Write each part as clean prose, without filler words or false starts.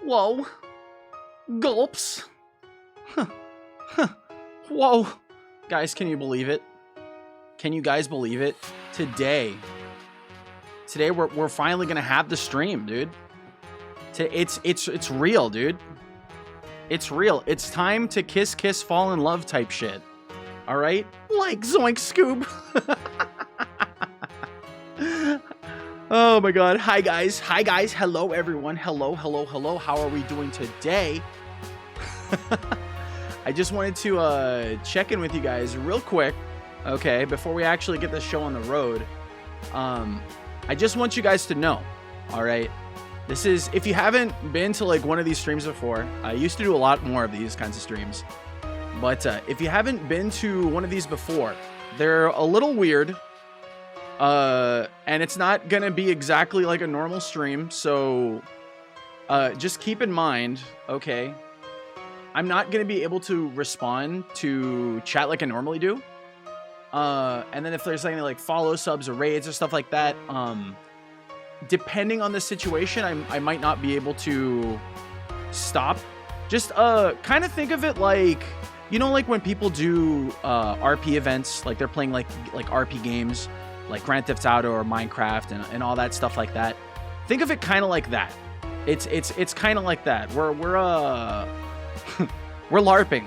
Whoa. Gulps. Huh. Huh. Whoa. Guys, can you believe it? Can you guys believe it? Today we're finally gonna have the stream, dude. It's real, dude. It's real. It's time to kiss, fall in love type shit. All right? Like Zoink Scoob. Oh my god. Hi guys. Hi guys. Hello everyone. Hello. How are we doing today? I just wanted to check in with you guys real quick, okay, before we actually get this show on the road. I just want you guys to know, all right? This is, if you haven't been to like one of these streams before, I used to do a lot more of these kinds of streams, but if you haven't been to one of these before, they're a little weird, and it's not gonna be exactly like a normal stream, so just keep in mind, okay, I'm not gonna be able to respond to chat like I normally do, and then if there's anything like follow, subs, or raids or stuff like that, depending on the situation, I might not be able to stop. Just kind of think of it like, you know, like when people do RP events, like they're playing like RP games, like Grand Theft Auto or Minecraft and all that stuff like that. Think of it kind of like that. It's kind of like that. We're we're LARPing.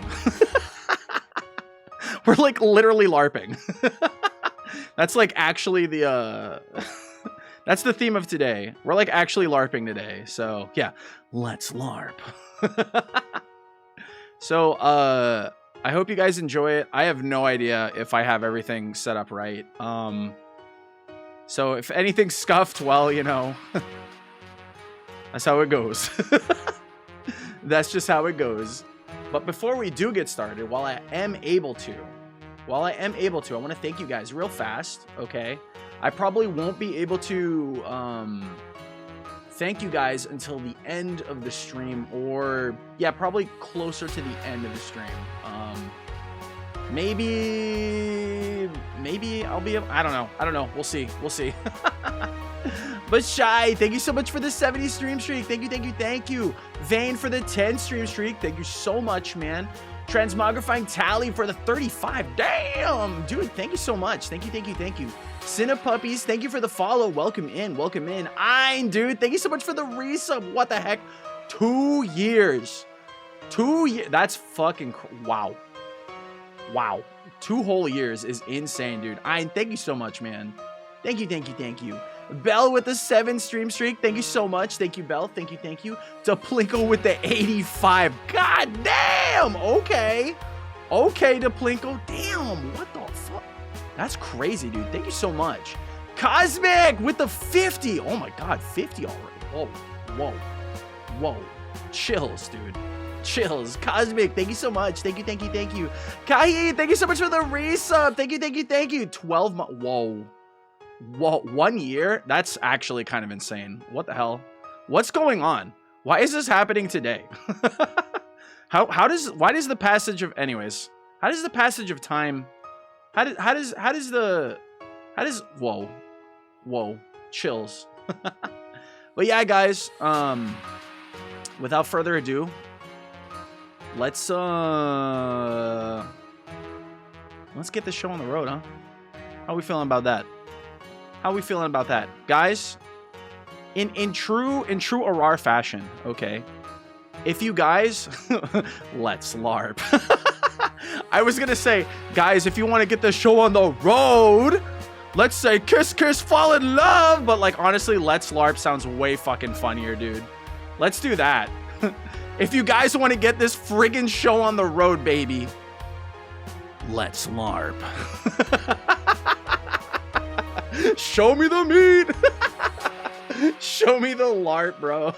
We're like literally LARPing. That's like actually the that's the theme of today. We're like actually LARPing today. So yeah, let's LARP. So I hope you guys enjoy it. I have no idea if I have everything set up right. So if anything's scuffed, well, you know, that's how it goes. That's just how it goes. But before we do get started, while I am able to, I want to thank you guys real fast, okay? I probably won't be able to thank you guys until the end of the stream, or yeah, probably closer to the end of the stream. Maybe I'll be able, I don't know. We'll see. But Shy, thank you so much for the 70 stream streak. Thank you. Vane for the 10 stream streak. Thank you so much, man. Transmogrifying Tally for the 35. Damn, dude, thank you so much. Thank you. Cinepuppies, thank you for the follow. Welcome in. Ein, dude, thank you so much for the resub. What the heck? 2 years. 2 years. That's fucking wow. 2 whole years is insane, dude. Ein, thank you so much, man. Thank you. Bell with the 7 stream streak. Thank you so much. Thank you, Bell. Thank you. Deplinko with the 85. God damn. Okay, Deplinko. Damn. What the fuck? That's crazy, dude. Thank you so much. Cosmic with the 50. Oh my god, 50 already. Whoa. Chills, dude. Chills. Cosmic, thank you so much. Thank you. Kai, thank you so much for the resub. Thank you. 12 months. Whoa. 1 year? That's actually kind of insane. What the hell? What's going on? Why is this happening today? Why does the passage of, anyways, how does the passage of time, whoa, chills. But yeah, guys, without further ado, let's get the show on the road, huh? How we feeling about that? Guys, in true Arar fashion, okay? If you guys let's LARP. I was gonna say, guys, if you want to get the show on the road, let's say kiss, fall in love, but like honestly, let's LARP sounds way fucking funnier, dude. Let's do that. If you guys want to get this friggin' show on the road, baby, let's LARP. Show me the meat. Show me the LARP, bro.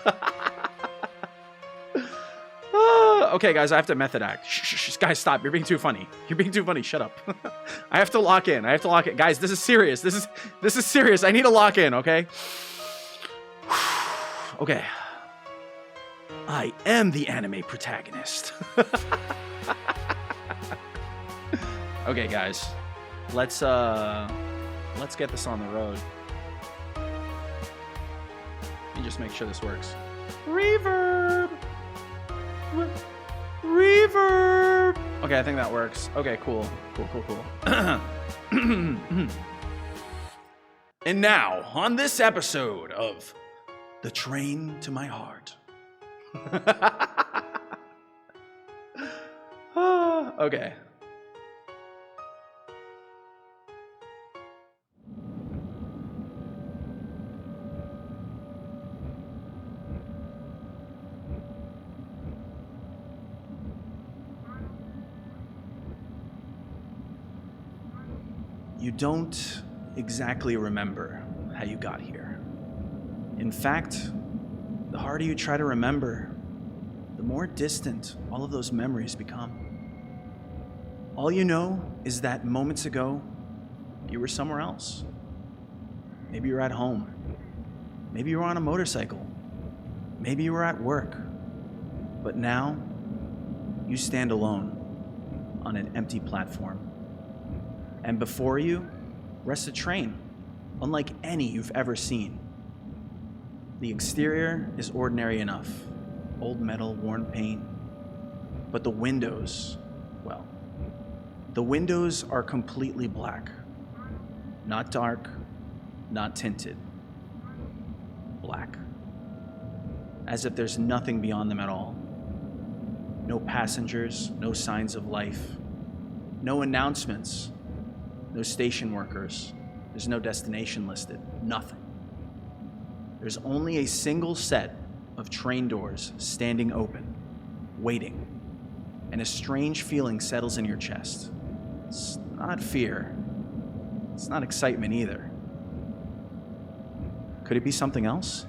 Okay, guys, I have to method act. Shh, guys, stop. You're being too funny. Shut up. I have to lock in. Guys, this is serious. This is serious. I need to lock in, okay? Okay. I am the anime protagonist. Okay, guys. Let's get this on the road. Let me just make sure this works. Reverb. Reverb. Okay, I think that works. Okay, cool. Cool. And now, on this episode of The Train to My Heart. Okay. You don't exactly remember how you got here. In fact, the harder you try to remember, the more distant all of those memories become. All you know is that moments ago, you were somewhere else. Maybe you were at home. Maybe you were on a motorcycle. Maybe you were at work. But now, you stand alone on an empty platform. And before you rests a train, unlike any you've ever seen. The exterior is ordinary enough, old metal, worn paint, but the windows, well, the windows are completely black. Not dark, not tinted. Black. As if there's nothing beyond them at all. No passengers, no signs of life, no announcements, no station workers. There's no destination listed, nothing. There's only a single set of train doors standing open, waiting, and a strange feeling settles in your chest. It's not fear. It's not excitement either. Could it be something else?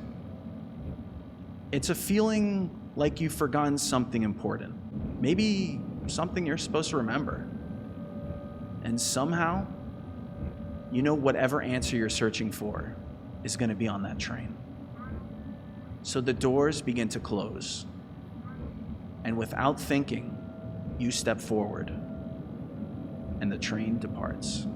It's a feeling like you've forgotten something important. Maybe something you're supposed to remember. And somehow, you know whatever answer you're searching for is going to be on that train. So the doors begin to close. And without thinking, you step forward. And the train departs.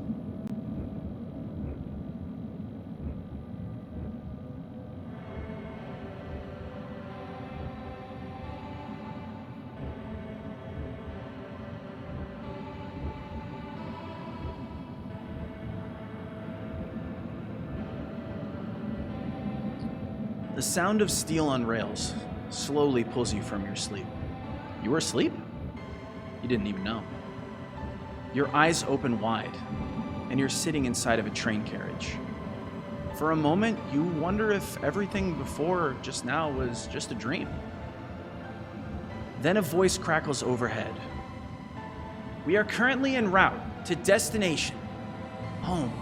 The sound of steel on rails slowly pulls you from your sleep. You were asleep? You didn't even know. Your eyes open wide, and you're sitting inside of a train carriage. For a moment, you wonder if everything before just now was just a dream. Then a voice crackles overhead. We are currently en route to destination, home.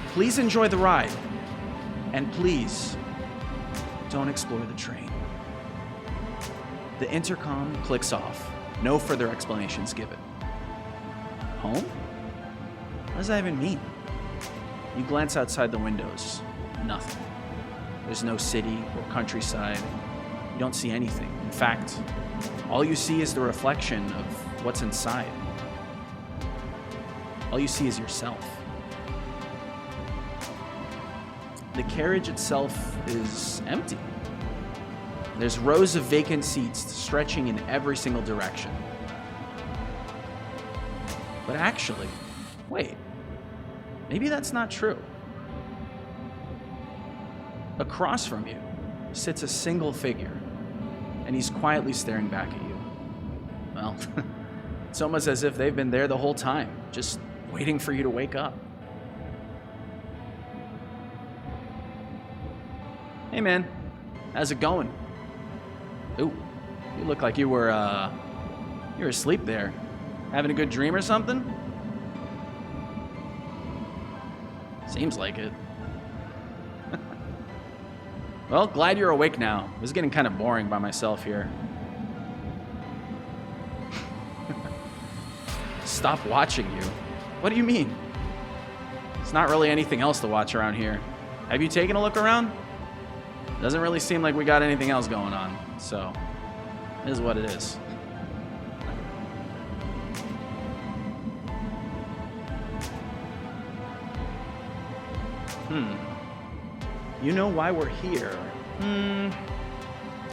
Please enjoy the ride, and please, don't explore the train. The intercom clicks off. No further explanations given. Home? What does that even mean? You glance outside the windows. Nothing. There's no city or countryside. You don't see anything. In fact, all you see is the reflection of what's inside. All you see is yourself. The carriage itself is empty. There's rows of vacant seats stretching in every single direction. But actually, wait, maybe that's not true. Across from you sits a single figure, and he's quietly staring back at you. Well, it's almost as if they've been there the whole time, just waiting for you to wake up. Hey man, how's it going? Ooh, you look like you were asleep there. Having a good dream or something? Seems like it. Well, glad you're awake now. It was getting kind of boring by myself here. Stop watching you. What do you mean? There's not really anything else to watch around here. Have you taken a look around? Doesn't really seem like we got anything else going on, so it is what it is. You know why we're here?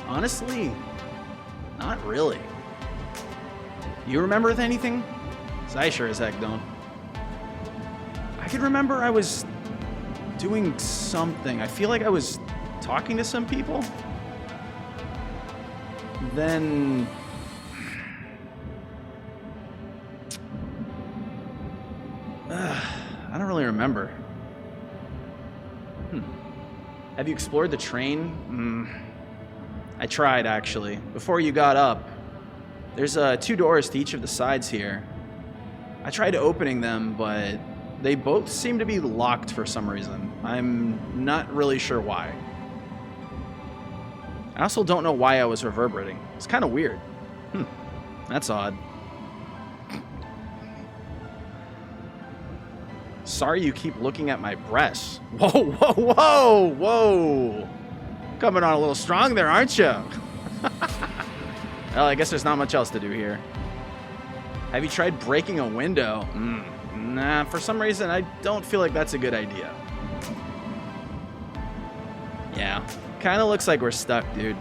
Honestly, Not really. You remember anything? 'Cause I sure as heck don't. I can remember I was doing something. I feel like I was talking to some people. Then... I don't really remember. Have you explored the train? I tried, actually. Before you got up. There's 2 doors to each of the sides here. I tried opening them, but they both seem to be locked for some reason. I'm not really sure why. I also don't know why I was reverberating. It's kind of weird. That's odd. Sorry you keep looking at my breasts. Whoa, whoa, whoa, whoa. Coming on a little strong there, aren't you? Well, I guess there's not much else to do here. Have you tried breaking a window? Nah, for some reason, I don't feel like that's a good idea. Yeah, kind of looks like we're stuck, dude.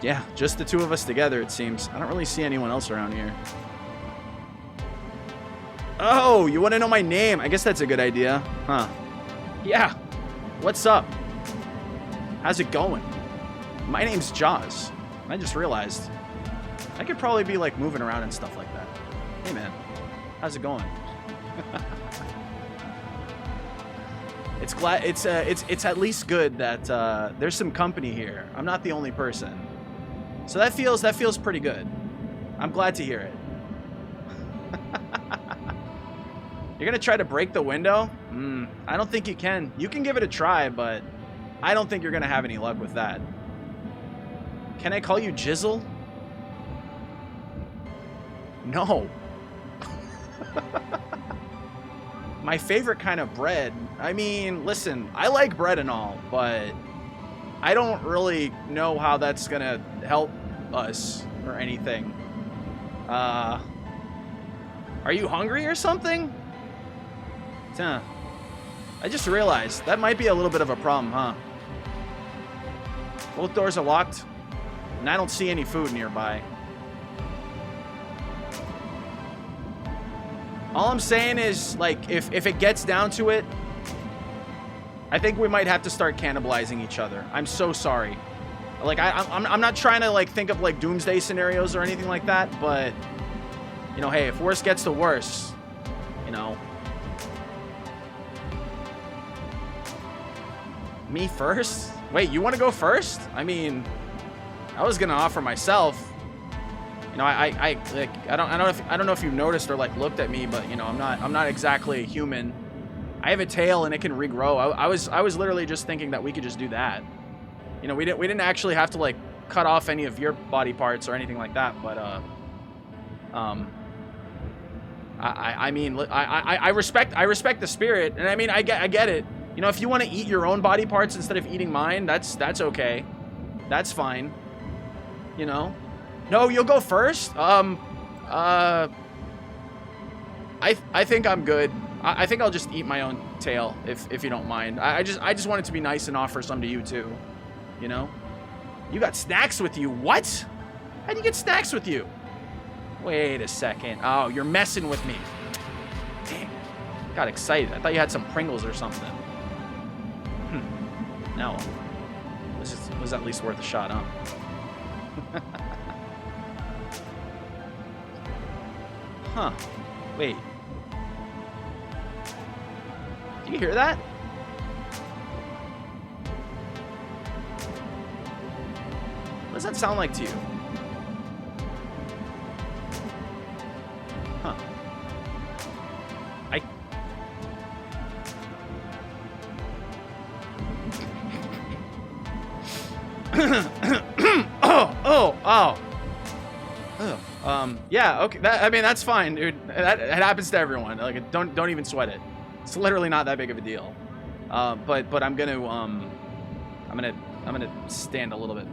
Yeah, just the 2 of us together, it seems. I don't really see anyone else around here. Oh, you want to know my name? I guess that's a good idea. Huh. Yeah. What's up? How's it going? My name's Jaws. I just realized. I could probably be like moving around and stuff like that. Hey man, how's it going? It's at least good that there's some company here. I'm not the only person. So that feels pretty good. I'm glad to hear it. You're gonna try to break the window? I don't think you can. You can give it a try, but I don't think you're gonna have any luck with that. Can I call you Jizzle? No. My favorite kind of bread. I mean, listen, I like bread and all, but I don't really know how that's gonna help us or anything. Are you hungry or something? Huh. I just realized that might be a little bit of a problem, huh? Both doors are locked, and I don't see any food nearby. All I'm saying is, like, if it gets down to it, I think we might have to start cannibalizing each other. I'm so sorry. Like, I'm not trying to, like, think of, like, doomsday scenarios or anything like that, but, you know, hey, if worse gets to worse, you know. Me first? Wait, you want to go first? I mean, I was gonna offer myself. You know, I don't know if you've noticed or like looked at me, but you know, I'm not exactly a human. I have a tail and it can regrow. I was literally just thinking that we could just do that. You know, we didn't actually have to like cut off any of your body parts or anything like that. But I mean, I respect the spirit, and I mean, I get it. You know, if you want to eat your own body parts instead of eating mine, that's okay. That's fine. You know? No, you'll go first? I think I'm good. I think I'll just eat my own tail if you don't mind. I just want it to be nice and offer some to you too. You know? You got snacks with you. What? How'd you get snacks with you? Wait a second. Oh, you're messing with me. Dang. Got excited. I thought you had some Pringles or something. No. Was at least worth a shot, huh? Huh. Wait. Do you hear that? What does that sound like to you? Huh. Oh. Yeah, okay. I mean, that's fine, dude. It happens to everyone. Like, don't even sweat it. It's literally not that big of a deal. But I'm gonna stand a little bit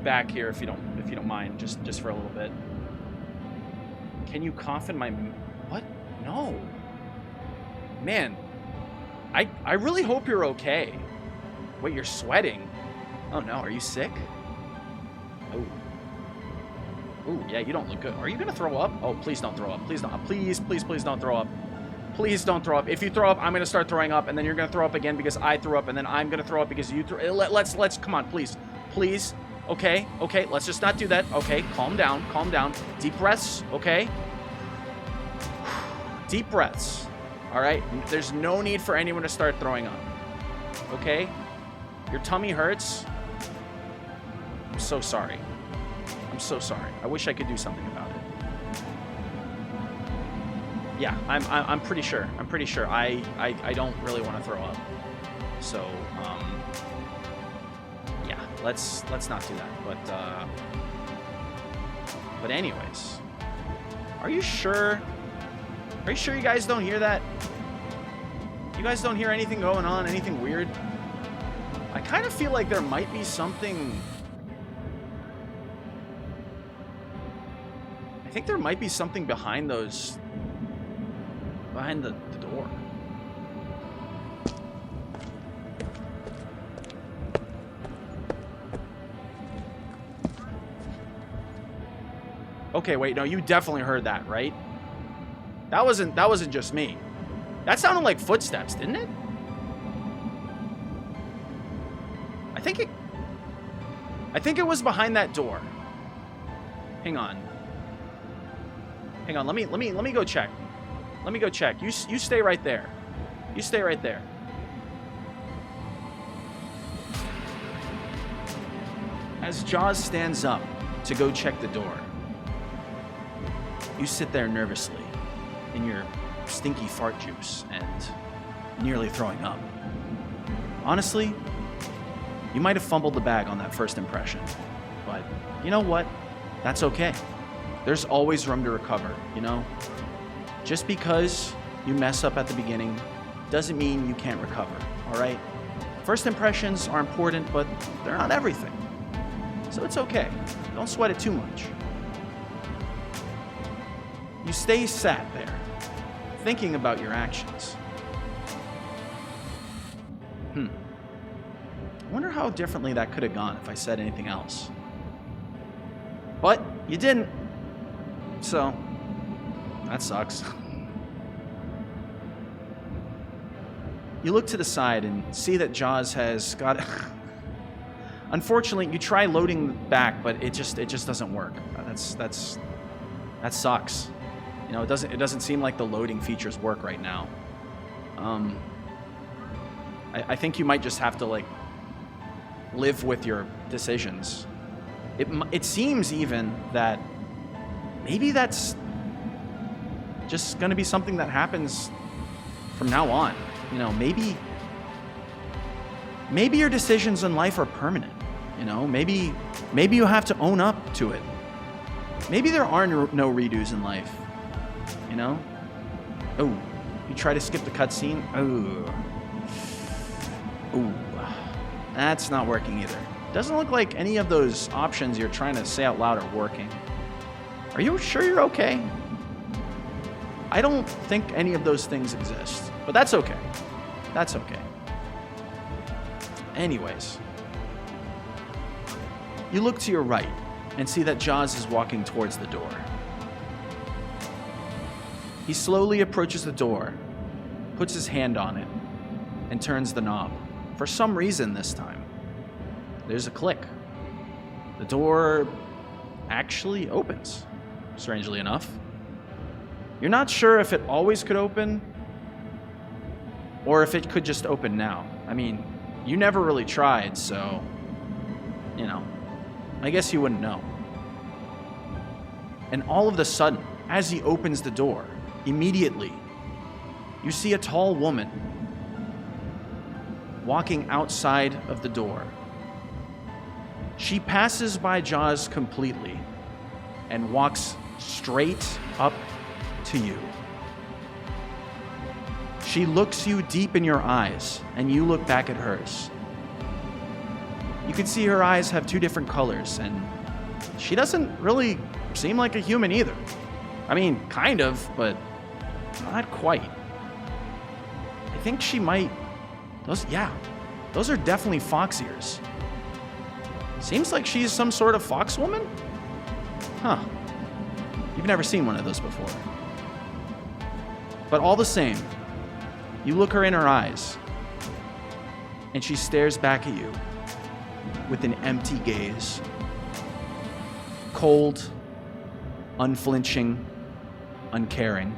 back here if you don't mind, just for a little bit. Can you cough in my what? No. Man, I really hope you're okay. Wait, you're sweating. Oh no, are you sick? Oh. Ooh, yeah, you don't look good. Are you gonna throw up? Oh, please don't throw up. Please don't. Please, please, please don't throw up. Please don't throw up. If you throw up, I'm gonna start throwing up, and then you're gonna throw up again because I threw up, and then I'm gonna throw up because you threw. Let's. Come on, please, please. Okay, okay. Let's just not do that. Okay, calm down, calm down. Deep breaths. Okay. Deep breaths. All right. There's no need for anyone to start throwing up. Okay. Your tummy hurts. I'm so sorry. I'm so sorry. I wish I could do something about it. Yeah, I'm pretty sure. I'm pretty sure. I don't really want to throw up. So, yeah, let's not do that. But anyways, are you sure? Are you sure you guys don't hear that? You guys don't hear anything going on? Anything weird? I kind of feel like there might be something. I think there might be something behind those. Behind the door. Okay, wait, no, you definitely heard that, right? That wasn't just me. That sounded like footsteps, didn't it? I think it was behind that door. Hang on. Hang on, let me go check. Let me go check. You stay right there. You stay right there. As Jaws stands up to go check the door, you sit there nervously in your stinky fart juice and nearly throwing up. Honestly, you might have fumbled the bag on that first impression, but you know what? That's okay. There's always room to recover, you know? Just because you mess up at the beginning doesn't mean you can't recover, all right? First impressions are important, but they're not everything. So it's okay. Don't sweat it too much. You stay sat there, thinking about your actions. I wonder how differently that could have gone if I said anything else. But you didn't. So, that sucks. You look to the side and see that Jaws has got. Unfortunately, you try loading back, but it just doesn't work. That sucks. You know, it doesn't seem like the loading features work right now. I think you might just have to like live with your decisions. It seems even that maybe that's just going to be something that happens from now on. You know, maybe your decisions in life are permanent. You know, maybe you have to own up to it. Maybe there are no redos in life. You know? Oh, you try to skip the cutscene? Oh, that's not working either. Doesn't look like any of those options you're trying to say out loud are working. Are you sure you're okay? I don't think any of those things exist, but that's okay. That's okay. Anyways, you look to your right and see that Jaws is walking towards the door. He slowly approaches the door, puts his hand on it, and turns the knob. For some reason this time, there's a click. The door actually opens, strangely enough. You're not sure if it always could open or if it could just open now. I mean, you never really tried, so, you know, I guess you wouldn't know. And all of a sudden, as he opens the door, immediately, you see a tall woman walking outside of the door. She passes by Jaws completely and walks straight up to you. She looks you deep in your eyes, and you look back at hers. You can see her eyes have two different colors, and she doesn't really seem like a human either. I mean, kind of, but not quite. I think she might... Those are definitely fox ears. Seems like she's some sort of fox woman? Huh. You've never seen one of those before. But all the same, you look her in her eyes, and she stares back at you with an empty gaze. Cold, unflinching, uncaring.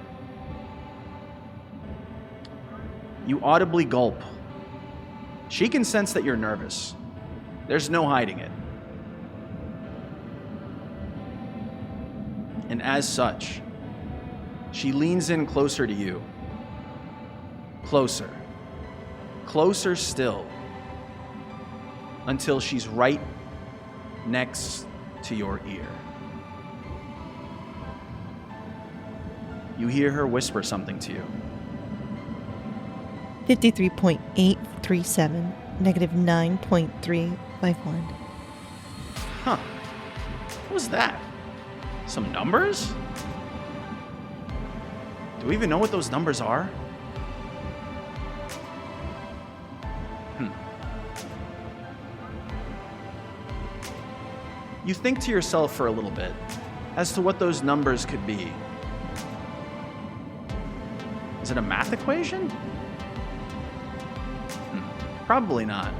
You audibly gulp. She can sense that you're nervous. There's no hiding it. And as such, she leans in closer to you. Closer. Closer still. Until she's right next to your ear. You hear her whisper something to you. 53.837, negative 9.351. Huh. What was that? Some numbers? Do we even know what those numbers are? You think to yourself for a little bit as to what those numbers could be. Is it a math equation? Probably not.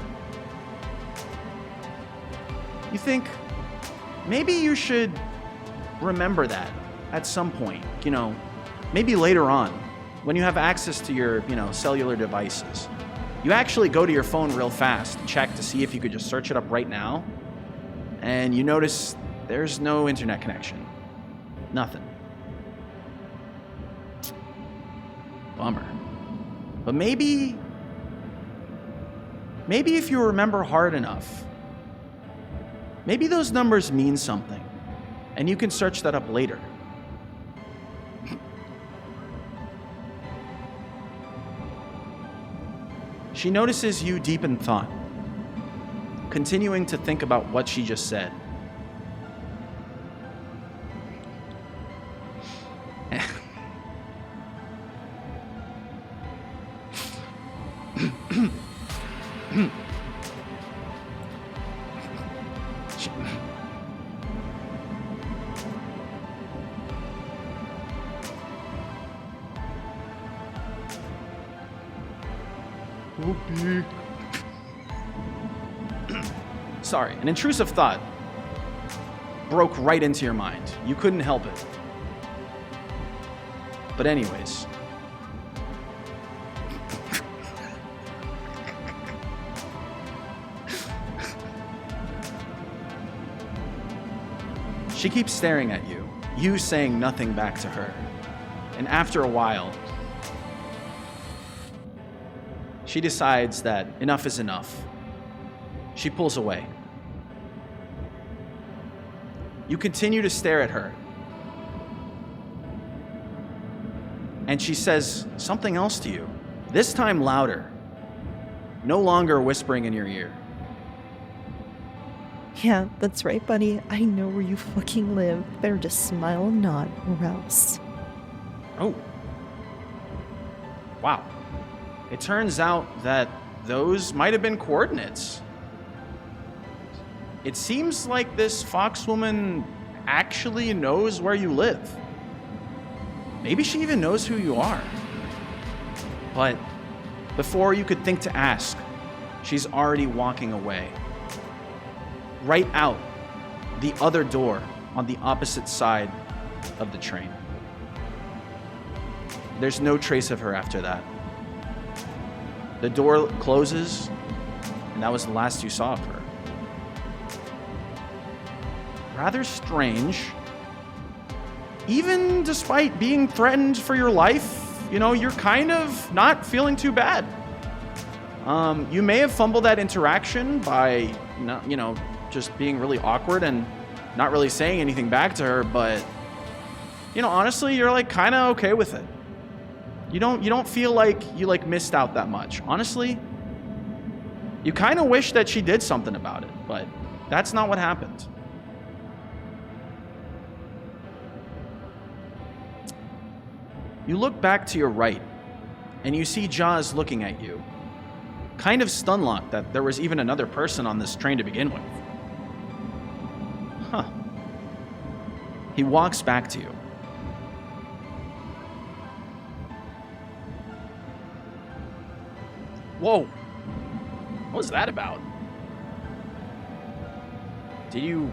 You think maybe you should remember that at some point, maybe later on when you have access to your, cellular devices. You actually go to your phone real fast and check to see if you could just search it up right now. And you notice there's no internet connection. Nothing. Bummer. But maybe if you remember hard enough, maybe those numbers mean something, and you can search that up later. She notices you deep in thought, continuing to think about what she just said. Sorry, an intrusive thought broke right into your mind. You couldn't help it. But anyways. She keeps staring at you, you saying nothing back to her. And after a while, she decides that enough is enough. She pulls away. You continue to stare at her. And she says something else to you, this time louder, no longer whispering in your ear. Yeah, that's right, buddy. I know where you fucking live. Better just smile and nod, or else. Oh. Wow. It turns out that those might have been coordinates. It seems like this foxwoman actually knows where you live. Maybe she even knows who you are. But before you could think to ask, she's already walking away. Right out the other door on the opposite side of the train. There's no trace of her after that. The door closes, and that was the last you saw of her. Rather strange. Even despite being threatened for your life, you're kind of not feeling too bad. You may have fumbled that interaction by, just being really awkward and not really saying anything back to her, but, honestly, you're kind of okay with it. You don't feel like you missed out that much. Honestly, you kind of wish that she did something about it, but that's not what happened. You look back to your right, and you see Jaws looking at you, kind of stun-locked that there was even another person on this train to begin with. Huh. He walks back to you. Whoa. What was that about? Did you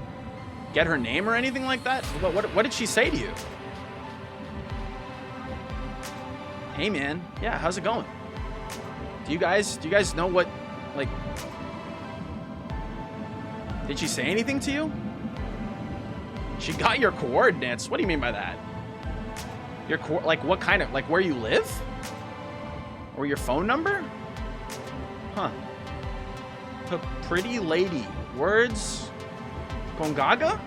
get her name or anything like that? What did she say to you? Hey man, yeah, how's it going? Do you guys know what, like, did she say anything to you? She got your coordinates. What do you mean by that? Like what kind of, like where you live? Or your phone number? Huh. Pretty lady. Words? Gongaga?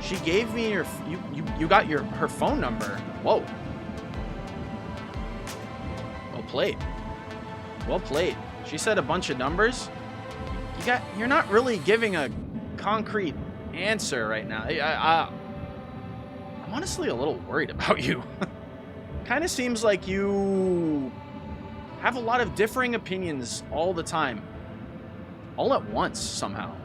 She gave me your, you got her phone number. Whoa. Well played. Well played. She said a bunch of numbers. You're not really giving a concrete answer right now. I'm honestly a little worried about you. Kind of seems like you have a lot of differing opinions all the time. All at once, somehow.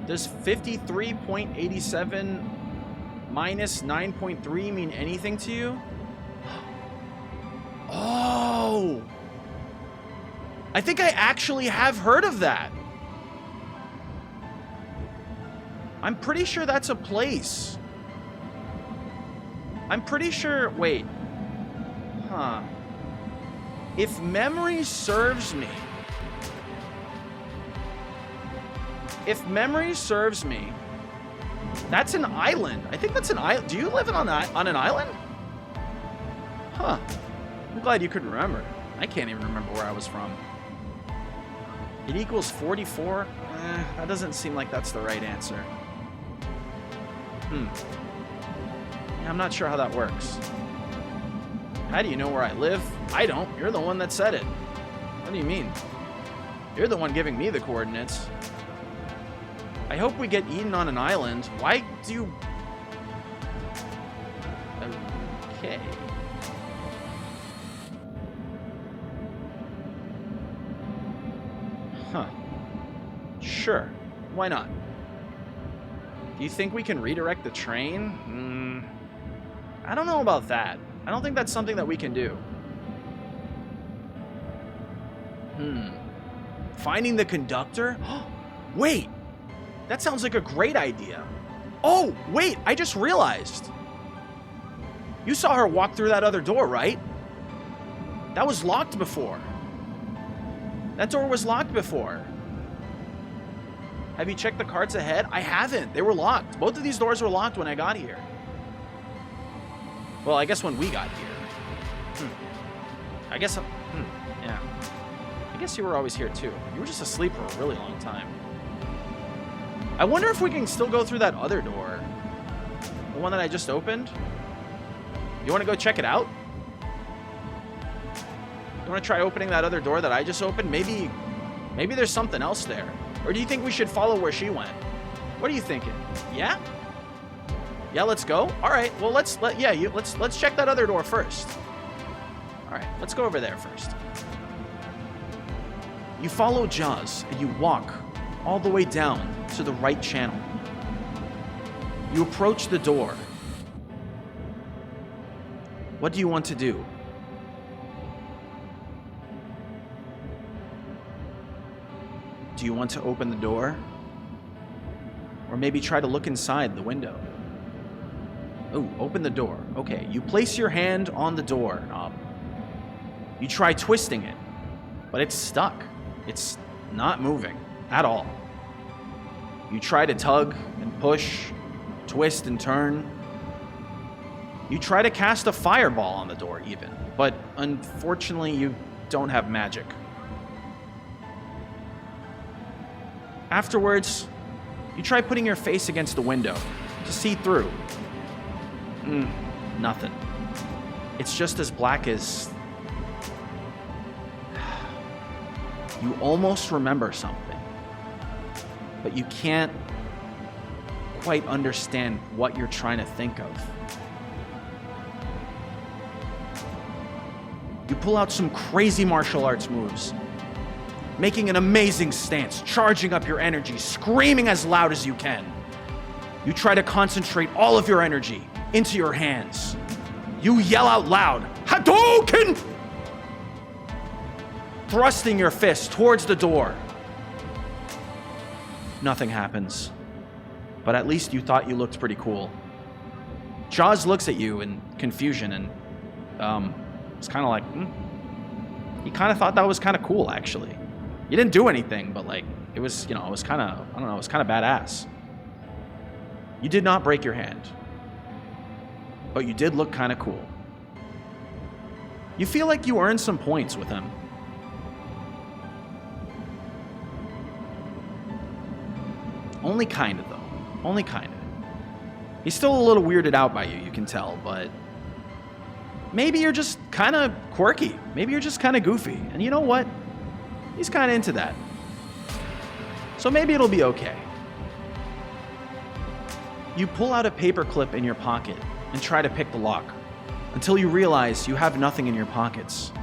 Does 53.87 minus 9.3 mean anything to you? Oh! I think I actually have heard of that. I'm pretty sure that's a place. I'm pretty sure... Wait. Huh. If memory serves me... If memory serves me... That's an island. I think that's an island. Do you live on an island? Huh. I'm glad you could remember. I can't even remember where I was from. It equals 44? That doesn't seem like that's the right answer. Yeah, I'm not sure how that works. How do you know where I live? I don't. You're the one that said it. What do you mean? You're the one giving me the coordinates. I hope we get eaten on an island. Why do you... Okay. Huh. Sure. Why not? Do you think we can redirect the train? I don't know about that. I don't think that's something that we can do. Finding the conductor? Wait! That sounds like a great idea. Oh, wait! I just realized. You saw her walk through that other door, right? That was locked before. That door was locked before. Have you checked the carts ahead? I haven't. They were locked. Both of these doors were locked when I got here. Well, I guess when we got here. I guess... yeah. I guess you were always here, too. You were just asleep for a really long time. I wonder if we can still go through that other door. The one that I just opened. You want to go check it out? You want to try opening that other door that I just opened? Maybe there's something else there. Or do you think we should follow where she went? What are you thinking? Yeah? Yeah, let's go. All right. Well, let's check that other door first. All right, let's go over there first. You follow Jaws and you walk all the way down to the right channel. You approach the door. What do you want to do? Do you want to open the door? Or maybe try to look inside the window? Oh, open the door. Okay, you place your hand on the door knob. You try twisting it, but it's stuck. It's not moving at all. You try to tug and push, twist and turn. You try to cast a fireball on the door even, but unfortunately you don't have magic. Afterwards, you try putting your face against the window to see through. Nothing. It's just as black as... You almost remember something, but you can't quite understand what you're trying to think of. You pull out some crazy martial arts moves. making an amazing stance, charging up your energy, screaming as loud as you can. You try to concentrate all of your energy into your hands. You yell out loud, Hadouken! Thrusting your fist towards the door. Nothing happens. But at least you thought you looked pretty cool. Jaws looks at you in confusion and it's kind of like, he kind of thought that was kind of cool, actually. You didn't do anything, but like, it was, you know, it was kind of, I don't know, it was kind of badass. You did not break your hand, but you did look kind of cool. You feel like you earned some points with him. Only kind of, though. Only kind of. He's still a little weirded out by you, you can tell, but maybe you're just kind of quirky. Maybe you're just kind of goofy. And you know what? He's kind of into that. So maybe it'll be okay. You pull out a paper clip in your pocket and try to pick the lock until you realize you have nothing in your pockets.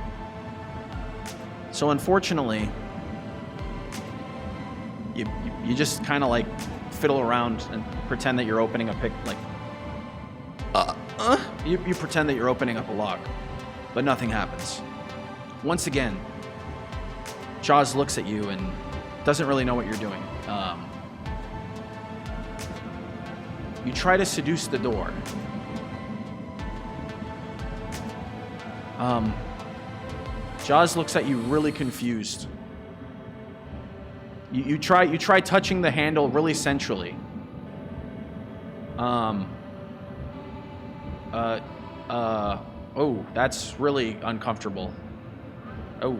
So unfortunately, you just kind of like fiddle around and pretend that you're opening a you pretend that you're opening up a lock, but nothing happens. Once again, Jaws looks at you and doesn't really know what you're doing. You try to seduce the door. Jaws looks at you really confused. You try touching the handle really centrally. Oh, that's really uncomfortable. Oh.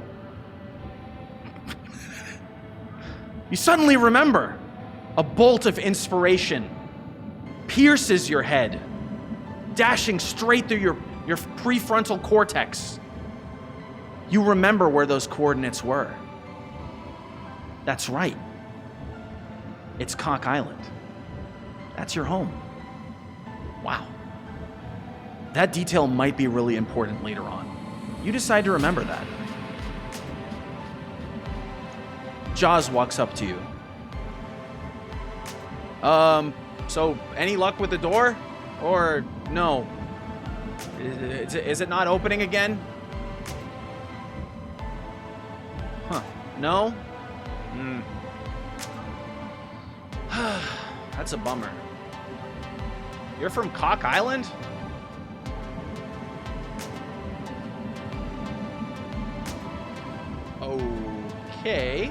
You suddenly remember. A bolt of inspiration pierces your head, dashing straight through your prefrontal cortex. You remember where those coordinates were. That's right. It's Cock Island. That's your home. Wow. That detail might be really important later on. You decide to remember that. Jaws walks up to you. So any luck with the door? Or no? Is it not opening again? Huh. No? That's a bummer. You're from Cock Island? Okay.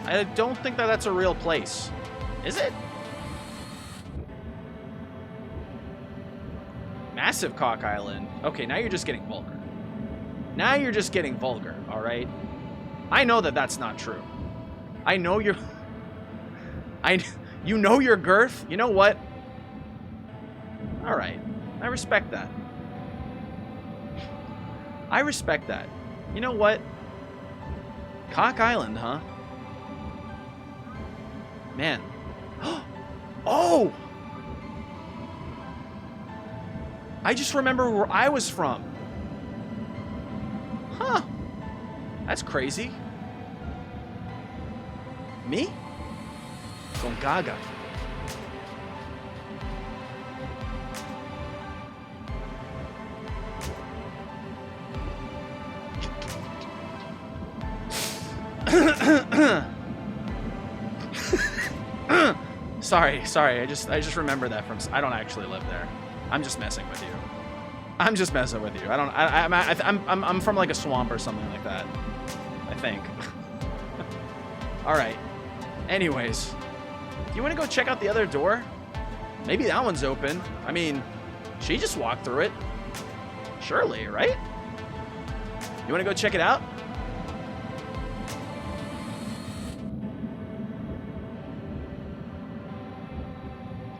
I don't think that's a real place. Is it? Massive Cock Island. Okay, now you're just getting vulgar. Now you're just getting vulgar, all right? I know that that's not true. I know you're... You know your girth? You know what? All right. I respect that. I respect that. You know what? Cock Island, huh? Man. Oh! I just remember where I was from. Huh. That's crazy. Me? Gongaga. Sorry. I just remember that from. I don't actually live there. I'm just messing with you. I'm just messing with you. I'm from like a swamp or something like that. I think. All right. Anyways, do you want to go check out the other door? Maybe that one's open. I mean, she just walked through it. Surely, right? You want to go check it out?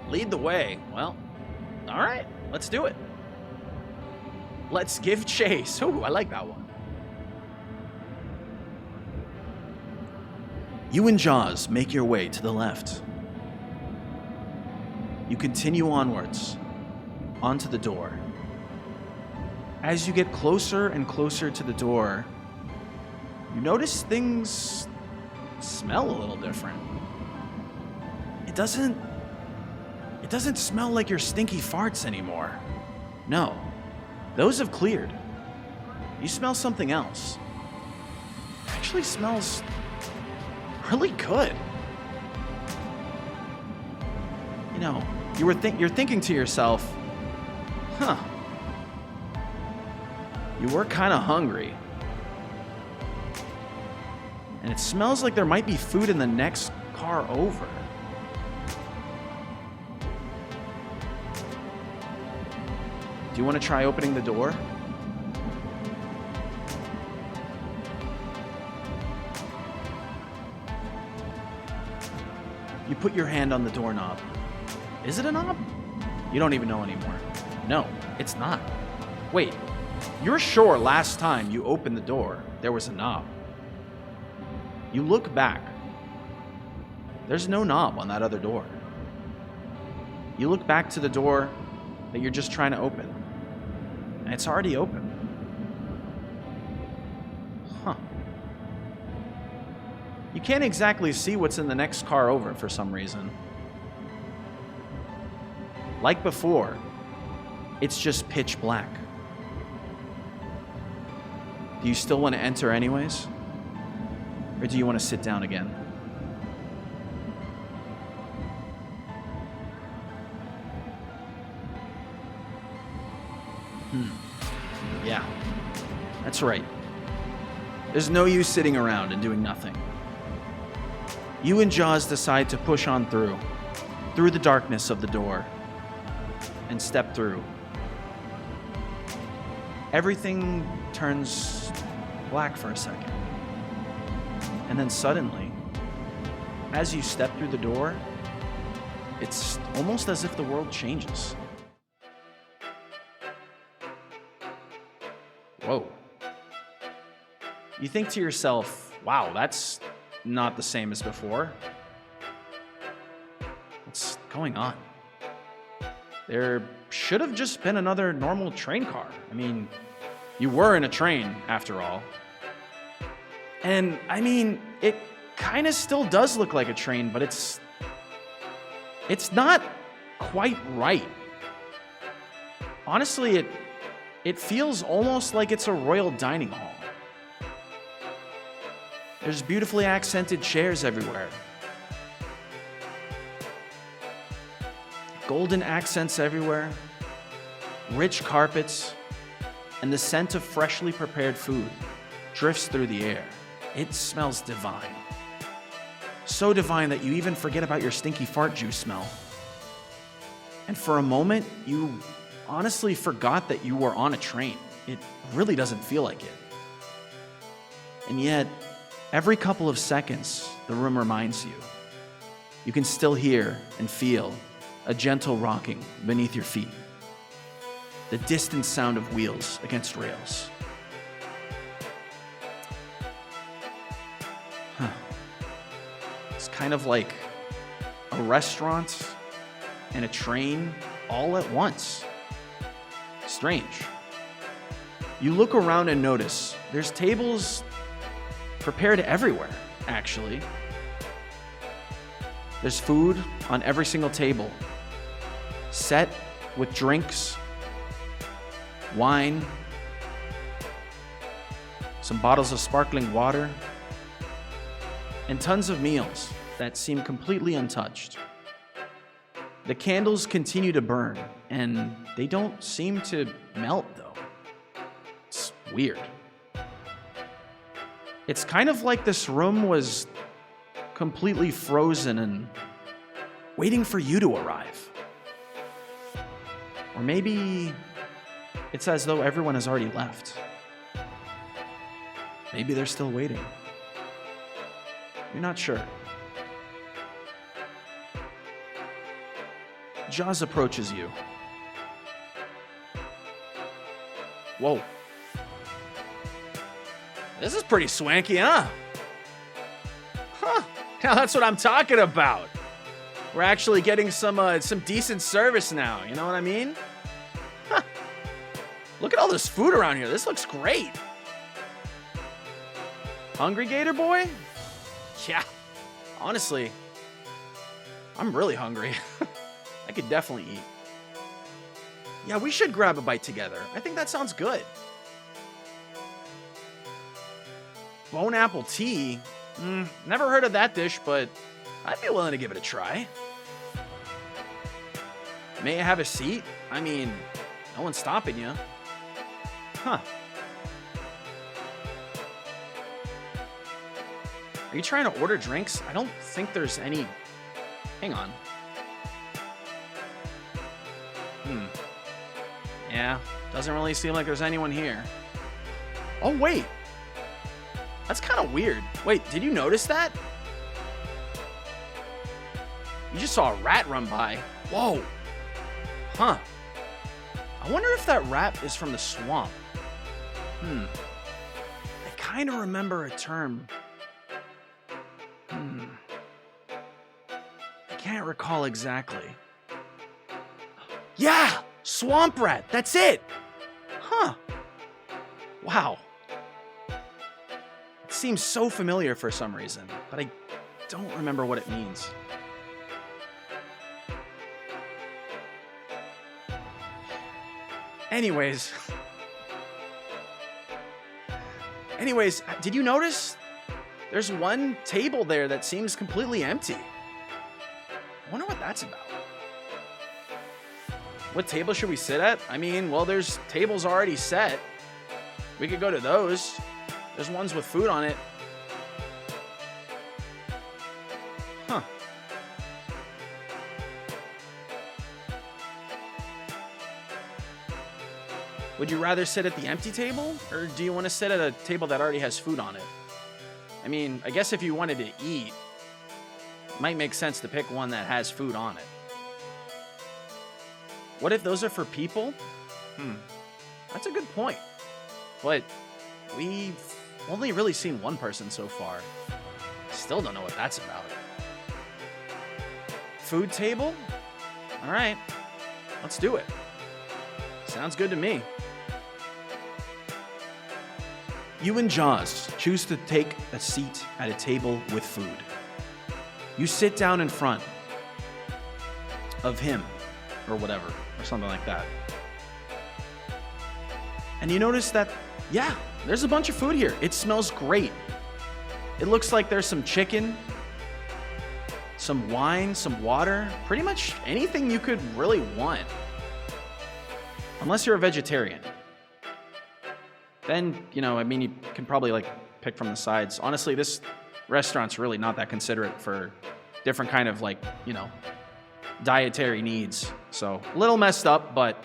Lead the way. Well, all right. Let's do it. Let's give chase. Ooh, I like that one. You and Jaws make your way to the left. You continue onwards, onto the door. As you get closer and closer to the door, you notice things smell a little different. It doesn't smell like your stinky farts anymore. No, those have cleared. You smell something else. It actually smells really good. You know, you're thinking to yourself, huh, you were kind of hungry. And it smells like there might be food in the next car over. Do you want to try opening the door? You put your hand on the doorknob. Is it a knob? You don't even know anymore. No, it's not. Wait, you're sure last time you opened the door, there was a knob? You look back. There's no knob on that other door. You look back to the door that you're just trying to open, and it's already open. Huh. You can't exactly see what's in the next car over for some reason. Like before, it's just pitch black. Do you still want to enter anyways? Or do you want to sit down again? Yeah, that's right. There's no use sitting around and doing nothing. You and Jaws decide to push on through the darkness of the door, and step through. Everything turns black for a second. And then suddenly, as you step through the door, it's almost as if the world changes. Whoa. You think to yourself, wow, that's not the same as before. What's going on? There should have just been another normal train car. I mean, you were in a train, after all. And, I mean, it kind of still does look like a train, but it's not quite right. Honestly, it feels almost like it's a royal dining hall. There's beautifully accented chairs everywhere. Golden accents everywhere, rich carpets, and the scent of freshly prepared food drifts through the air. It smells divine. So divine that you even forget about your stinky fart juice smell. And for a moment, you honestly forgot that you were on a train. It really doesn't feel like it. And yet, every couple of seconds, the room reminds you. You can still hear and feel a gentle rocking beneath your feet. The distant sound of wheels against rails. It's kind of like a restaurant and a train all at once. Strange. You look around and notice there's tables prepared everywhere, actually. There's food on every single table, set with drinks, wine, some bottles of sparkling water, and tons of meals that seem completely untouched. The candles continue to burn, and they don't seem to melt, though. It's weird. It's kind of like this room was completely frozen and waiting for you to arrive. Or maybe it's as though everyone has already left. Maybe they're still waiting. You're not sure. Jaws approaches you. Whoa. This is pretty swanky, huh? Huh. Now that's what I'm talking about. We're actually getting some decent service now. You know what I mean? Huh. Look at all this food around here. This looks great. Hungry, Gator Boy? Yeah. Honestly, I'm really hungry. I could definitely eat. Yeah, we should grab a bite together. I think that sounds good. Bone apple tea? Never heard of that dish, but I'd be willing to give it a try. May I have a seat? I mean, no one's stopping you. Huh. Are you trying to order drinks? I don't think there's any... Hang on. Yeah, doesn't really seem like there's anyone here. Oh, wait. That's kind of weird. Wait, did you notice that? You just saw a rat run by. Whoa. Huh. I wonder if that rat is from the swamp. I kind of remember a term. I can't recall exactly. Yeah! Swamp rat! That's it! Huh. Wow. It seems so familiar for some reason, but I don't remember what it means. Anyways, did you notice? There's one table there that seems completely empty. I wonder what that's about. What table should we sit at? I mean, well, there's tables already set. We could go to those. There's ones with food on it. Huh. Would you rather sit at the empty table, or do you want to sit at a table that already has food on it? I mean, I guess if you wanted to eat, it might make sense to pick one that has food on it. What if those are for people? That's a good point. But we've only really seen one person so far. Still don't know what that's about. Food table? All right, let's do it. Sounds good to me. You and Jaws choose to take a seat at a table with food. You sit down in front of him, or whatever, or something like that. And you notice that, yeah, there's a bunch of food here. It smells great. It looks like there's some chicken, some wine, some water, pretty much anything you could really want. Unless you're a vegetarian. Then, you know, I mean, you can probably like pick from the sides. Honestly, this restaurant's really not that considerate for different kind of like, you know, dietary needs. So a little messed up, but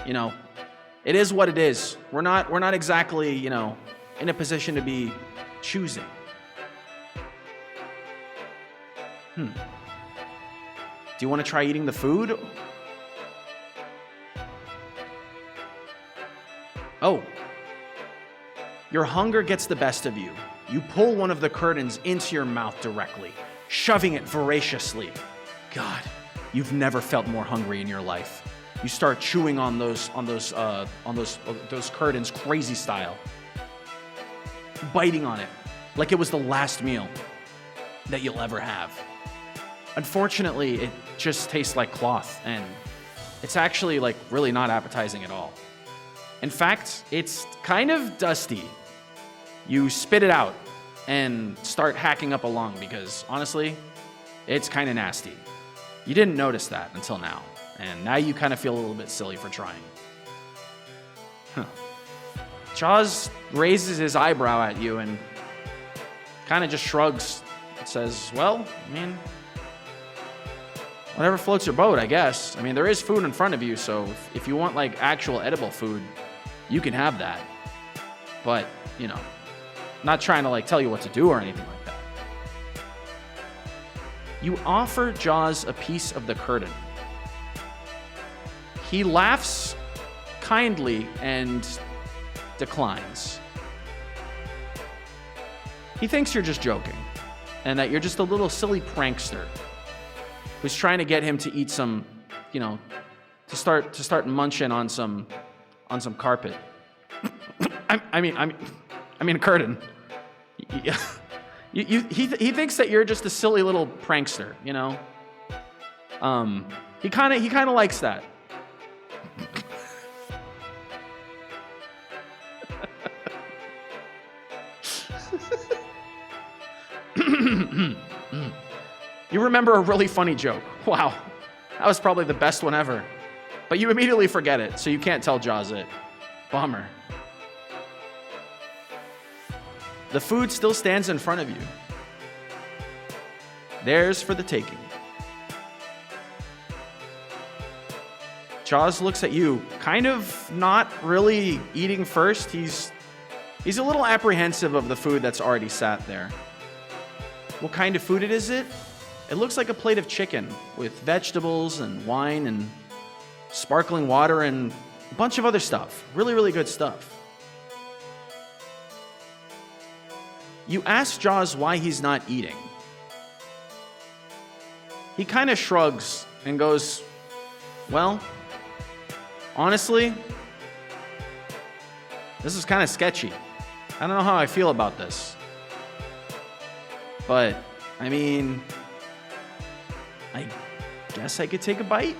you know, it is what it is. We're not exactly, you know, in a position to be choosing. Do you want to try eating the food? Oh. Your hunger gets the best of you. You pull one of the curtains into your mouth directly, shoving it voraciously. God, you've never felt more hungry in your life. You start chewing on those curtains, crazy style, biting on it like it was the last meal that you'll ever have. Unfortunately, it just tastes like cloth, and it's actually like really not appetizing at all. In fact, it's kind of dusty. You spit it out and start hacking up a lung because, honestly, it's kind of nasty. You didn't notice that until now, and now you kind of feel a little bit silly for trying. Jaws raises his eyebrow at you and kind of just shrugs and says, well, I mean, whatever floats your boat, I guess. I mean, there is food in front of you, so if you want, like, actual edible food, you can have that. But, you know, not trying to, like, tell you what to do or anything like that. You offer Jaws a piece of the curtain. He laughs kindly and declines. He thinks you're just joking, and that you're just a little silly prankster who's trying to get him to eat some, you know, to start munching on some on some carpet. I mean a curtain. He thinks that you're just a silly little prankster, you know? He kind of likes that. You remember a really funny joke. Wow. That was probably the best one ever. But you immediately forget it, so you can't tell Jaws it. Bummer. The food still stands in front of you. Theirs for the taking. Jaws looks at you, kind of not really eating first. He's a little apprehensive of the food that's already sat there. What kind of food is it? It looks like a plate of chicken with vegetables and wine and sparkling water and a bunch of other stuff. Really, really good stuff. You ask Jaws why he's not eating. He kind of shrugs and goes, well, honestly, this is kind of sketchy. I don't know how I feel about this. But, I mean, I guess I could take a bite?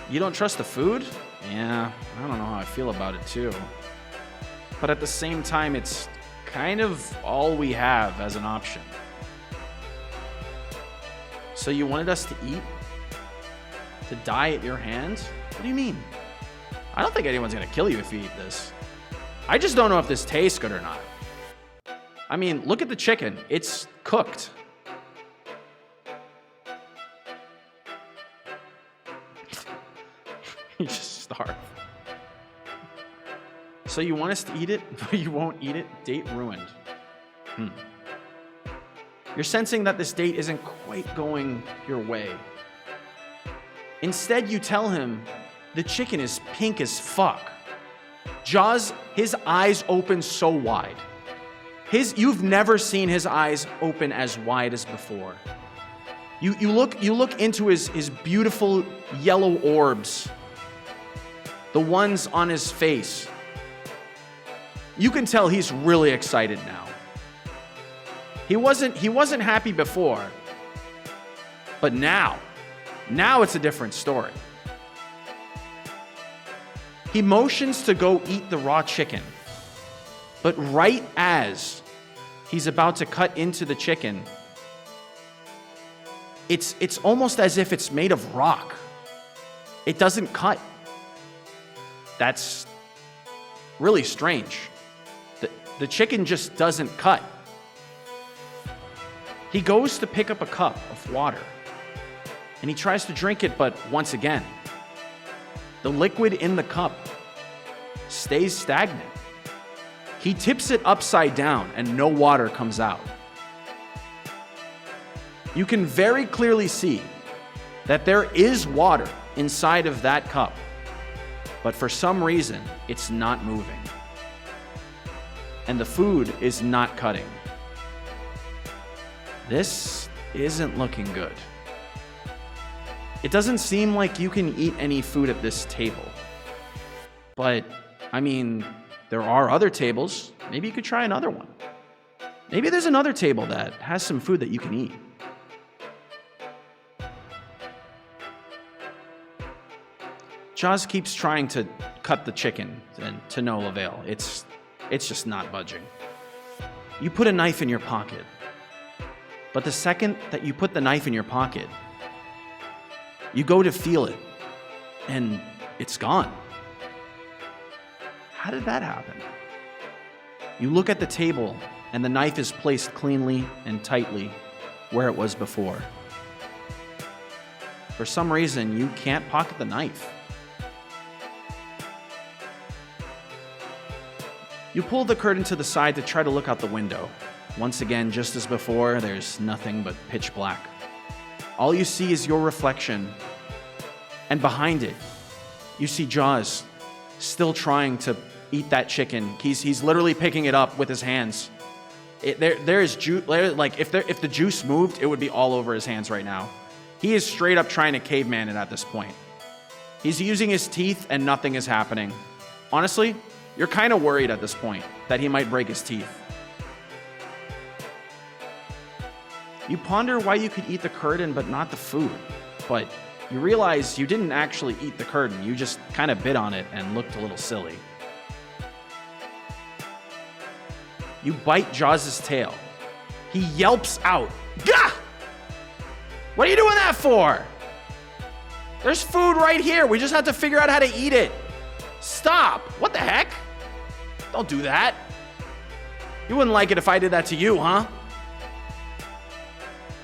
You don't trust the food? Yeah, I don't know how I feel about it too. But at the same time, it's kind of all we have as an option. So you wanted us to eat? To die at your hands? What do you mean? I don't think anyone's gonna kill you if you eat this. I just don't know if this tastes good or not. I mean, look at the chicken. It's cooked. You just starve. So you want us to eat it, but you won't eat it? Date ruined. You're sensing that this date isn't quite going your way. Instead, you tell him the chicken is pink as fuck. Jaws, his eyes open so wide. You've never seen his eyes open as wide as before. You look into his beautiful yellow orbs, the ones on his face. You can tell he's really excited now. He wasn't happy before, but now it's a different story. He motions to go eat the raw chicken, but right as he's about to cut into the chicken, it's almost as if it's made of rock. It doesn't cut. That's really strange. The chicken just doesn't cut. He goes to pick up a cup of water, and he tries to drink it, but once again, the liquid in the cup stays stagnant. He tips it upside down, and no water comes out. You can very clearly see that there is water inside of that cup, but for some reason, it's not moving. And the food is not cutting. This isn't looking good. It doesn't seem like you can eat any food at this table. But, I mean, there are other tables. Maybe you could try another one. Maybe there's another table that has some food that you can eat. Jaws keeps trying to cut the chicken, and to no avail. It's just not budging. You put a knife in your pocket. But the second that you put the knife in your pocket, you go to feel it, and it's gone. How did that happen? You look at the table, and the knife is placed cleanly and tightly where it was before. For some reason, you can't pocket the knife. You pull the curtain to the side to try to look out the window. Once again, just as before, there's nothing but pitch black. All you see is your reflection, and behind it, you see Jaws still trying to eat that chicken. He's literally picking it up with his hands. There is juice. Like if the juice moved, it would be all over his hands right now. He is straight up trying to caveman it at this point. He's using his teeth and nothing is happening. Honestly, you're kind of worried at this point that he might break his teeth. You ponder why you could eat the curtain but not the food, but you realize you didn't actually eat the curtain, you just kind of bit on it and looked a little silly. You bite Jaws' tail. He yelps out, "Gah! What are you doing that for? There's food right here. We just have to figure out how to eat it. Stop. What the heck? Don't do that. You wouldn't like it if I did that to you, huh?"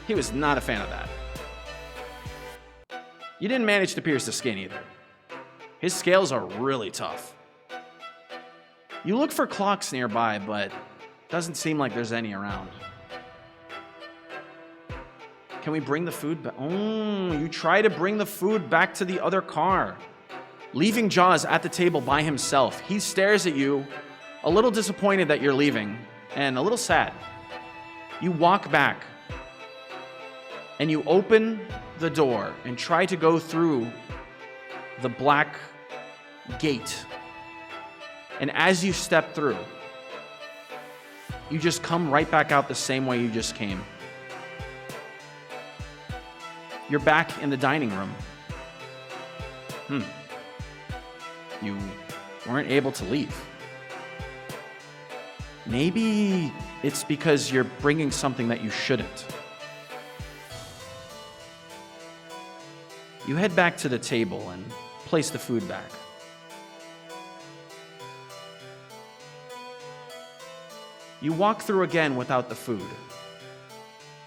He was not a fan of that. You didn't manage to pierce the skin either. His scales are really tough. You look for clocks nearby, but doesn't seem like there's any around. Can we bring the food back? Oh, you try to bring the food back to the other car, leaving Jaws at the table by himself. He stares at you, a little disappointed that you're leaving, and a little sad. You walk back, and you open the door and try to go through the black gate. And as you step through, you just come right back out the same way you just came. You're back in the dining room. You weren't able to leave. Maybe it's because you're bringing something that you shouldn't. You head back to the table and place the food back. You walk through again without the food.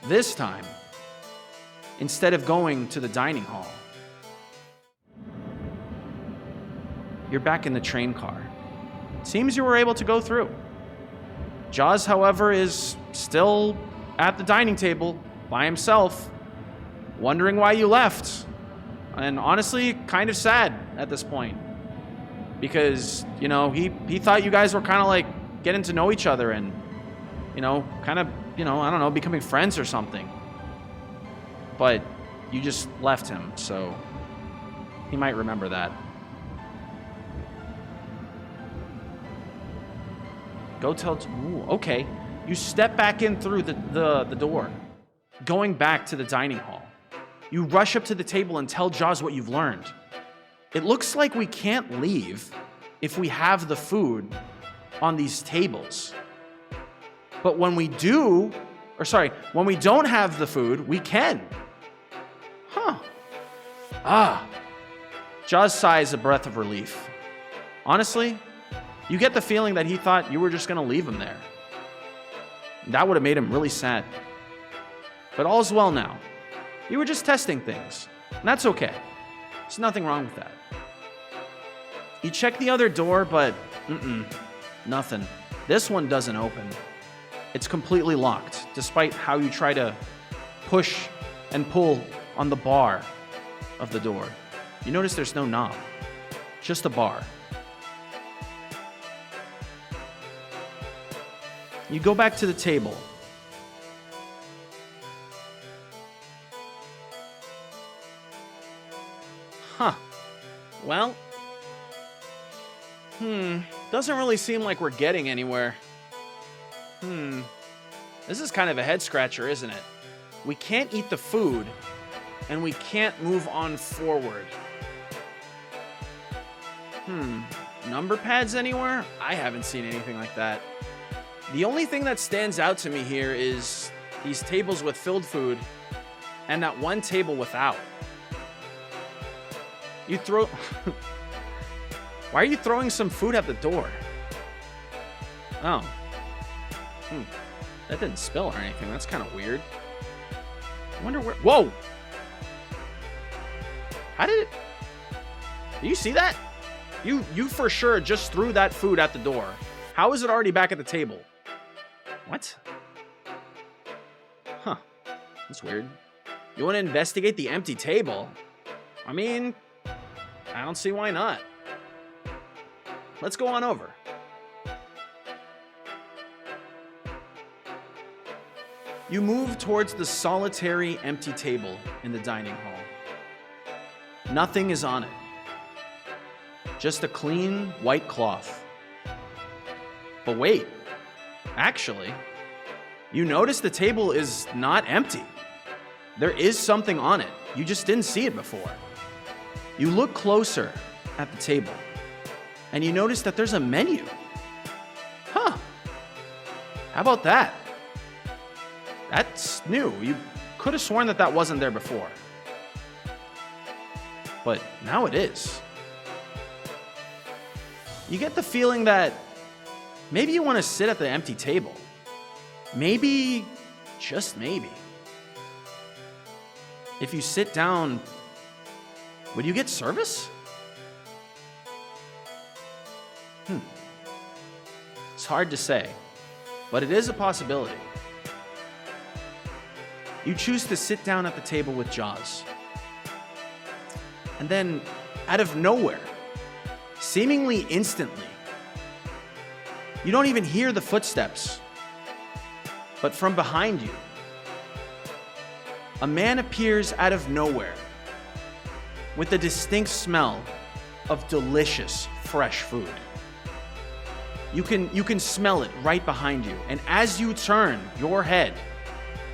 This time, instead of going to the dining hall, you're back in the train car. Seems you were able to go through. Jaws, however, is still at the dining table by himself, wondering why you left. And honestly, kind of sad at this point. Because, you know, he thought you guys were kind of like getting to know each other and, you know, kind of, you know, I don't know, becoming friends or something. But you just left him, so he might remember that. Go tell... Ooh, okay. You step back in through the door, going back to the dining hall. You rush up to the table and tell Jaws what you've learned. It looks like we can't leave if we have the food on these tables. But when we do, when we don't have the food, we can. Jaws sighs a breath of relief. Honestly, you get the feeling that he thought you were just going to leave him there. That would have made him really sad. But all's well now. You were just testing things, and that's okay. There's nothing wrong with that. You check the other door, but nothing. This one doesn't open. It's completely locked, despite how you try to push and pull on the bar of the door. You notice there's no knob, just a bar. You go back to the table. Well, doesn't really seem like we're getting anywhere. This is kind of a head scratcher, isn't it? We can't eat the food, and we can't move on forward. Number pads anywhere? I haven't seen anything like that. The only thing that stands out to me here is these tables with filled food and that one table without. You throw... Why are you throwing some food at the door? Oh. That didn't spill or anything. That's kind of weird. I wonder where... Whoa! How did it... Do you see that? You for sure just threw that food at the door. How is it already back at the table? What? That's weird. You want to investigate the empty table? I mean, I don't see why not. Let's go on over. You move towards the solitary empty table in the dining hall. Nothing is on it. just a clean white cloth. But wait, actually, you notice the table is not empty. There is something on it. You just didn't see it before. You look closer at the table, and you notice that there's a menu. Huh. How about that? That's new. You could have sworn that that wasn't there before. But now it is. You get the feeling that maybe you want to sit at the empty table. Maybe, just maybe. If you sit down, would you get service? It's hard to say, but it is a possibility. You choose to sit down at the table with Jaws. And then, out of nowhere, seemingly instantly, you don't even hear the footsteps, but from behind you, a man appears out of nowhere with a distinct smell of delicious, fresh food. You can smell it right behind you, and as you turn your head,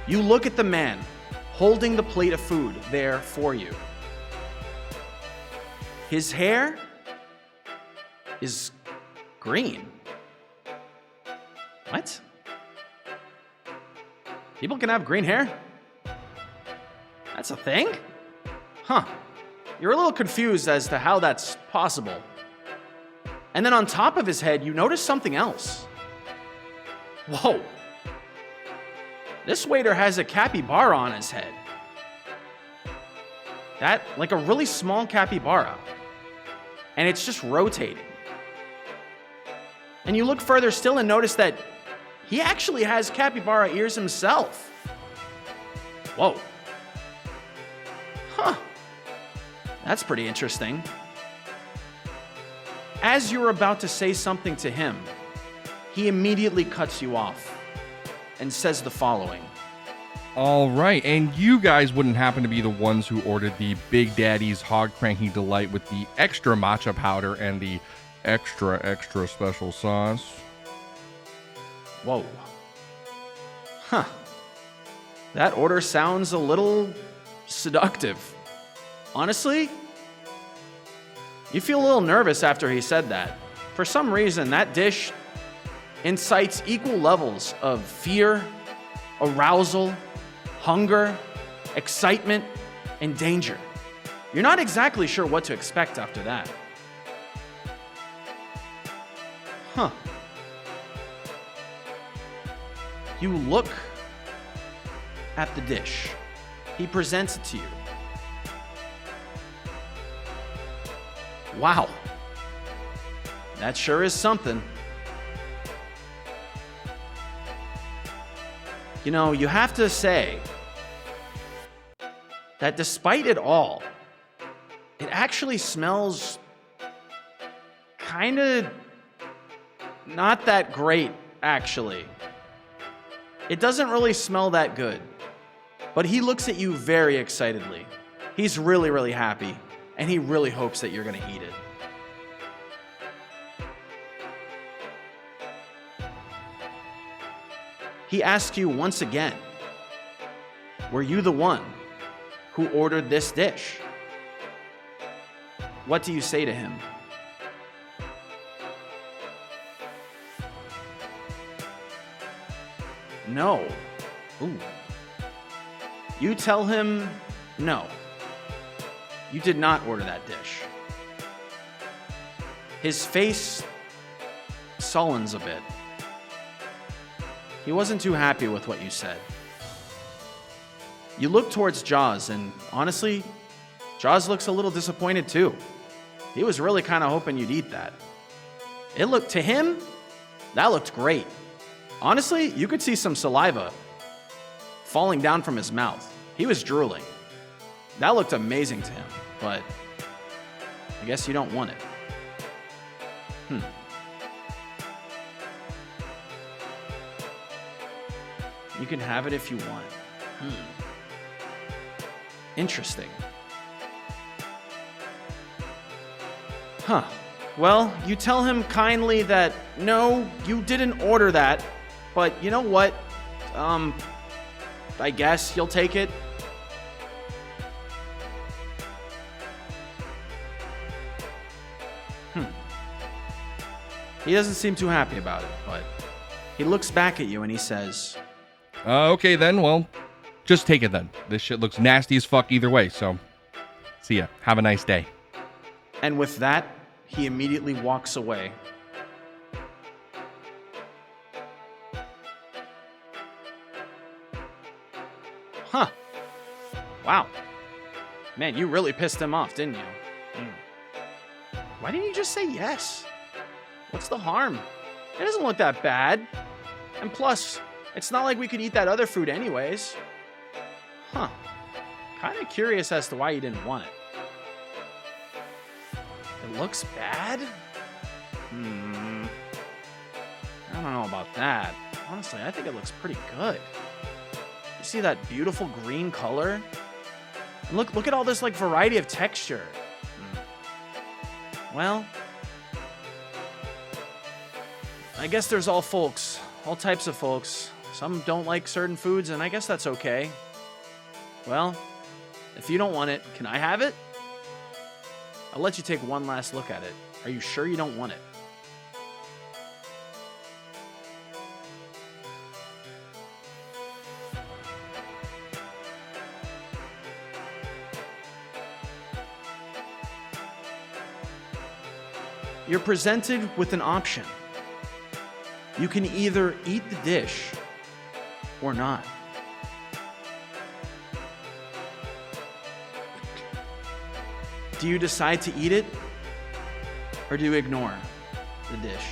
you look at the man holding the plate of food there for you. His hair is green. What? People can have green hair? That's a thing? Huh. You're a little confused as to how that's possible. And then on top of his head, you notice something else. Whoa. This waiter has a capybara on his head. That, like a really small capybara. And it's just rotating. And you look further still and notice that he actually has capybara ears himself. Whoa. Huh. That's pretty interesting. As you're about to say something to him, he immediately cuts you off and says the following. All right, and you guys wouldn't happen to be the ones who ordered the Big Daddy's Hog Cranky Delight with the extra matcha powder and the extra special sauce? Whoa. Huh. That order sounds a little seductive. Honestly, you feel a little nervous after he said that. For some reason, that dish incites equal levels of fear, arousal, hunger, excitement, and danger. You're not exactly sure what to expect after that. Huh. You look at the dish. He presents it to you. Wow. That sure is something. You know, you have to say that despite it all, it actually smells kind of not that great, actually. It doesn't really smell that good. But he looks at you very excitedly. He's really, really happy, and he really hopes that you're going to eat it. He asks you once again, were you the one who ordered this dish? What do you say to him? No. Ooh. You tell him, no. You did not order that dish. His face sullens a bit. He wasn't too happy with what you said. You look towards Jaws, and honestly, Jaws looks a little disappointed too. He was really kind of hoping you'd eat that. It looked, to him, that looked great. Honestly, you could see some saliva falling down from his mouth. He was drooling. That looked amazing to him, but I guess you don't want it. You can have it if you want. Interesting. Huh. Well, you tell him kindly that, no, you didn't order that, but you know what? I guess you'll take it. He doesn't seem too happy about it, but he looks back at you and he says, Okay then, well, just take it then. This shit looks nasty as fuck either way, so see ya. Have a nice day. and with that, he immediately walks away. Huh. Wow. Man, you really pissed him off, didn't you? Why didn't you just say yes? What's the harm? It doesn't look that bad. And plus, it's not like we could eat that other food anyways. Huh. Kind of curious as to why you didn't want it. It looks bad? I don't know about that. Honestly, I think it looks pretty good. You see that beautiful green color? And look at all this like variety of texture. Well, I guess there's all types of folks. Some don't like certain foods, and I guess that's okay. Well, if you don't want it, can I have it? I'll let you take one last look at it. Are you sure you don't want it? You're presented with an option. You can either eat the dish or not. Do you decide to eat it or do you ignore the dish?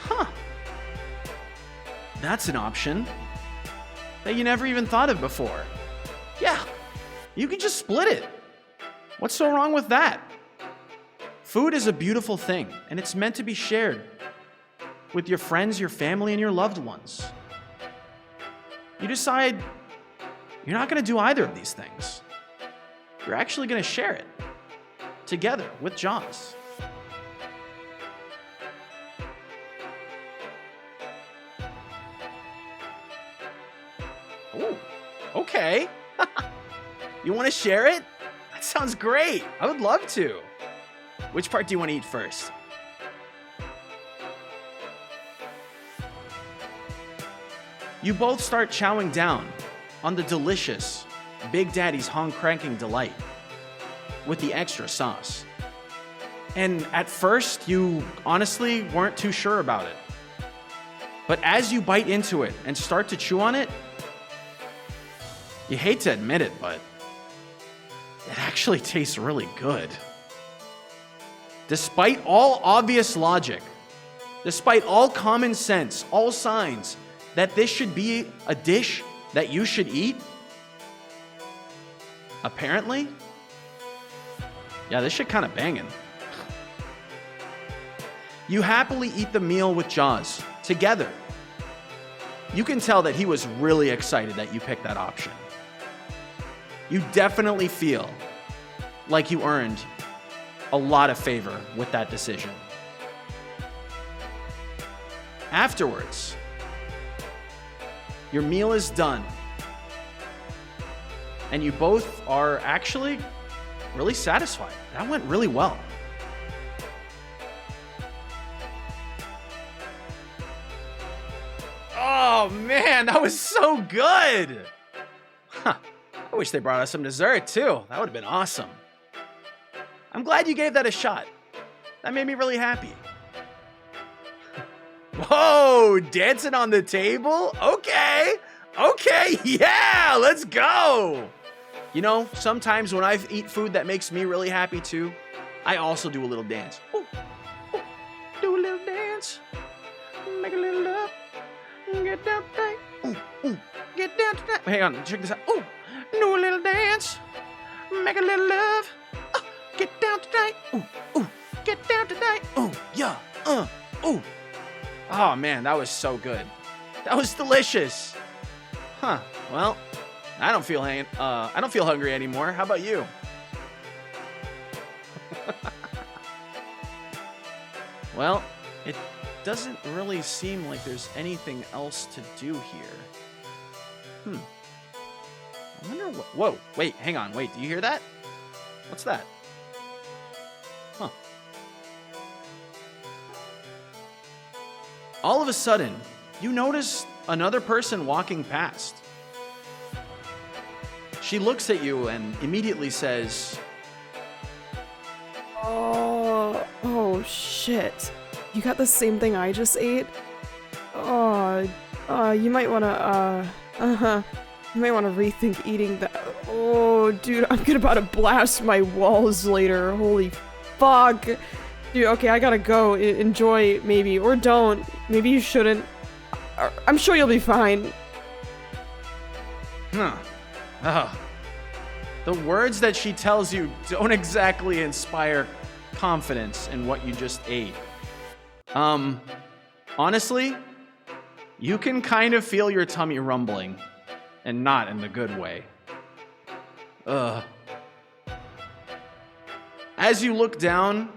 Huh. That's an option that you never even thought of before. Yeah, you can just split it. What's so wrong with that? Food is a beautiful thing, and it's meant to be shared with your friends, your family, and your loved ones. You decide you're not going to do either of these things. You're actually going to share it together with Jaws. Oh, okay. You want to share it? That sounds great. I would love to. Which part do you want to eat first? You both start chowing down on the delicious Big Daddy's Hong Cranking Delight with the extra sauce. And at first, you honestly weren't too sure about it. But as you bite into it and start to chew on it, you hate to admit it, but it actually tastes really good. Despite all obvious logic, despite all common sense, all signs that this should be a dish that you should eat, apparently, yeah, this shit kind of banging. You happily eat the meal with Jaws together. You can tell that he was really excited that you picked that option. You definitely feel like you earned a lot of favor with that decision. Afterwards, your meal is done, and you both are actually really satisfied. That went really well. Oh man, that was so good! Huh. I wish they brought us some dessert too. That would have been awesome. I'm glad you gave that a shot. That made me really happy. Whoa, dancing on the table? Okay, yeah, let's go. You know, sometimes when I eat food that makes me really happy too, I also do a little dance. Ooh, ooh, do a little dance, make a little love, get down tonight. Ooh, get down tonight. Hang on, check this out. Ooh, do a little dance, make a little love, get down tonight. Ooh, get down tonight. Ooh, yeah, ooh. Oh man, that was so good. That was delicious. Huh, well, I don't feel hungry anymore. How about you? Well, it doesn't really seem like there's anything else to do here. I wonder what... Whoa, wait, hang on. Wait, do you hear that? What's that? Huh. All of a sudden, you notice another person walking past. She looks at you and immediately says, Oh shit. You got the same thing I just ate? You might wanna, you might wanna rethink eating that. Oh, dude, I'm about to blast my walls later. Holy fuck. Dude, okay, I gotta go. Enjoy, maybe. Or don't. Maybe you shouldn't. I'm sure you'll be fine. The words that she tells you don't exactly inspire confidence in what you just ate. Honestly, you can kind of feel your tummy rumbling, and not in the good way. As you look down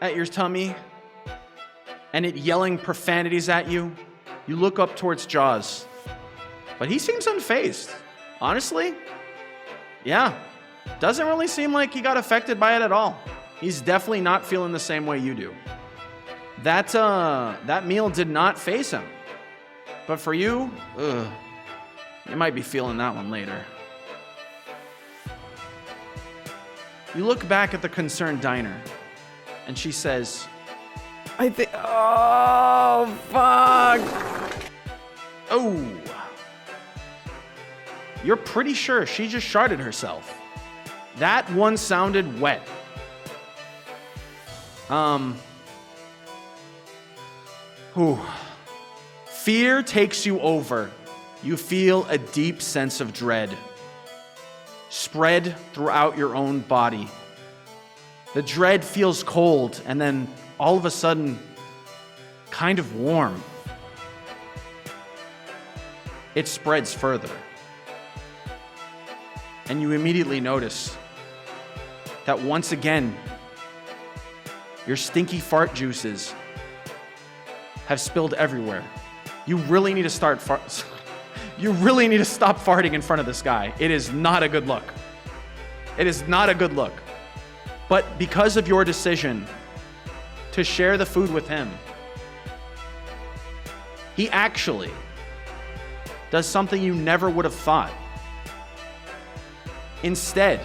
at your tummy, and it yelling profanities at you, you look up towards Jaws. But he seems unfazed. Honestly, yeah, doesn't really seem like he got affected by it at all. He's definitely not feeling the same way you do. That meal did not faze him. But for you, you might be feeling that one later. You look back at the concerned diner, and she says, I think. Oh, fuck. Oh. You're pretty sure she just sharded herself. That one sounded wet. Fear takes you over. You feel a deep sense of dread spread throughout your own body. The dread feels cold and then all of a sudden kind of warm. It spreads further. And you immediately notice that once again, your stinky fart juices have spilled everywhere. You really need to stop farting in front of this guy. It is not a good look. It is not a good look. But because of your decision to share the food with him, he actually does something you never would have thought. Instead,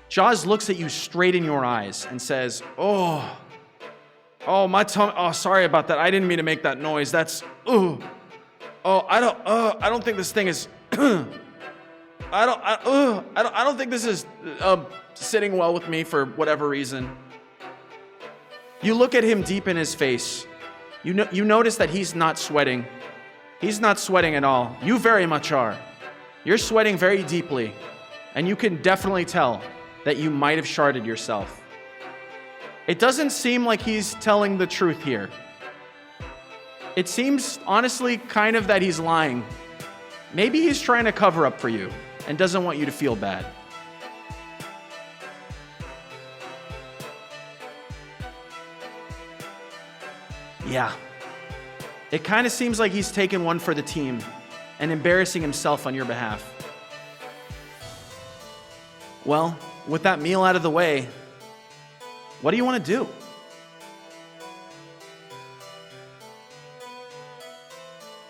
Jaws looks at you straight in your eyes and says, Oh, my tongue. Oh, sorry about that. I didn't mean to make that noise. That's, I don't think this thing is, I don't think this is sitting well with me for whatever reason. You look at him deep in his face. You notice that he's not sweating. He's not sweating at all. You very much are. You're sweating very deeply, and you can definitely tell that you might have sharded yourself. It doesn't seem like he's telling the truth here. It seems, honestly, kind of that he's lying. Maybe he's trying to cover up for you and doesn't want you to feel bad. Yeah. It kind of seems like he's taking one for the team and embarrassing himself on your behalf. Well, with that meal out of the way, what do you want to do?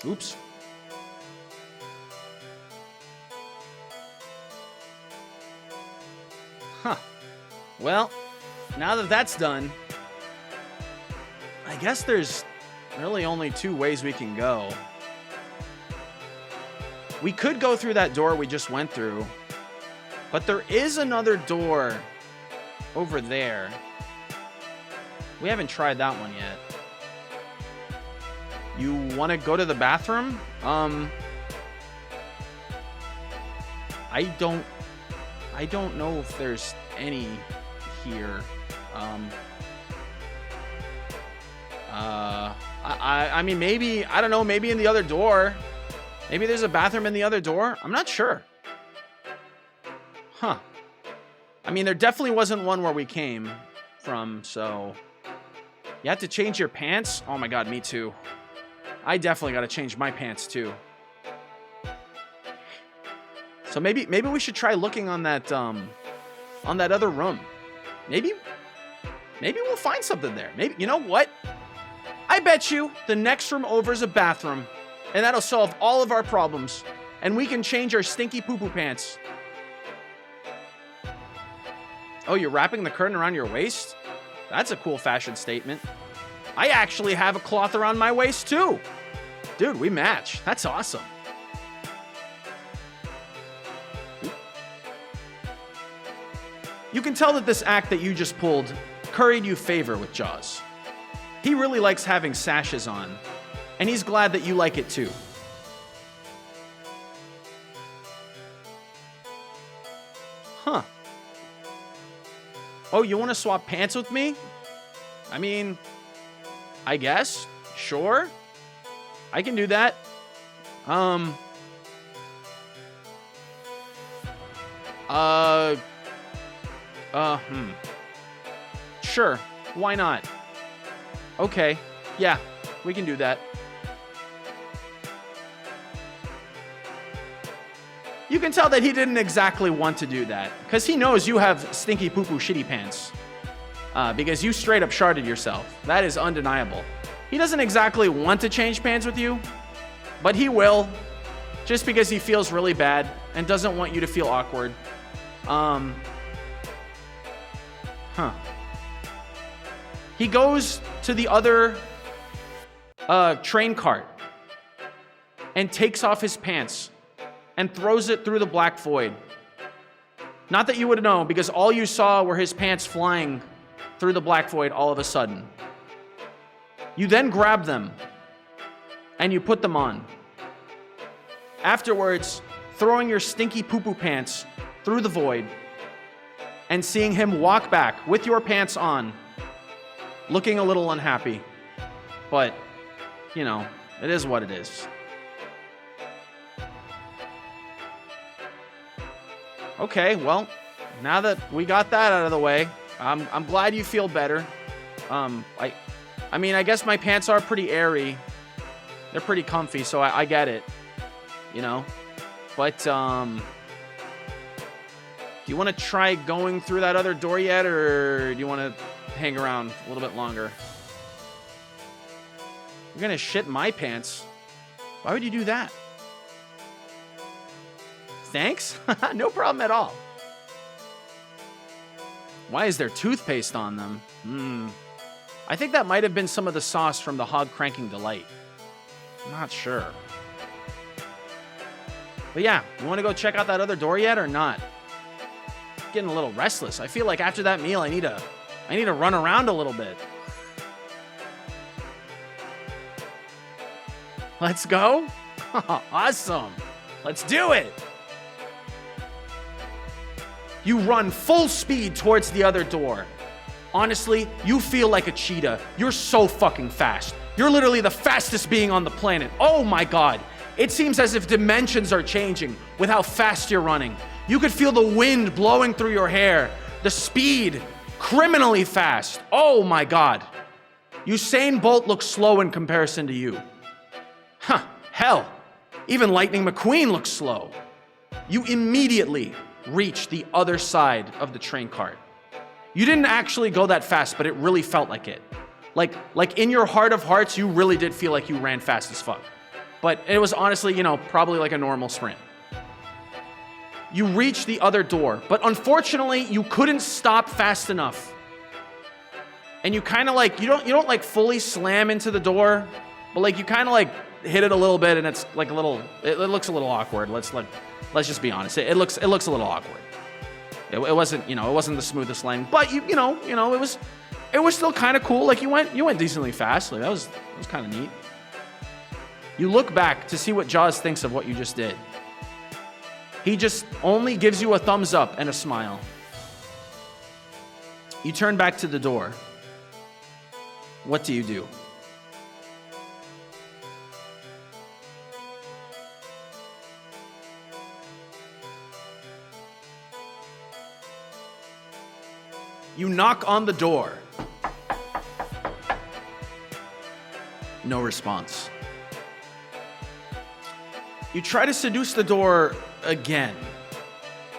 Oops. Huh. Well, now that that's done, I guess there's really only two ways we can go. We could go through that door we just went through, but there is another door over there. We haven't tried that one yet. You want to go to the bathroom? I don't know if there's any here. I mean, maybe, I don't know, maybe in the other door. Maybe there's a bathroom in the other door? I'm not sure. Huh. I mean, there definitely wasn't one where we came from, so... You have to change your pants? Oh my god, me too. I definitely gotta change my pants too. So maybe we should try looking on that other room. Maybe we'll find something there. Maybe, you know what? I bet you the next room over is a bathroom, and that'll solve all of our problems, and we can change our stinky poo-poo pants. Oh, you're wrapping the curtain around your waist? That's a cool fashion statement. I actually have a cloth around my waist too. Dude, we match. That's awesome. You can tell that this act that you just pulled curried you favor with Jaws. He really likes having sashes on, and he's glad that you like it too. Huh. Oh, you want to swap pants with me? I mean, I guess. Sure. I can do that. Sure. Why not? Okay. Yeah, we can do that. You can tell that he didn't exactly want to do that, because he knows you have stinky poo-poo shitty pants. Because you straight up sharded yourself. That is undeniable. He doesn't exactly want to change pants with you, but he will, just because he feels really bad and doesn't want you to feel awkward. He goes to the other train cart and takes off his pants and throws it through the black void. Not that you would know, because all you saw were his pants flying through the black void all of a sudden. You then grab them and you put them on. Afterwards, throwing your stinky poo-poo pants through the void and seeing him walk back with your pants on, looking a little unhappy. But, you know, it is what it is. Okay, well, now that we got that out of the way, I'm glad you feel better. I mean, I guess my pants are pretty airy. They're pretty comfy, so I get it, you know? But, do you want to try going through that other door yet, or do you want to hang around a little bit longer? You're gonna shit my pants. Why would you do that? Thanks? No problem at all. Why is there toothpaste on them? I think that might have been some of the sauce from the Hog Cranking Delight. I'm not sure. But yeah, you want to go check out that other door yet or not? Getting a little restless. I feel like after that meal, I need to run around a little bit. Let's go? Awesome. Let's do it. You run full speed towards the other door. Honestly, you feel like a cheetah. You're so fucking fast. You're literally the fastest being on the planet. Oh my god. It seems as if dimensions are changing with how fast you're running. You could feel the wind blowing through your hair. The speed, criminally fast. Oh my god. Usain Bolt looks slow in comparison to you. Huh, hell. Even Lightning McQueen looks slow. You immediately reach the other side of the train cart. You didn't actually go that fast, but it really felt like it. Like in your heart of hearts, you really did feel like you ran fast as fuck. But it was honestly, you know, probably like a normal sprint. You reached the other door, but unfortunately, you couldn't stop fast enough. And you kind of like, you don't like fully slam into the door, but like you kind of like hit it a little bit, and it's like a little, it looks a little awkward. Let's just be honest. It looks a little awkward. It wasn't, you know, it wasn't the smoothest landing, but you know, it was still kind of cool. Like you went decently fast. Like that was kind of neat. You look back to see what Jaws thinks of what you just did. He just only gives you a thumbs up and a smile. You turn back to the door. What do you do? You knock on the door. No response. You try to seduce the door again.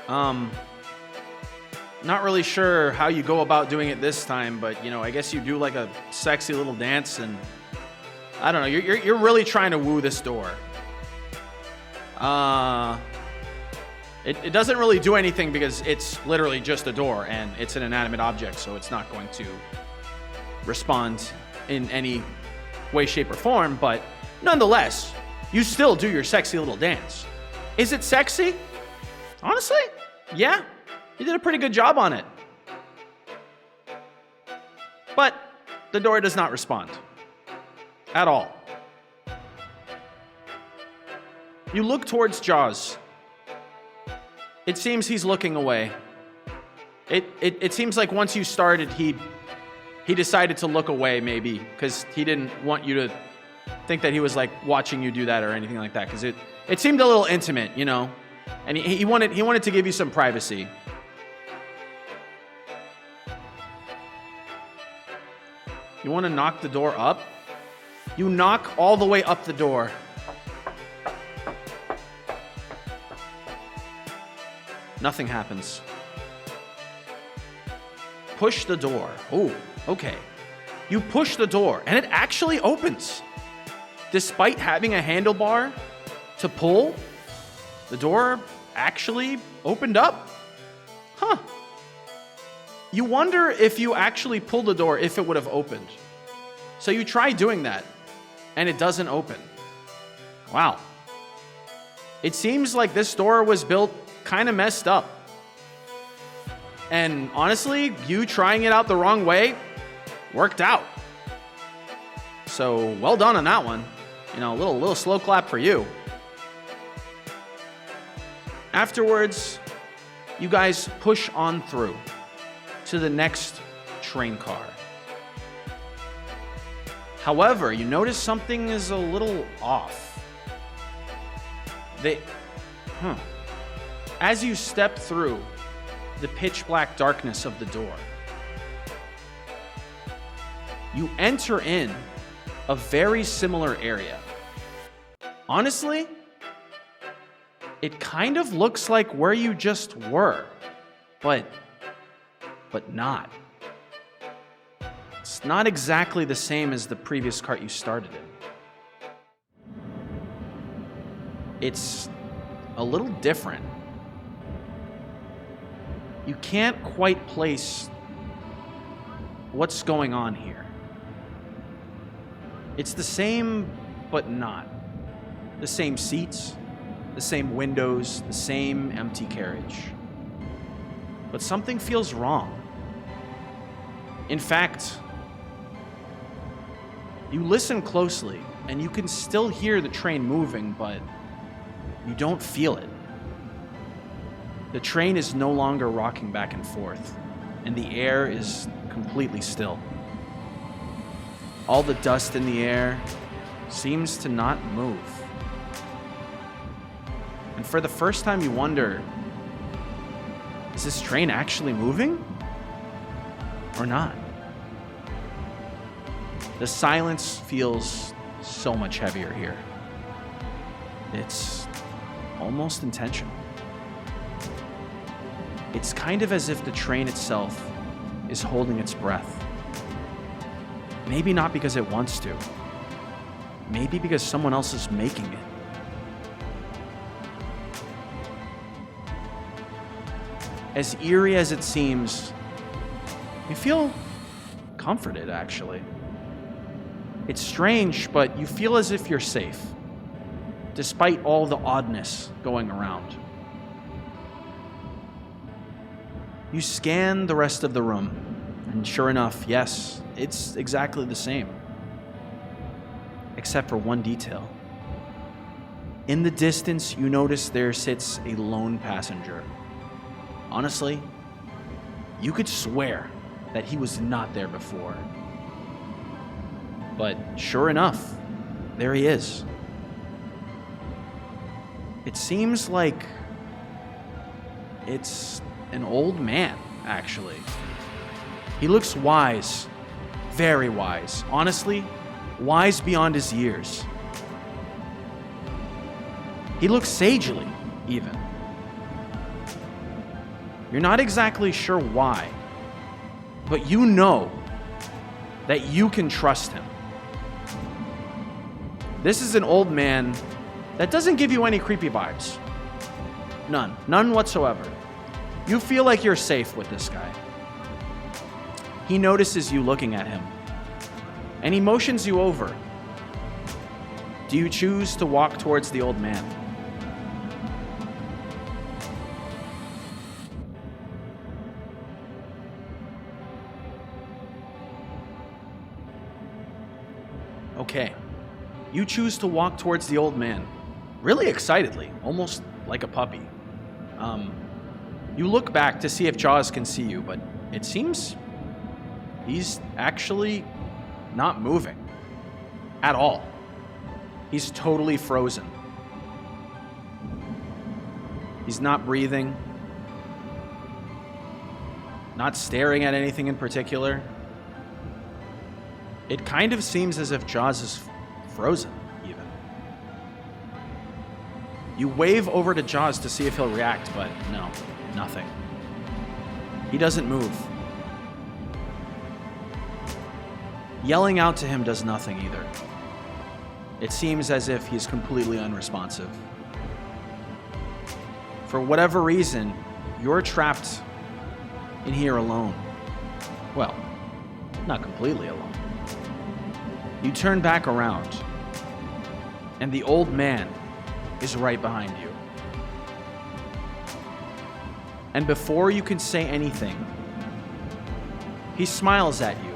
Not really sure how you go about doing it this time, but, you know, I guess you do like a sexy little dance and I don't know, you're really trying to woo this door. It doesn't really do anything because it's literally just a door and it's an inanimate object, so it's not going to respond in any way, shape, or form, but nonetheless, you still do your sexy little dance. Is it sexy? Honestly, yeah. You did a pretty good job on it. But the door does not respond. At all. You look towards Jaws. It seems he's looking away. It seems like once you started, he decided to look away maybe because he didn't want you to think that he was like watching you do that or anything like that because it seemed a little intimate, you know? And he wanted to give you some privacy. You want to knock the door up? You knock all the way up the door. Nothing happens. Push the door. Oh, okay. You push the door, and it actually opens. Despite having a handlebar to pull, the door actually opened up. Huh. You wonder if you actually pulled the door, if it would have opened. So you try doing that, and it doesn't open. Wow. It seems like this door was built kind of messed up. And honestly, you trying it out the wrong way worked out. So well done on that one. You know, a little slow clap for you. Afterwards, you guys push on through to the next train car. However, you notice something is a little off. As you step through the pitch black darkness of the door, you enter in a very similar area. Honestly, it kind of looks like where you just were, but not. It's not exactly the same as the previous cart you started in. It's a little different. You can't quite place what's going on here. It's the same, but not. The same seats, the same windows, the same empty carriage. But something feels wrong. In fact, you listen closely, and you can still hear the train moving, but you don't feel it. The train is no longer rocking back and forth, and the air is completely still. All the dust in the air seems to not move. And for the first time, you wonder, is this train actually moving? Or not? The silence feels so much heavier here. It's almost intentional. It's kind of as if the train itself is holding its breath. Maybe not because it wants to. Maybe because someone else is making it. As eerie as it seems, you feel comforted, actually. It's strange, but you feel as if you're safe, despite all the oddness going around. You scan the rest of the room, and sure enough, yes, it's exactly the same. Except for one detail. In the distance, you notice there sits a lone passenger. Honestly, you could swear that he was not there before. But sure enough, there he is. It seems like it's an old man, actually. He looks wise, very wise. Honestly, wise beyond his years. He looks sagely, even. You're not exactly sure why, but you know that you can trust him. This is an old man that doesn't give you any creepy vibes. None. None whatsoever. You feel like you're safe with this guy. He notices you looking at him, and he motions you over. Do you choose to walk towards the old man? Okay. You choose to walk towards the old man, really excitedly, almost like a puppy. You look back to see if Jaws can see you, but it seems he's actually not moving at all. He's totally frozen. He's not breathing, not staring at anything in particular. It kind of seems as if Jaws is frozen, even. You wave over to Jaws to see if he'll react, but no, nothing. He doesn't move. Yelling out to him does nothing either. It seems as if he's completely unresponsive. For whatever reason, you're trapped in here alone. Well, not completely alone. You turn back around, and the old man is right behind you. And before you can say anything, he smiles at you,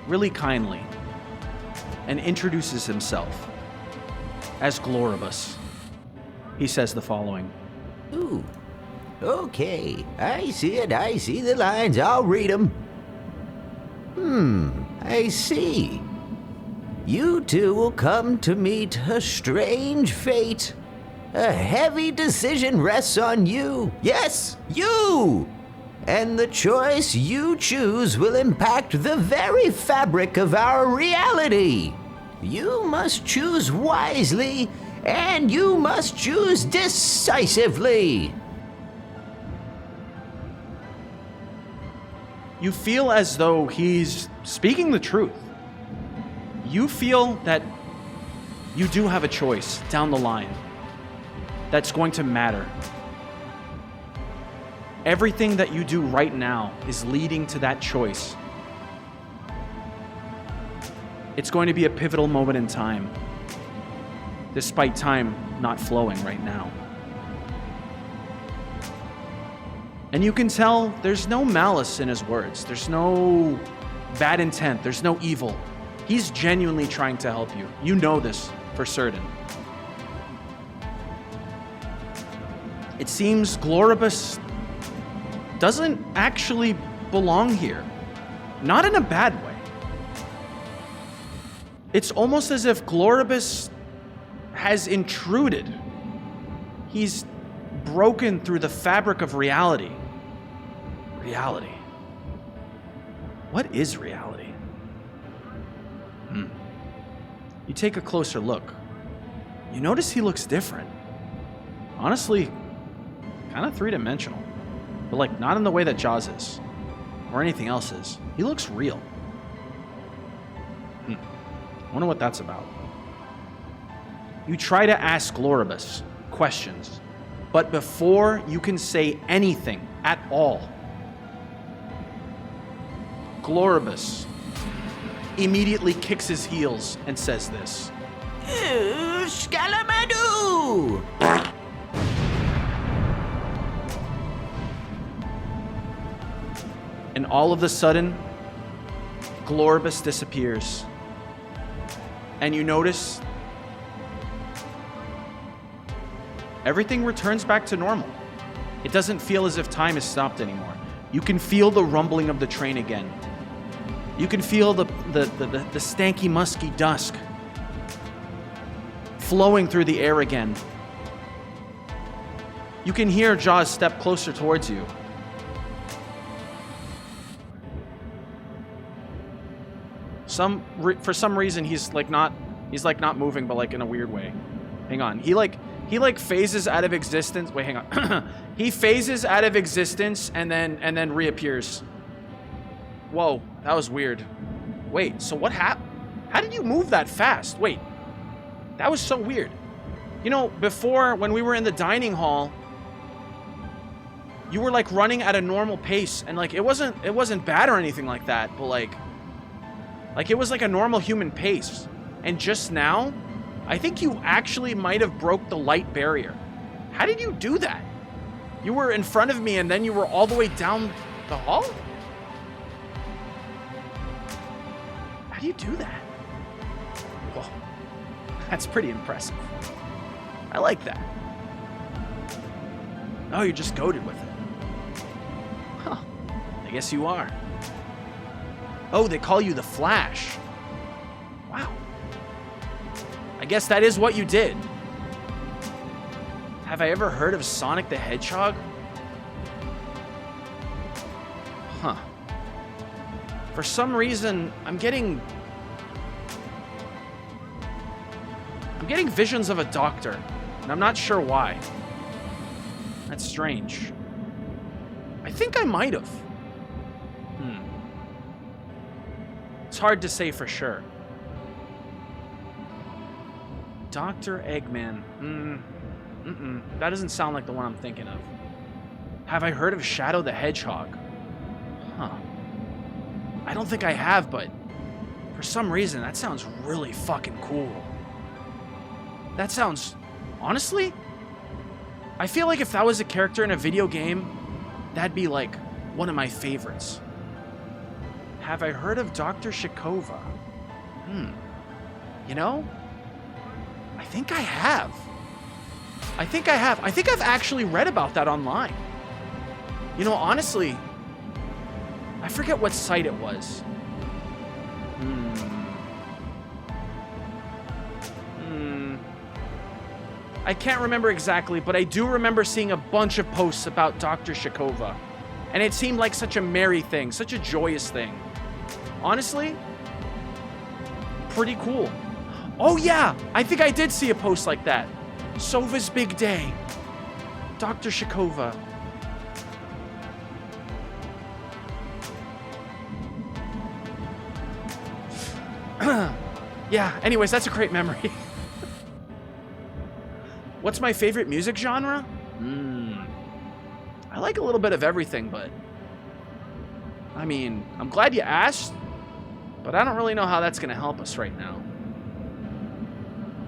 really kindly, and introduces himself as Gloribus. He says the following. Ooh, okay, I see it, I see the lines, I'll read them. I see. You two will come to meet a strange fate. A heavy decision rests on you. Yes, you! And the choice you choose will impact the very fabric of our reality. You must choose wisely, and you must choose decisively. You feel as though he's speaking the truth. You feel that you do have a choice down the line that's going to matter. Everything that you do right now is leading to that choice. It's going to be a pivotal moment in time, despite time not flowing right now. And you can tell there's no malice in his words. There's no bad intent. There's no evil. He's genuinely trying to help you. You know this for certain. It seems Gloribus doesn't actually belong here. Not in a bad way. It's almost as if Gloribus has intruded. He's broken through the fabric of reality. Reality. What is reality? You take a closer look. You notice he looks different. Honestly, kind of three-dimensional. But like not in the way that Jaws is. Or anything else is. He looks real. Wonder what that's about. You try to ask Gloribus questions. But before you can say anything at all, Gloribus immediately kicks his heels and says this. Scalamadu! And all of a sudden, Gloribus disappears. And you notice everything returns back to normal. It doesn't feel as if time has stopped anymore. You can feel the rumbling of the train again. You can feel the stanky, musky dusk flowing through the air again. You can hear Jaws step closer towards you. For some reason, he's like not moving, but like in a weird way. Hang on. He like phases out of existence. Wait, hang on. He phases out of existence and then reappears. Whoa, that was weird. Wait, so what happened? How did you move that fast? Wait, that was so weird. You know, before when we were in the dining hall, you were like running at a normal pace, and like it wasn't bad or anything like that, but like it was like a normal human pace. And just now, I think you actually might have broke the light barrier. How did you do that? You were in front of me and then you were all the way down the hall? How do you do that? Whoa, that's pretty impressive. I like that. Oh, you're just goated with it. Huh, I guess you are. Oh, they call you the Flash. Wow. I guess that is what you did. Have I ever heard of Sonic the Hedgehog? Huh. For some reason, I'm getting visions of a doctor, and I'm not sure why. That's strange. I think I might have. It's hard to say for sure. Dr. Eggman. That doesn't sound like the one I'm thinking of. Have I heard of Shadow the Hedgehog? Huh. I don't think I have, but for some reason, that sounds really fucking cool. That sounds... Honestly, I feel like if that was a character in a video game, that'd be like one of my favorites. Have I heard of Dr. Shikova? You know? I think I have. I think I've actually read about that online. You know, honestly, I forget what site it was. I can't remember exactly, but I do remember seeing a bunch of posts about Dr. Shikova. And it seemed like such a merry thing, such a joyous thing. Honestly, pretty cool. Oh yeah, I think I did see a post like that. Sova's big day. Dr. Shikova. Yeah, anyways, that's a great memory. What's my favorite music genre? I like a little bit of everything, but... I mean, I'm glad you asked, but I don't really know how that's gonna help us right now.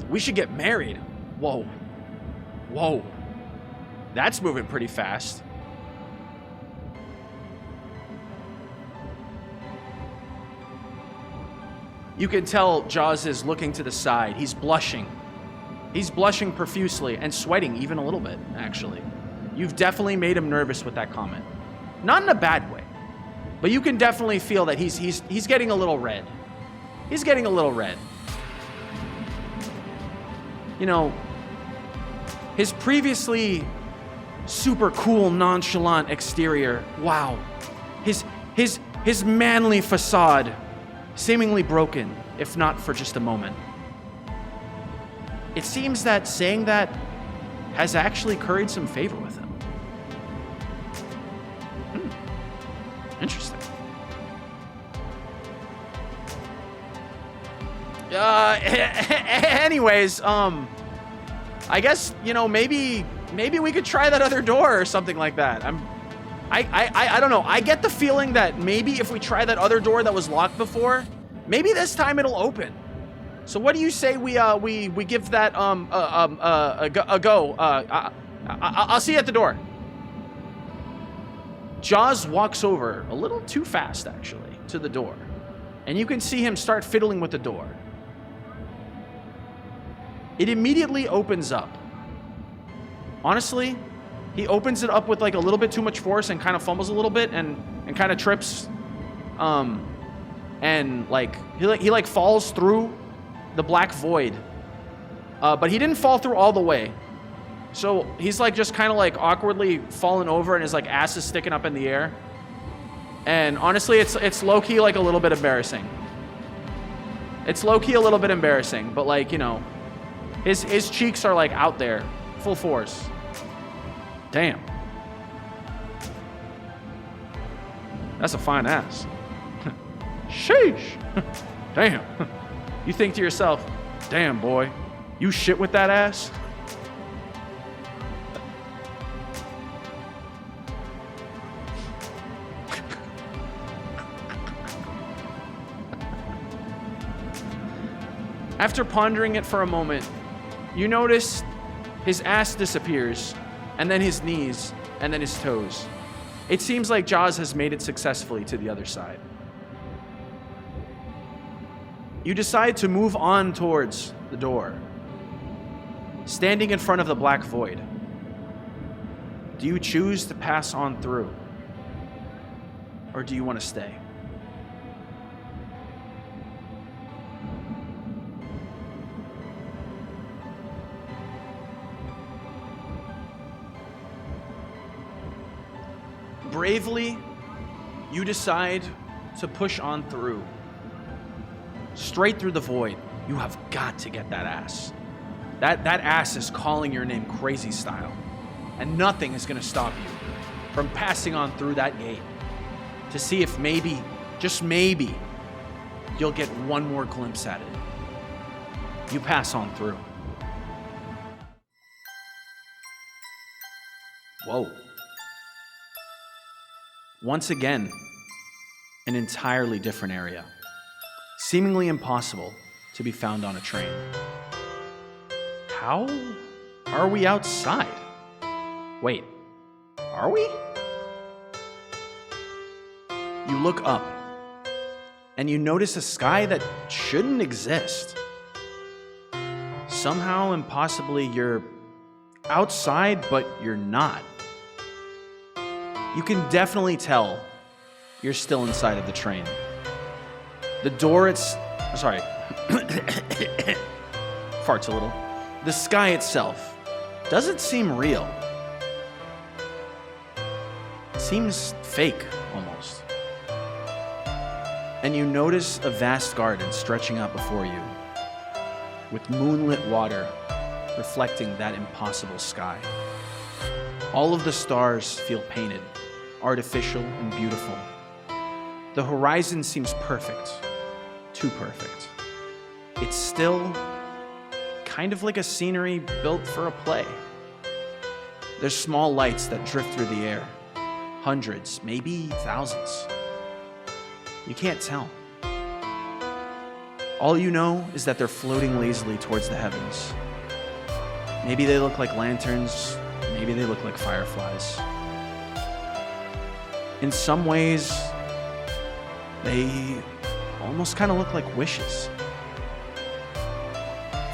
We should get married. Whoa. Whoa. That's moving pretty fast. You can tell Jaws is looking to the side. He's blushing. He's blushing profusely and sweating even a little bit, actually. You've definitely made him nervous with that comment. Not in a bad way, but you can definitely feel that he's getting a little red. He's getting a little red. You know, his previously super cool, nonchalant exterior, wow. His manly facade, seemingly broken, if not for just a moment. It seems that saying that has actually curried some favor with him. Interesting. Anyways, I guess, you know, maybe we could try that other door or something like that. I don't know. I get the feeling that maybe if we try that other door that was locked before, maybe this time it'll open. So what do you say we give that a go? I'll see you at the door. Jaws walks over a little too fast, actually, to the door, and you can see him start fiddling with the door. It immediately opens up. Honestly, he opens it up with like a little bit too much force and kind of fumbles a little bit and kind of trips, and like he like falls through the black void, but he didn't fall through all the way. So he's like just kind of like awkwardly falling over and his like ass is sticking up in the air. And honestly, it's low-key like a little bit embarrassing. It's low-key a little bit embarrassing, but like, you know, his cheeks are like out there, full force. Damn. That's a fine ass. Sheesh. Damn. You think to yourself, damn boy, you shit with that ass? After pondering it for a moment, you notice his ass disappears, and then his knees, and then his toes. It seems like Jaws has made it successfully to the other side. You decide to move on towards the door, standing in front of the black void. Do you choose to pass on through, or do you want to stay? Bravely, you decide to push on through. Straight through the void. You have got to get that ass. That ass is calling your name crazy style. And nothing is going to stop you from passing on through that gate to see if maybe, just maybe, you'll get one more glimpse at it. You pass on through. Whoa. Once again, an entirely different area. Seemingly impossible to be found on a train. How are we outside? Wait, are we? You look up, and you notice a sky that shouldn't exist. Somehow, impossibly, you're outside, but you're not. You can definitely tell you're still inside of the train. The door, farts a little. The sky itself doesn't seem real. It seems fake, almost. And you notice a vast garden stretching out before you, with moonlit water reflecting that impossible sky. All of the stars feel painted, artificial and beautiful. The horizon seems perfect, too perfect. It's still kind of like a scenery built for a play. There's small lights that drift through the air, hundreds, maybe thousands. You can't tell. All you know is that they're floating lazily towards the heavens. Maybe they look like lanterns, maybe they look like fireflies. In some ways, they almost kind of look like wishes.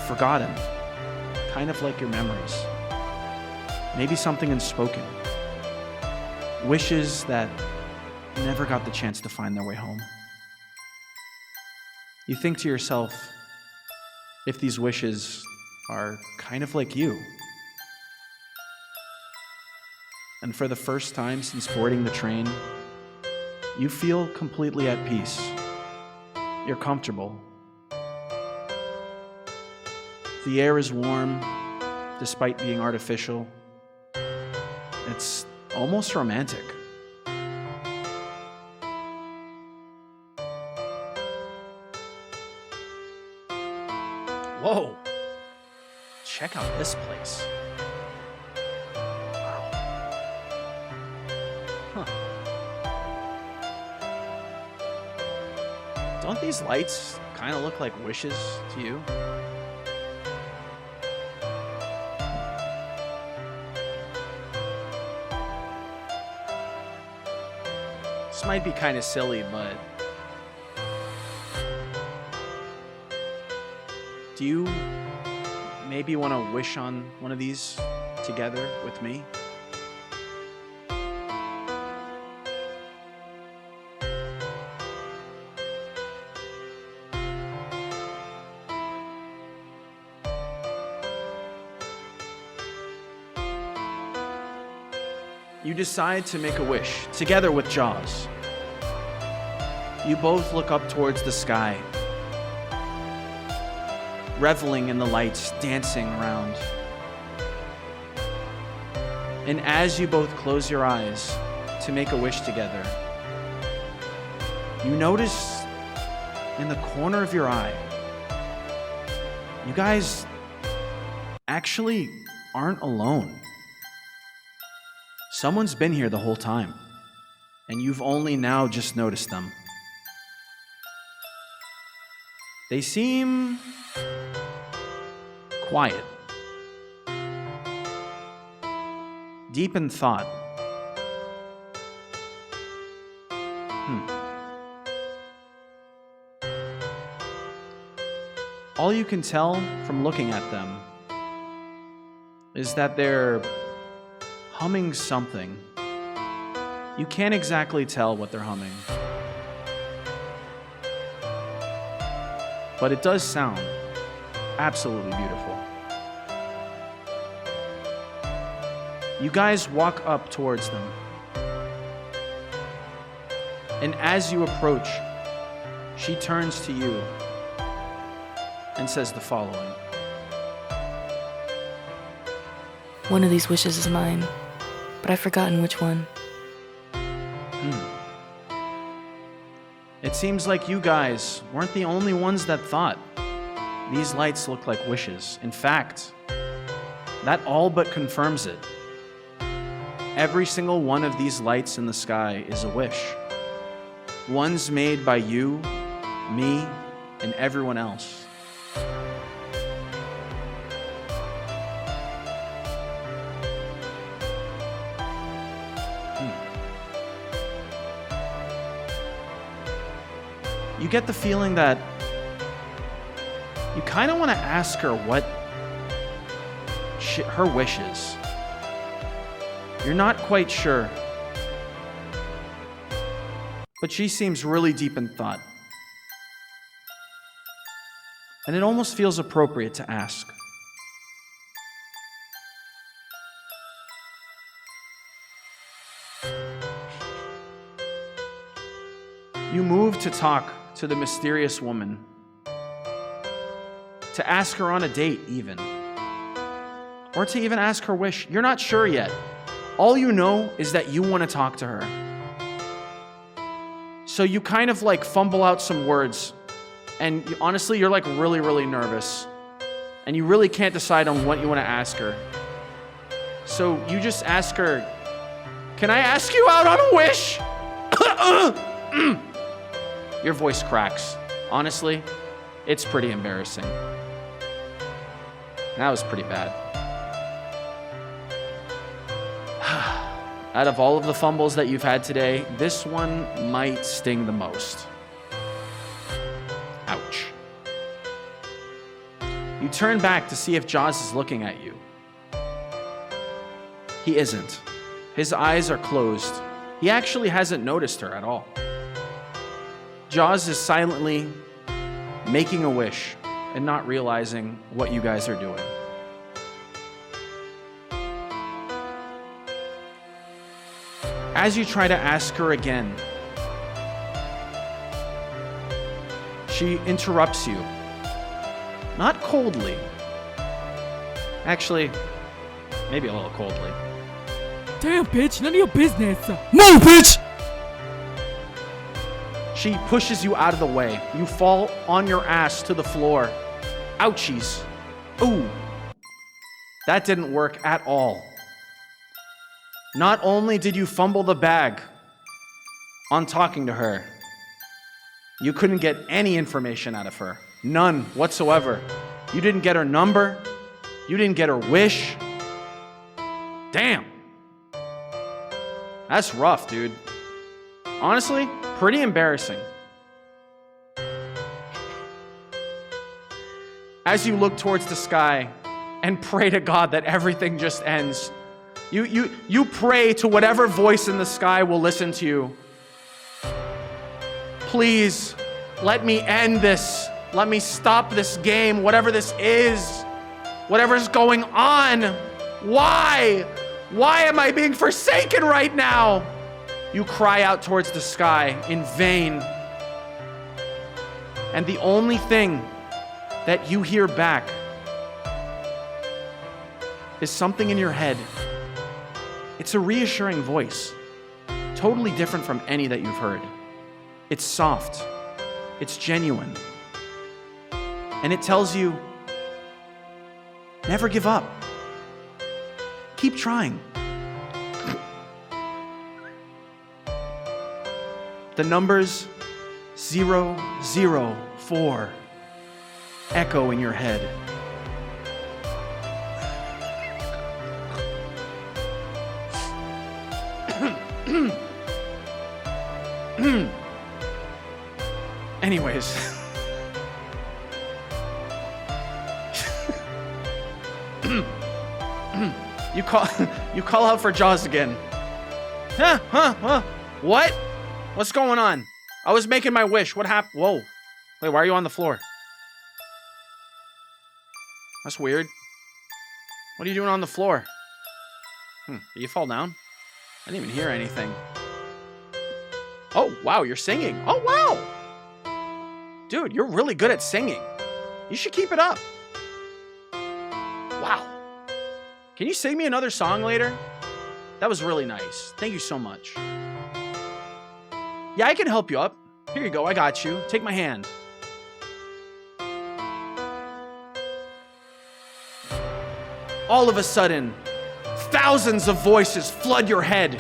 Forgotten, kind of like your memories. Maybe something unspoken. Wishes that never got the chance to find their way home. You think to yourself, if these wishes are kind of like you. And for the first time since boarding the train, you feel completely at peace. You're comfortable. The air is warm, despite being artificial. It's almost romantic. Whoa! Check out this place. Wow. Huh. Don't these lights kind of look like wishes to you? This might be kind of silly, but do you maybe want to wish on one of these together with me? You decide to make a wish together with Jaws. You both look up towards the sky, reveling in the lights, dancing around. And as you both close your eyes to make a wish together, you notice in the corner of your eye, you guys actually aren't alone. Someone's been here the whole time, and you've only now just noticed them. They seem quiet, deep in thought. All you can tell from looking at them is that they're humming something. You can't exactly tell what they're humming, but it does sound absolutely beautiful. You guys walk up towards them, and as you approach, she turns to you and says the following. One of these wishes is mine, but I've forgotten which one. It seems like you guys weren't the only ones that thought these lights look like wishes. In fact, that all but confirms it. Every single one of these lights in the sky is a wish. One's made by you, me, and everyone else. You get the feeling that you kind of want to ask her what her wish is. You're not quite sure, but she seems really deep in thought. And it almost feels appropriate to ask. You move to talk to the mysterious woman, to ask her on a date even, or to even ask her wish. You're not sure yet. All you know is that you want to talk to her. So you kind of like fumble out some words, and honestly, you're like really, really nervous, and you really can't decide on what you want to ask her. So you just ask her, "Can I ask you out on a wish?" Your voice cracks. Honestly, it's pretty embarrassing. That was pretty bad. Out of all of the fumbles that you've had today, this one might sting the most. Ouch. You turn back to see if Jaws is looking at you. He isn't. His eyes are closed. He actually hasn't noticed her at all. Jaws is silently making a wish and not realizing what you guys are doing. As you try to ask her again, she interrupts you. Not coldly. Actually, maybe a little coldly. Damn, bitch, none of your business. No, bitch! She pushes you out of the way. You fall on your ass to the floor. Ouchies. Ooh. That didn't work at all. Not only did you fumble the bag on talking to her, you couldn't get any information out of her. None whatsoever. You didn't get her number. You didn't get her wish. Damn. That's rough, dude. Honestly, pretty embarrassing. As you look towards the sky and pray to God that everything just ends, you pray to whatever voice in the sky will listen to you. Please, let me end this. Let me stop this game, whatever this is, whatever's going on. Why? Why am I being forsaken right now? You cry out towards the sky in vain. And the only thing that you hear back is something in your head. It's a reassuring voice, totally different from any that you've heard. It's soft, it's genuine, and it tells you, never give up. Keep trying. The numbers 004 echo in your head. Anyways. You call out for Jaws again. Huh? What? What's going on? I was making my wish. What happened? Whoa. Wait, why are you on the floor? That's weird. What are you doing on the floor? Did you fall down? I didn't even hear anything. Oh, wow, you're singing. Oh, wow. Dude, you're really good at singing. You should keep it up. Wow. Can you sing me another song later? That was really nice. Thank you so much. Yeah, I can help you up. Here you go, I got you. Take my hand. All of a sudden, thousands of voices flood your head.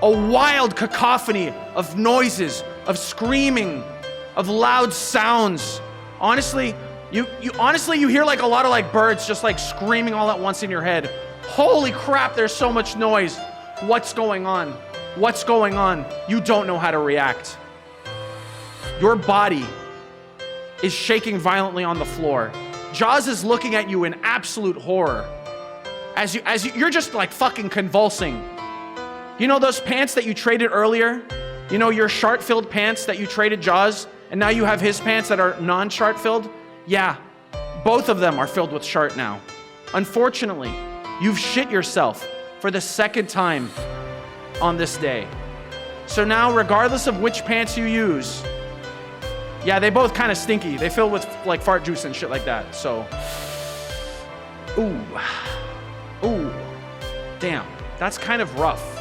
A wild cacophony of noises, of screaming, of loud sounds. Honestly, you hear like a lot of like birds just like screaming all at once in your head. Holy crap, there's so much noise. What's going on? What's going on? You don't know how to react. Your body is shaking violently on the floor. Jaws is looking at you in absolute horror. You're just like fucking convulsing. You know those pants that you traded earlier? You know your shart-filled pants that you traded Jaws, and now you have his pants that are non-shart filled? Yeah, both of them are filled with shart now. Unfortunately, you've shit yourself for the second time on this day. So now, regardless of which pants you use, yeah, they both kind of stinky. They fill with like fart juice and shit like that. So, ooh, damn, that's kind of rough.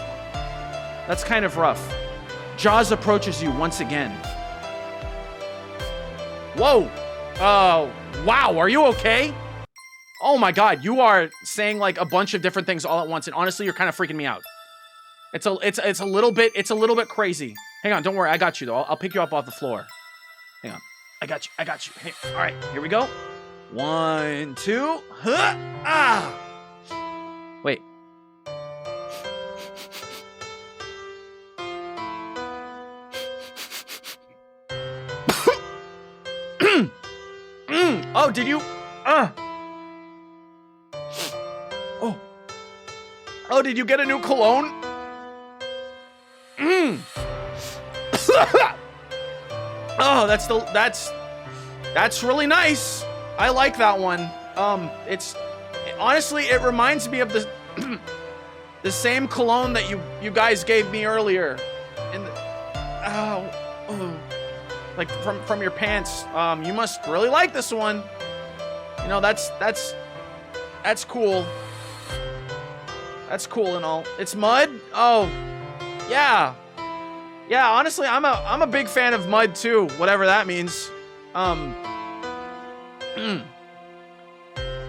That's kind of rough. Jaws approaches you once again. Whoa, wow, are you okay? Oh my God, you are saying like a bunch of different things all at once, and honestly, you're kind of freaking me out. It's a little bit crazy. Hang on, don't worry, I got you though. I'll pick you up off the floor. Hang on, I got you. Hey, all right, here we go. 1, 2, Wait. Oh, did you? Oh, did you get a new cologne? Oh, that's really nice. I like that one. Honestly, it reminds me of the the same cologne that you guys gave me earlier. Like from your pants. You must really like this one. You know, that's cool. That's cool and all. It's mud? Oh, yeah. Yeah, honestly, I'm a big fan of mud too, whatever that means.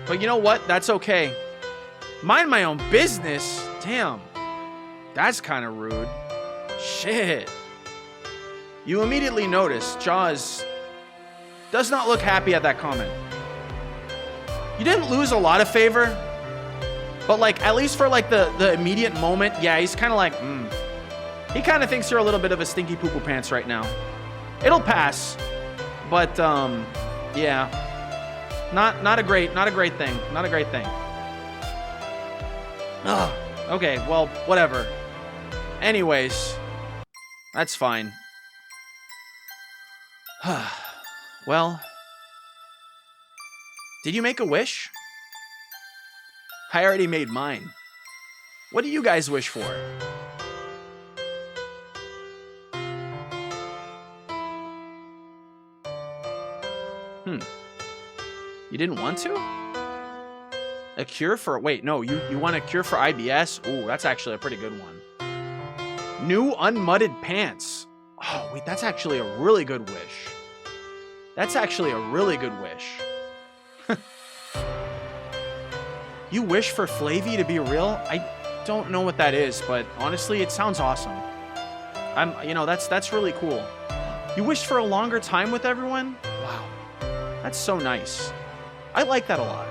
But you know what? That's okay. Mind my own business? Damn. That's kind of rude. Shit. You immediately notice Jaws does not look happy at that comment. You didn't lose a lot of favor, but like at least for like the immediate moment, yeah, he's kind of like, He kind of thinks you're a little bit of a stinky poo-poo pants right now. It'll pass, but yeah, not a great thing. Not a great thing. Ugh. Okay, well, whatever. Anyways, that's fine. Well, did you make a wish? I already made mine. What do you guys wish for? You didn't want to? A cure for... Wait, no. You want a cure for IBS? Ooh, that's actually a pretty good one. New unmudded pants. Oh, wait, that's actually a really good wish. That's actually a really good wish. You wish for Flavy to be real? I don't know what that is, but honestly, it sounds awesome. You know, that's really cool. You wish for a longer time with everyone? Wow. That's so nice. I like that a lot.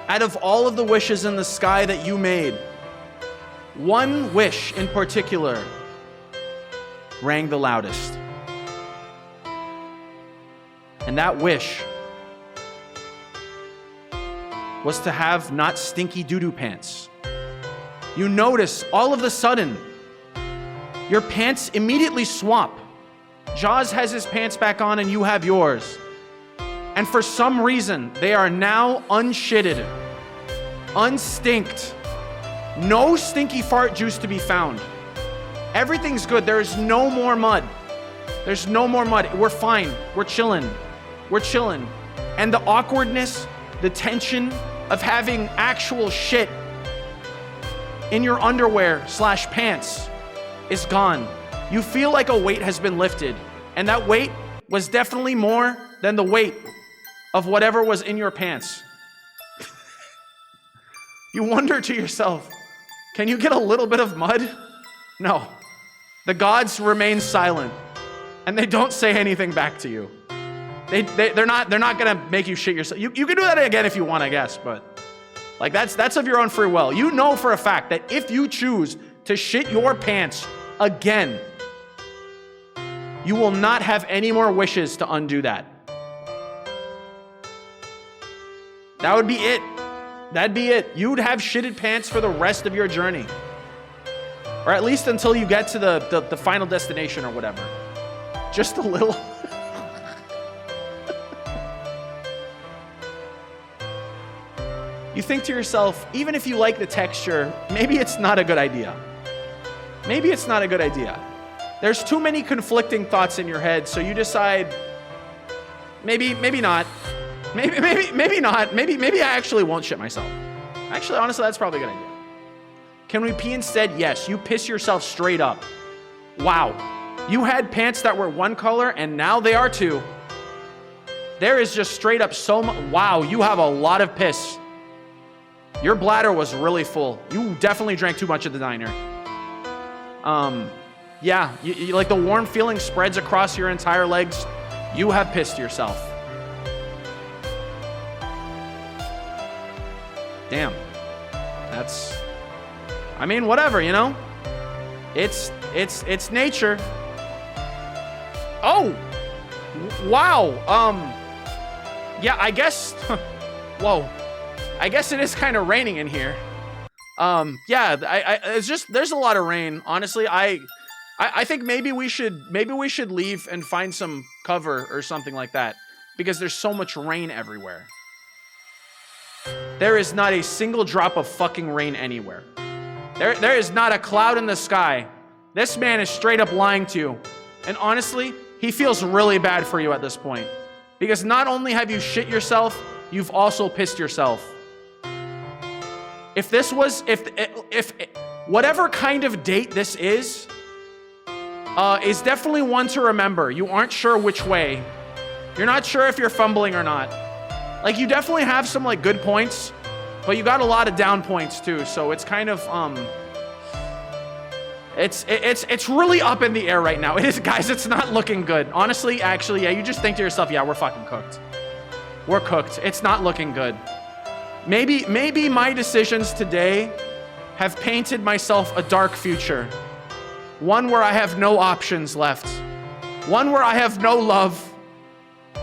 Out of all of the wishes in the sky that you made, one wish in particular rang the loudest. And that wish was to have not stinky doo-doo pants. You notice all of a sudden, your pants immediately swap. Jaws has his pants back on and you have yours. And for some reason, they are now unshitted, unstinked. No stinky fart juice to be found. Everything's good. There is no more mud. There's no more mud. We're fine. We're chilling. We're chilling. And the awkwardness, the tension of having actual shit in your underwear / pants is gone. You feel like a weight has been lifted. And that weight was definitely more than the weight of whatever was in your pants. You wonder to yourself, can you get a little bit of mud? No. The gods remain silent. And they don't say anything back to you. They're not gonna make you shit yourself. You can do that again if you want, I guess, but like that's of your own free will. You know for a fact that if you choose to shit your pants again, you will not have any more wishes to undo that. That would be it. That'd be it. You'd have shitted pants for the rest of your journey. Or at least until you get to the final destination or whatever. Just a little. You think to yourself, even if you like the texture, maybe it's not a good idea. Maybe it's not a good idea. There's too many conflicting thoughts in your head, so you decide, maybe not. Maybe not. Maybe I actually won't shit myself. Actually, honestly, that's probably a good idea. Can we pee instead? Yes. You piss yourself straight up. Wow. You had pants that were one color, and now they are two. There is just straight up so much. Wow, you have a lot of piss. Your bladder was really full. You definitely drank too much at the diner. Yeah, you like the warm feeling spreads across your entire legs. You have pissed yourself. Damn. That's, I mean, whatever, you know? It's nature. Oh! Wow. Yeah, I guess, whoa. I guess it is kind of raining in here. Yeah, it's just, there's a lot of rain. Honestly, I think maybe we should leave and find some cover or something like that, because there's so much rain everywhere. There is not a single drop of fucking rain anywhere. There is not a cloud in the sky. This man is straight up lying to you. And honestly, he feels really bad for you at this point, because not only have you shit yourself, you've also pissed yourself. If this was, if whatever kind of date this is definitely one to remember. You aren't sure which way. You're not sure if you're fumbling or not. Like, you definitely have some like good points, but you got a lot of down points too. So it's kind of it's really up in the air right now. It is, guys. It's not looking good. Honestly, actually, yeah. You just think to yourself, yeah, we're fucking cooked. We're cooked. It's not looking good. Maybe my decisions today have painted myself a dark future. One where I have no options left. One where I have no love,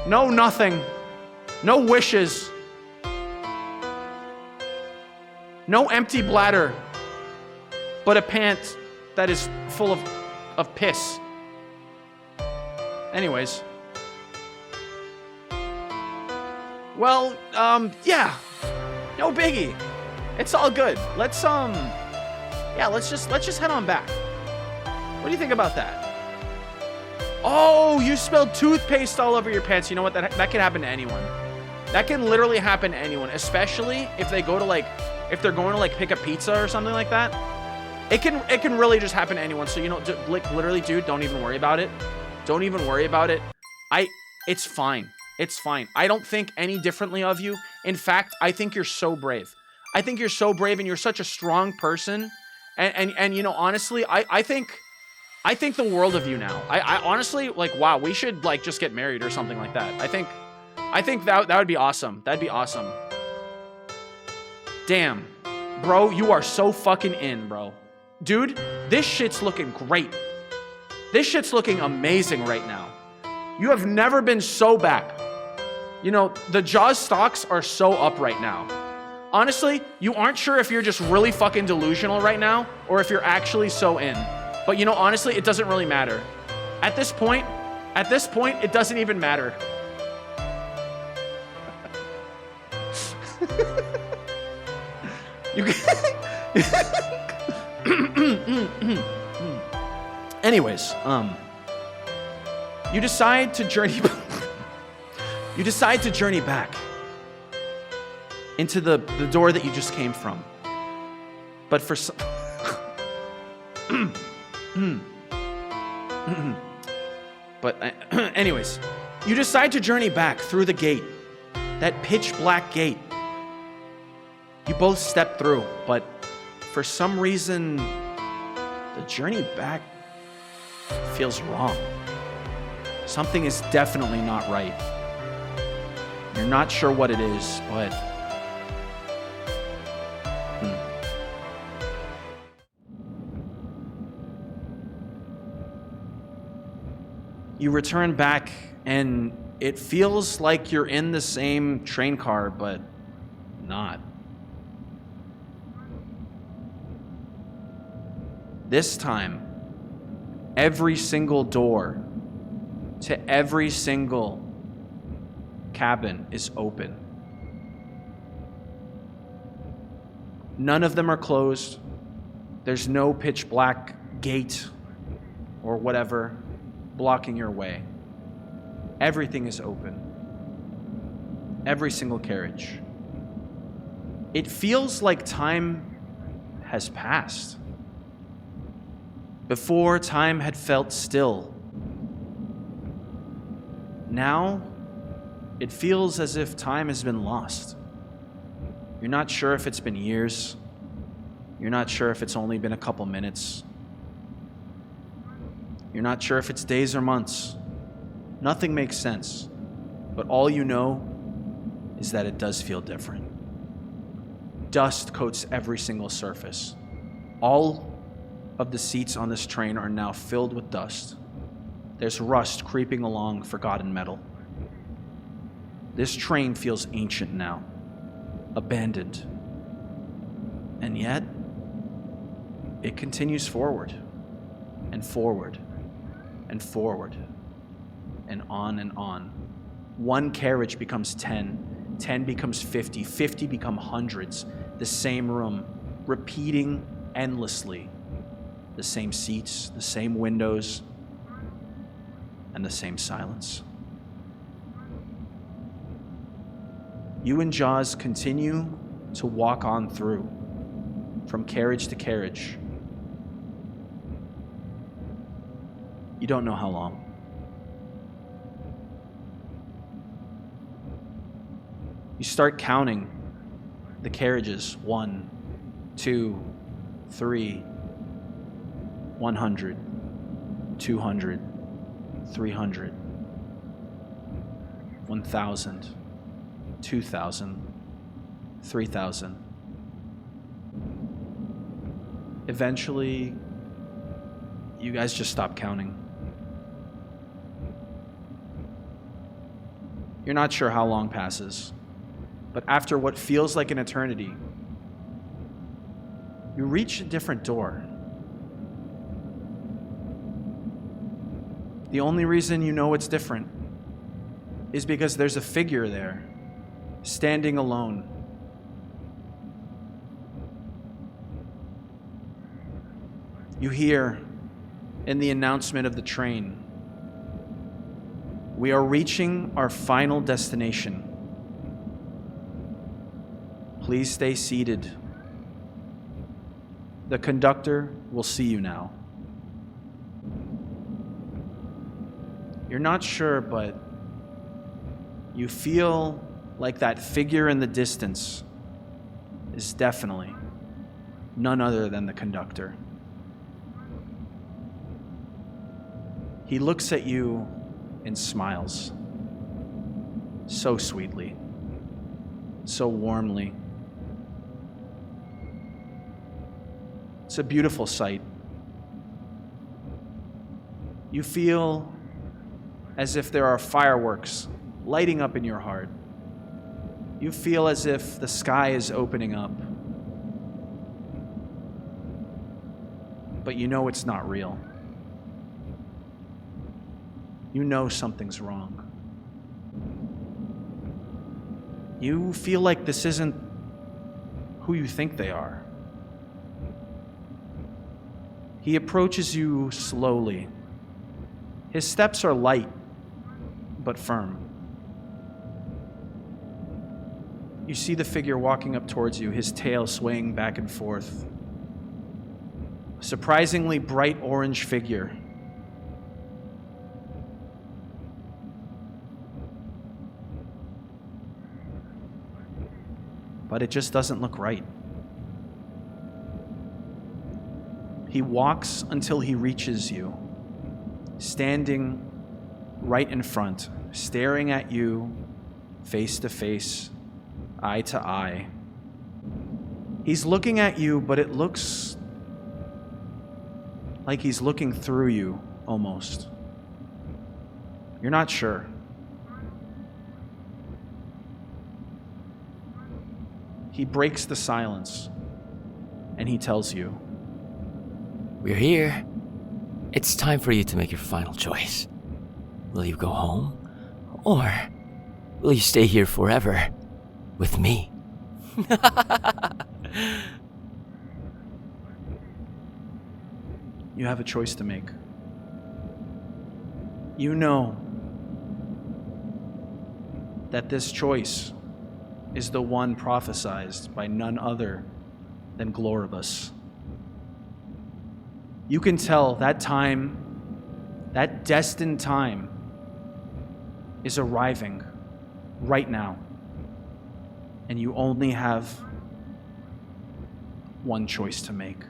no nothing, no wishes, no empty bladder, but a pant that is full of piss. Anyways. Well, yeah. No biggie. It's all good. Let's just head on back. What do you think about that? Oh, you spilled toothpaste all over your pants. You know what? That can happen to anyone. That can literally happen to anyone, especially if they go to like, if they're going to like pick a pizza or something like that. It can really just happen to anyone. So, you know, like literally, dude, don't even worry about it. Don't even worry about it. It's fine. It's fine. I don't think any differently of you. In fact, I think you're so brave. I think you're so brave and you're such a strong person. And you know, honestly, I think the world of you now. I honestly, like, wow, we should like just get married or something like that. I think that would be awesome. That'd be awesome. Damn. Bro, you are so fucking in, bro. Dude, this shit's looking great. This shit's looking amazing right now. You have never been so back. You know, the Jaws stocks are so up right now. Honestly, you aren't sure if you're just really fucking delusional right now or if you're actually so in. But you know, honestly, it doesn't really matter. At this point, it doesn't even matter. You Anyways, you decide to journey back into the door that you just came from. But for some anyways, you decide to journey back through the gate, that pitch black gate. You both step through, but for some reason, the journey back feels wrong. Something is definitely not right. You're not sure what it is, but you return back and it feels like you're in the same train car, but not. This time, every single door to every single cabin is open. None of them are closed. There's no pitch black gate or whatever blocking your way. Everything is open. Every single carriage. It feels like time has passed. Before, time had felt still. Now, it feels as if time has been lost. You're not sure if it's been years. You're not sure if it's only been a couple minutes. You're not sure if it's days or months. Nothing makes sense. But all you know is that it does feel different. Dust coats every single surface. All of the seats on this train are now filled with dust. There's rust creeping along forgotten metal. This train feels ancient now, abandoned. And yet, it continues forward, and forward, and forward, and on and on. One carriage becomes 10, 10 becomes 50, 50 become hundreds. The same room, repeating endlessly. The same seats, the same windows, and the same silence. You and Jaws continue to walk on through, from carriage to carriage. You don't know how long. You start counting the carriages. 1, 2, 3, 100, 200, 300, 1,000, 2,000, 3,000. Eventually, you guys just stop counting. You're not sure how long passes, but after what feels like an eternity, you reach a different door. The only reason you know it's different is because there's a figure there, standing alone. You hear in the announcement of the train, We are reaching our final destination. Please stay seated. The conductor will see you now. You're not sure, but you feel like that figure in the distance is definitely none other than the conductor. He looks at you and smiles so sweetly, so warmly. It's a beautiful sight. You feel as if there are fireworks lighting up in your heart. You feel as if the sky is opening up. But you know it's not real. You know something's wrong. You feel like this isn't who you think they are. He approaches you slowly. His steps are light, but firm. You see the figure walking up towards you, his tail swaying back and forth. A surprisingly bright orange figure. But it just doesn't look right. He walks until he reaches you, standing right in front, staring at you face to face, eye to eye. He's looking at you, but it looks like he's looking through you almost. You're not sure. He breaks the silence and he tells you, "We're here. It's time for you to make your final choice. Will you go home? Or will you stay here forever with me?" You have a choice to make. You know that this choice is the one prophesized by none other than Gloribus. You can tell that time, that destined time, is arriving right now. And you only have one choice to make.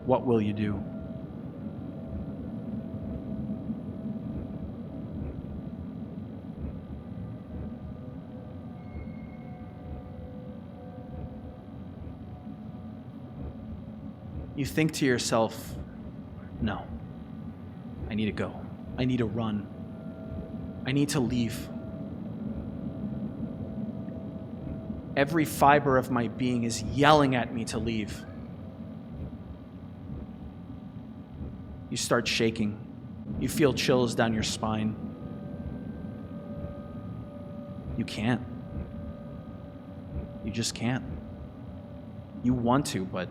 What will you do? You think to yourself, no, I need to go. I need to run. I need to leave. Every fiber of my being is yelling at me to leave. You start shaking. You feel chills down your spine. You can't. You just can't. You want to, but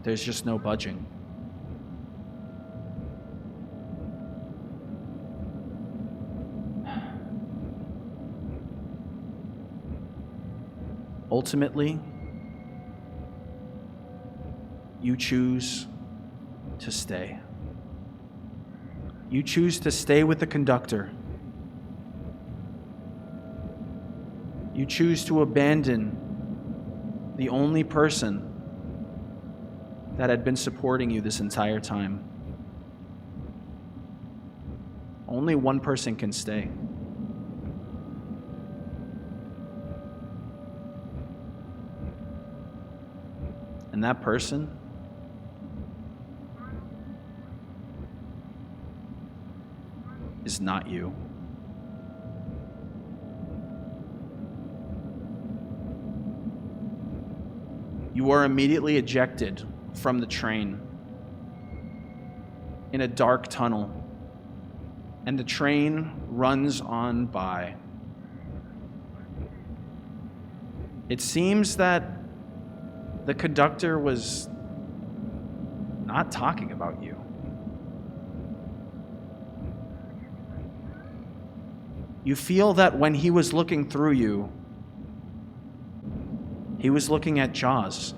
there's just no budging. Ultimately, you choose to stay. You choose to stay with the conductor. You choose to abandon the only person that had been supporting you this entire time. Only one person can stay. And that person is not you. You are immediately ejected from the train in a dark tunnel, and the train runs on by. It seems that the conductor was not talking about you. You feel that when he was looking through you, he was looking at Jaws.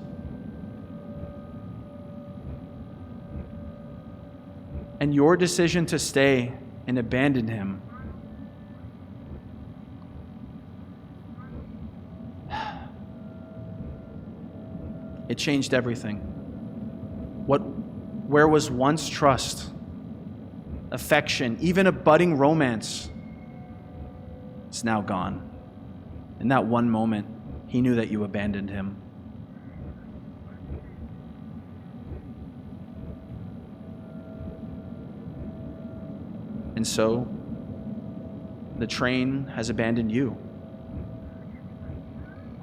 And your decision to stay and abandon him it changed everything. Where was once trust, affection, even a budding romance, it's now gone. In that one moment, he knew that you abandoned him. And so, the train has abandoned you.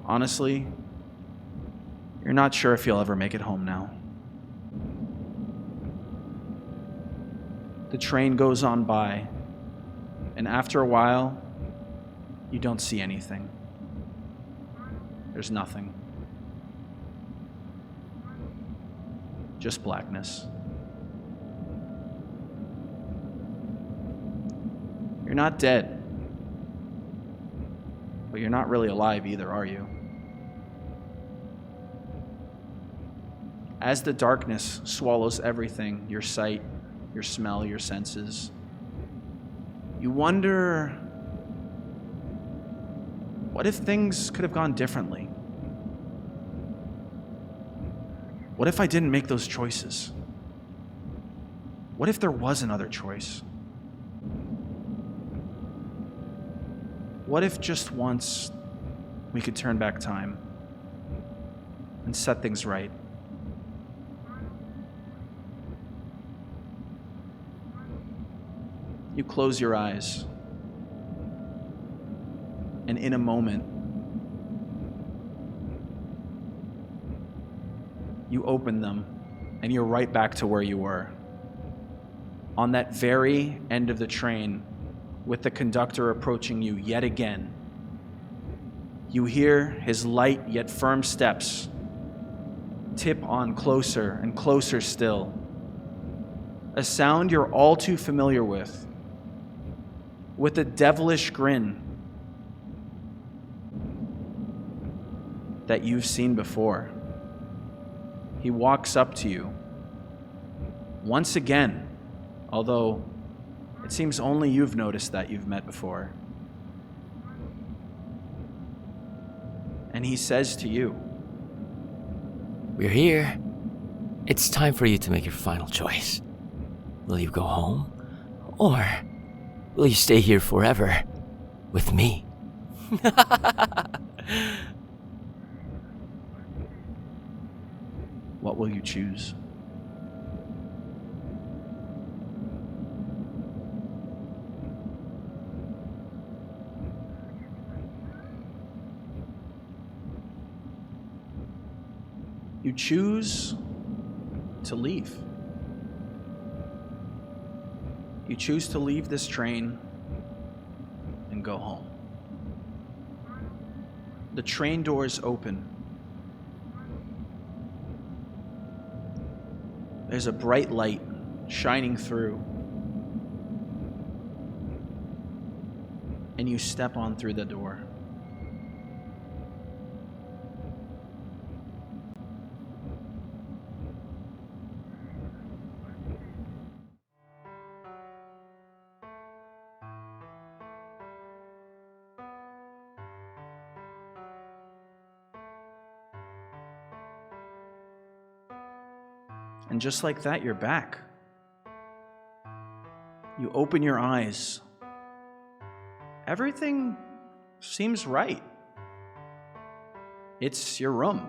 Honestly, you're not sure if you'll ever make it home now. The train goes on by, and after a while, you don't see anything. There's nothing. Just blackness. You're not dead, but you're not really alive either, are you? As the darkness swallows everything, your sight, your smell, your senses, you wonder, what if things could have gone differently? What if I didn't make those choices? What if there was another choice? What if just once we could turn back time and set things right? You close your eyes, and in a moment, you open them, and you're right back to where you were. On that very end of the train, with the conductor approaching you yet again, you hear his light yet firm steps tip on closer and closer still. A sound you're all too familiar with a devilish grin that you've seen before. He walks up to you once again, although it seems only you've noticed that you've met before. And he says to you, We're here. It's time for you to make your final choice. Will you go home? Or will you stay here forever with me? what will you choose? You choose to leave. You choose to leave this train and go home. The train doors open. There's a bright light shining through. And you step on through the door. And just like that, you're back. You open your eyes. Everything seems right. It's your room.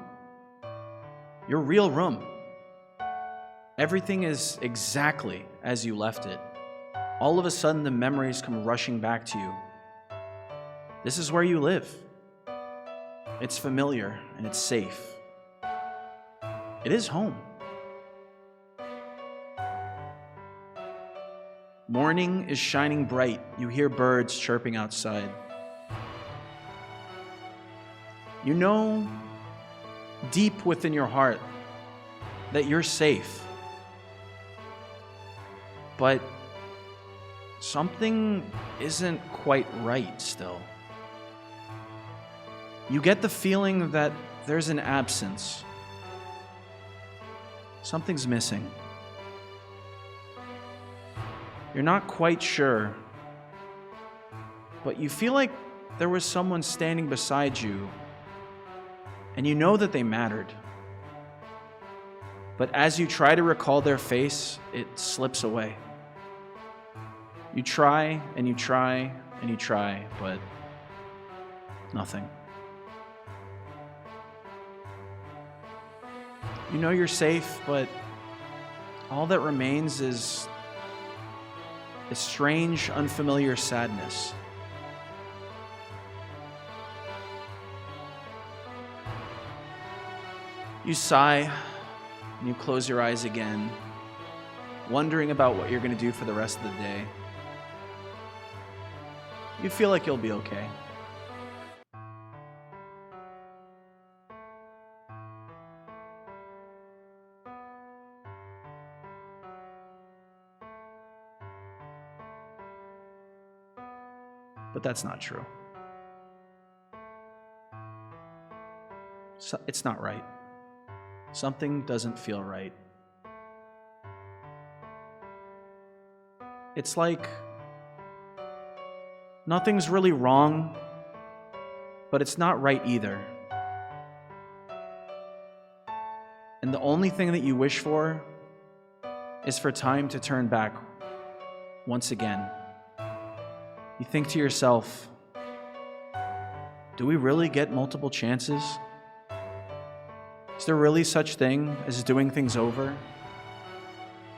Your real room. Everything is exactly as you left it. All of a sudden, the memories come rushing back to you. This is where you live. It's familiar and it's safe. It is home. Morning is shining bright. You hear birds chirping outside. You know deep within your heart that you're safe. But something isn't quite right still. You get the feeling that there's an absence. Something's missing. You're not quite sure, but you feel like there was someone standing beside you, and you know that they mattered. But as you try to recall their face, it slips away. You try, and you try, and you try, but nothing. You know you're safe, but all that remains is a strange, unfamiliar sadness. You sigh, and you close your eyes again, wondering about what you're going to do for the rest of the day. You feel like you'll be okay. But that's not true. It's not right. Something doesn't feel right. It's like nothing's really wrong, but it's not right either. And the only thing that you wish for is for time to turn back once again. You think to yourself, do we really get multiple chances? Is there really such thing as doing things over?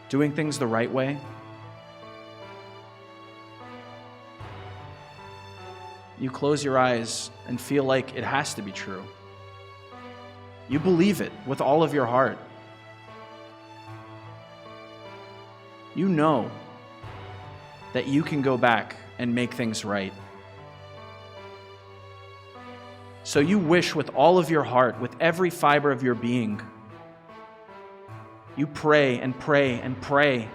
Doing things the right way? You close your eyes and feel like it has to be true. You believe it with all of your heart. You know that you can go back and make things right. So you wish with all of your heart, with every fiber of your being. You pray and pray and pray.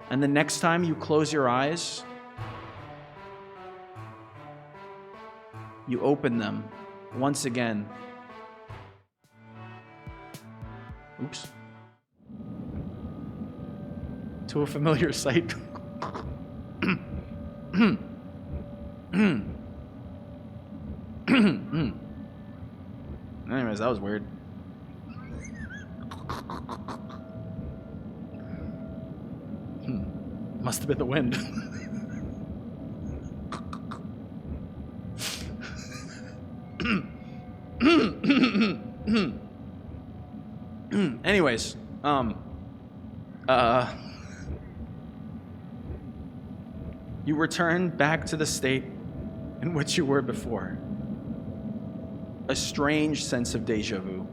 And the next time you close your eyes, you open them once again. Oops. To a familiar sight. Anyways, that was weird. Must have been the wind. Anyways, you return back to the state in which you were before. A strange sense of deja vu.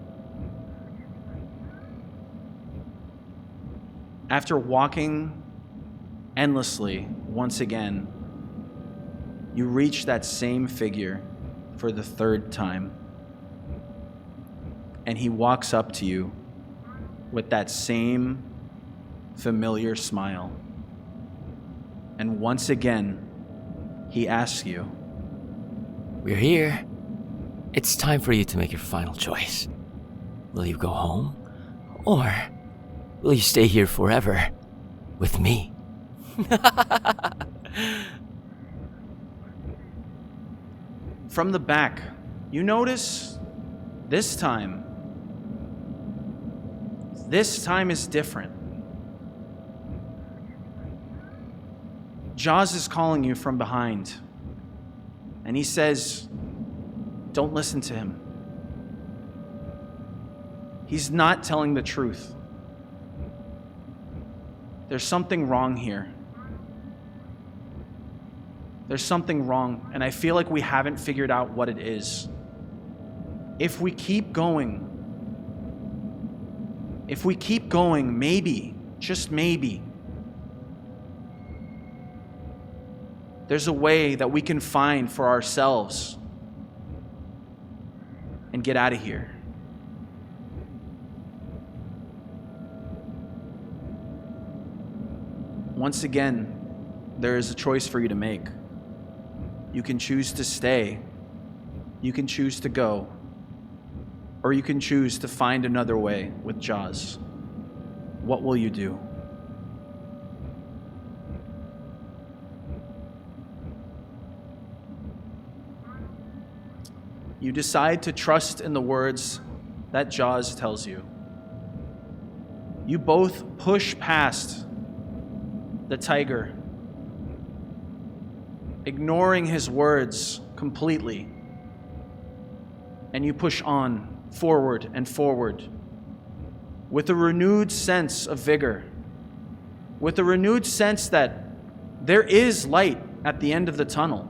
After walking endlessly once again, you reach that same figure for the third time. And he walks up to you with that same familiar smile. And once again, he asks you, We're here. It's time for you to make your final choice. Will you go home? Or will you stay here forever with me? From the back, you notice this time is different. Jaws is calling you from behind, and he says, don't listen to him. He's not telling the truth. There's something wrong here. There's something wrong, and I feel like we haven't figured out what it is. If we keep going, maybe, just maybe, there's a way that we can find for ourselves and get out of here. once again, there is a choice for you to make. You can choose to stay, you can choose to go, or you can choose to find another way with Jaws. What will you do? You decide to trust in the words that Jaws tells you. You both push past the tiger, ignoring his words completely, and you push on, forward and forward, with a renewed sense of vigor, with a renewed sense that there is light at the end of the tunnel.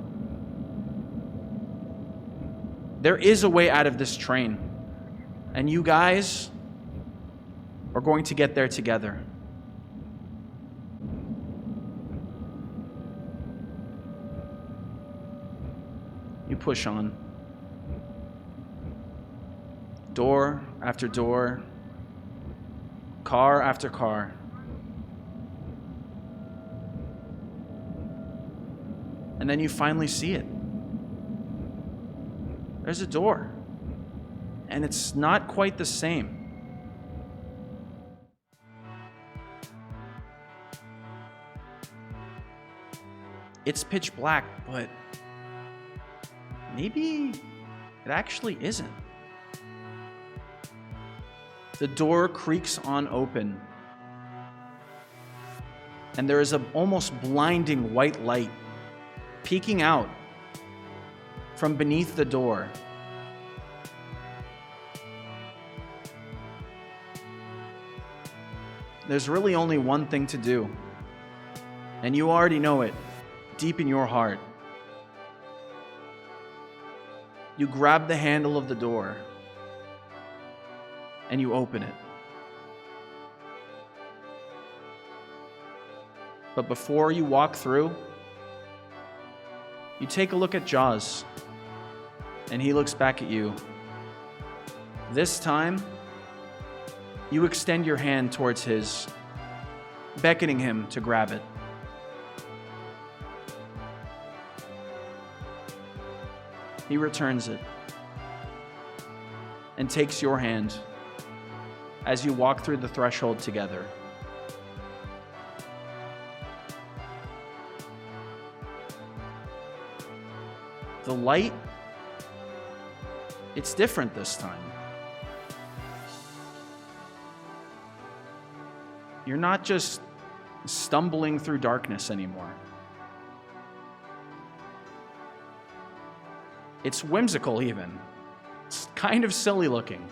There is a way out of this train, and you guys are going to get there together. You push on. Door after door, car after car. And then you finally see it. There's a door, and it's not quite the same. It's pitch black, but maybe it actually isn't. The door creaks on open, and there is an almost blinding white light peeking out from beneath the door. There's really only one thing to do, and you already know it deep in your heart. You grab the handle of the door and you open it. But before you walk through, you take a look at Jaws, and he looks back at you. This time, you extend your hand towards his, beckoning him to grab it. He returns it and takes your hand as you walk through the threshold together. The light, it's different this time. You're not just stumbling through darkness anymore. It's whimsical even. It's kind of silly looking.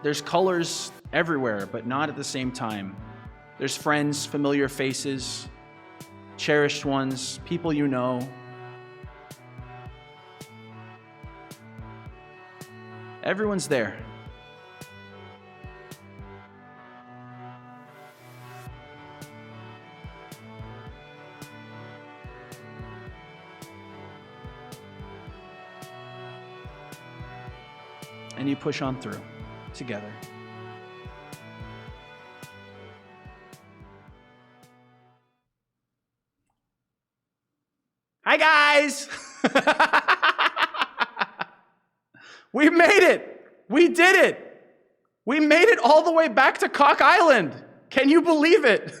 There's colors everywhere, but not at the same time. There's friends, familiar faces, cherished ones, people you know. Everyone's there. And you push on through together. Hi, guys! We made it! We did it! We made it all the way back to Cock Island! Can you believe it?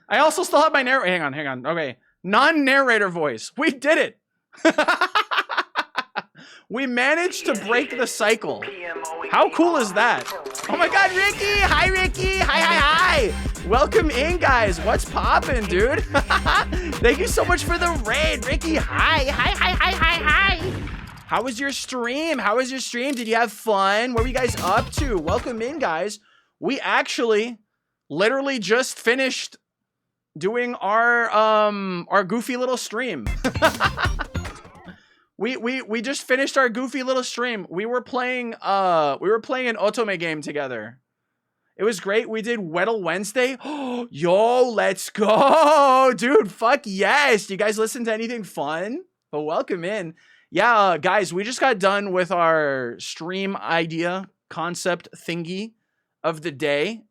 I also still have my narrator. Hang on. Okay. Non-narrator voice. We did it! We managed to break the cycle. How cool is that? Oh my god, Ricky! Hi, Ricky! Hi! Welcome in, guys. What's poppin', dude? Thank you so much for the raid, Ricky. Hi! How was your stream? Did you have fun? What were you guys up to? Welcome in, guys. We actually literally just finished doing our goofy little stream. We just finished our goofy little stream. We were playing an OTOME game together. It was great. We did Weddle Wednesday. Yo, let's go. Dude, fuck yes. Do you guys listen to anything fun? But welcome in. Yeah, guys, we just got done with our stream idea concept thingy. of the day.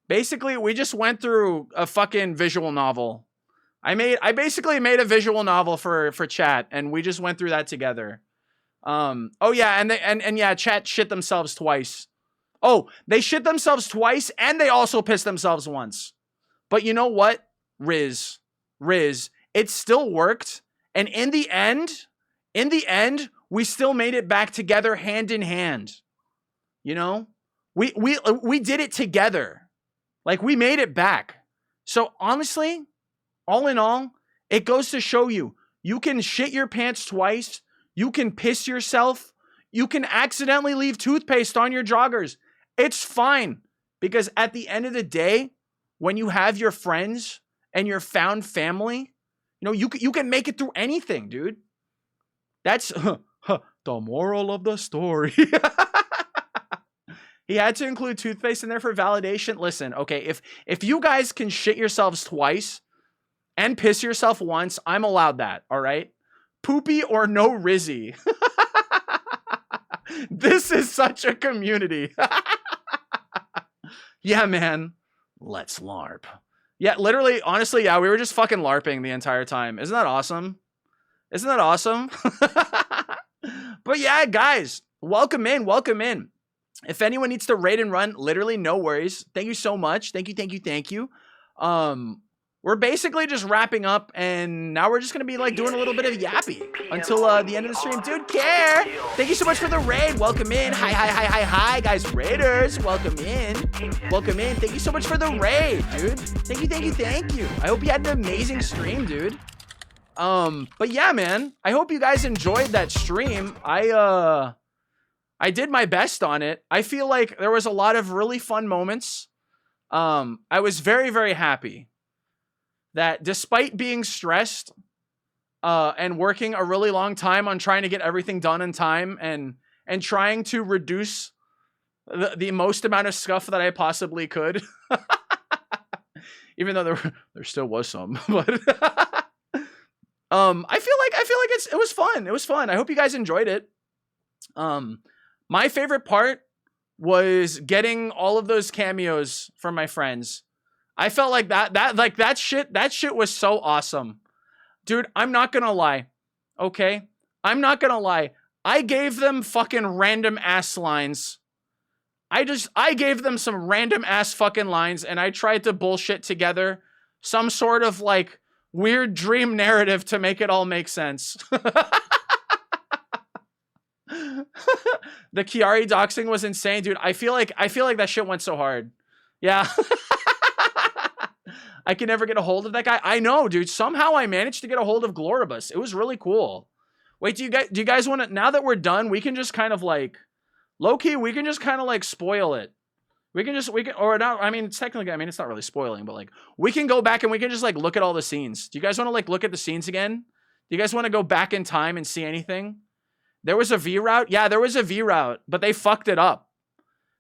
Basically, we just went through a fucking visual novel. I basically made a visual novel for chat, and we just went through that together. Oh yeah, and yeah, chat shit themselves twice. Oh, they shit themselves twice, and they also pissed themselves once. But you know what, Riz, it still worked, and in the end, we still made it back together, hand in hand. You know, we did it together. Like, we made it back. So honestly, all in all, it goes to show you, you can shit your pants twice. You can piss yourself. You can accidentally leave toothpaste on your joggers. It's fine. Because at the end of the day, when you have your friends and your found family, you know, you can make it through anything, dude. That's the moral of the story. He had to include toothpaste in there for validation. Listen, okay, if you guys can shit yourselves twice and piss yourself once, I'm allowed that, all right? Poopy or no Rizzy. This is such a community. Yeah, man. Let's LARP. Yeah, literally, honestly, yeah, we were just fucking LARPing the entire time. Isn't that awesome? Isn't that awesome? But yeah, guys, welcome in, welcome in. If anyone needs to raid and run, literally no worries. Thank you so much. Thank you. We're basically just wrapping up, and now we're just gonna be like doing a little bit of yappy until the end of the stream. Dude, Care, thank you so much for the raid. Welcome in. Hi, guys, raiders. Welcome in. Thank you so much for the raid, dude. Thank you. I hope you had an amazing stream, dude. But yeah, man, I hope you guys enjoyed that stream. I did my best on it. I feel like there was a lot of really fun moments. I was very, very happy that despite being stressed and working a really long time on trying to get everything done in time and trying to reduce the most amount of scuff that I possibly could, even though there still was some, but I feel like it was fun. It was fun. I hope you guys enjoyed it. My favorite part was getting all of those cameos from my friends. I felt like that shit was so awesome. Dude, I'm not gonna lie. Okay? I'm not gonna lie. I gave them fucking random ass lines. I gave them some random ass fucking lines, and I tried to bullshit together some sort of like weird dream narrative to make it all make sense. The Kiari doxing was insane, dude. I feel like that shit went so hard. Yeah. I can never get a hold of that guy. I know, dude. Somehow I managed to get a hold of Gloribus. It was really cool. Wait, do you guys want to, now that we're done, we can just kind of like, low-key, we can just kind of like spoil it. Or not, I mean, it's technically, I mean, it's not really spoiling, but like, we can go back and we can just like look at all the scenes. Do you guys want to like look at the scenes again? Do you guys want to go back in time and see anything? There was a V route. Yeah, there was a V route, but they fucked it up.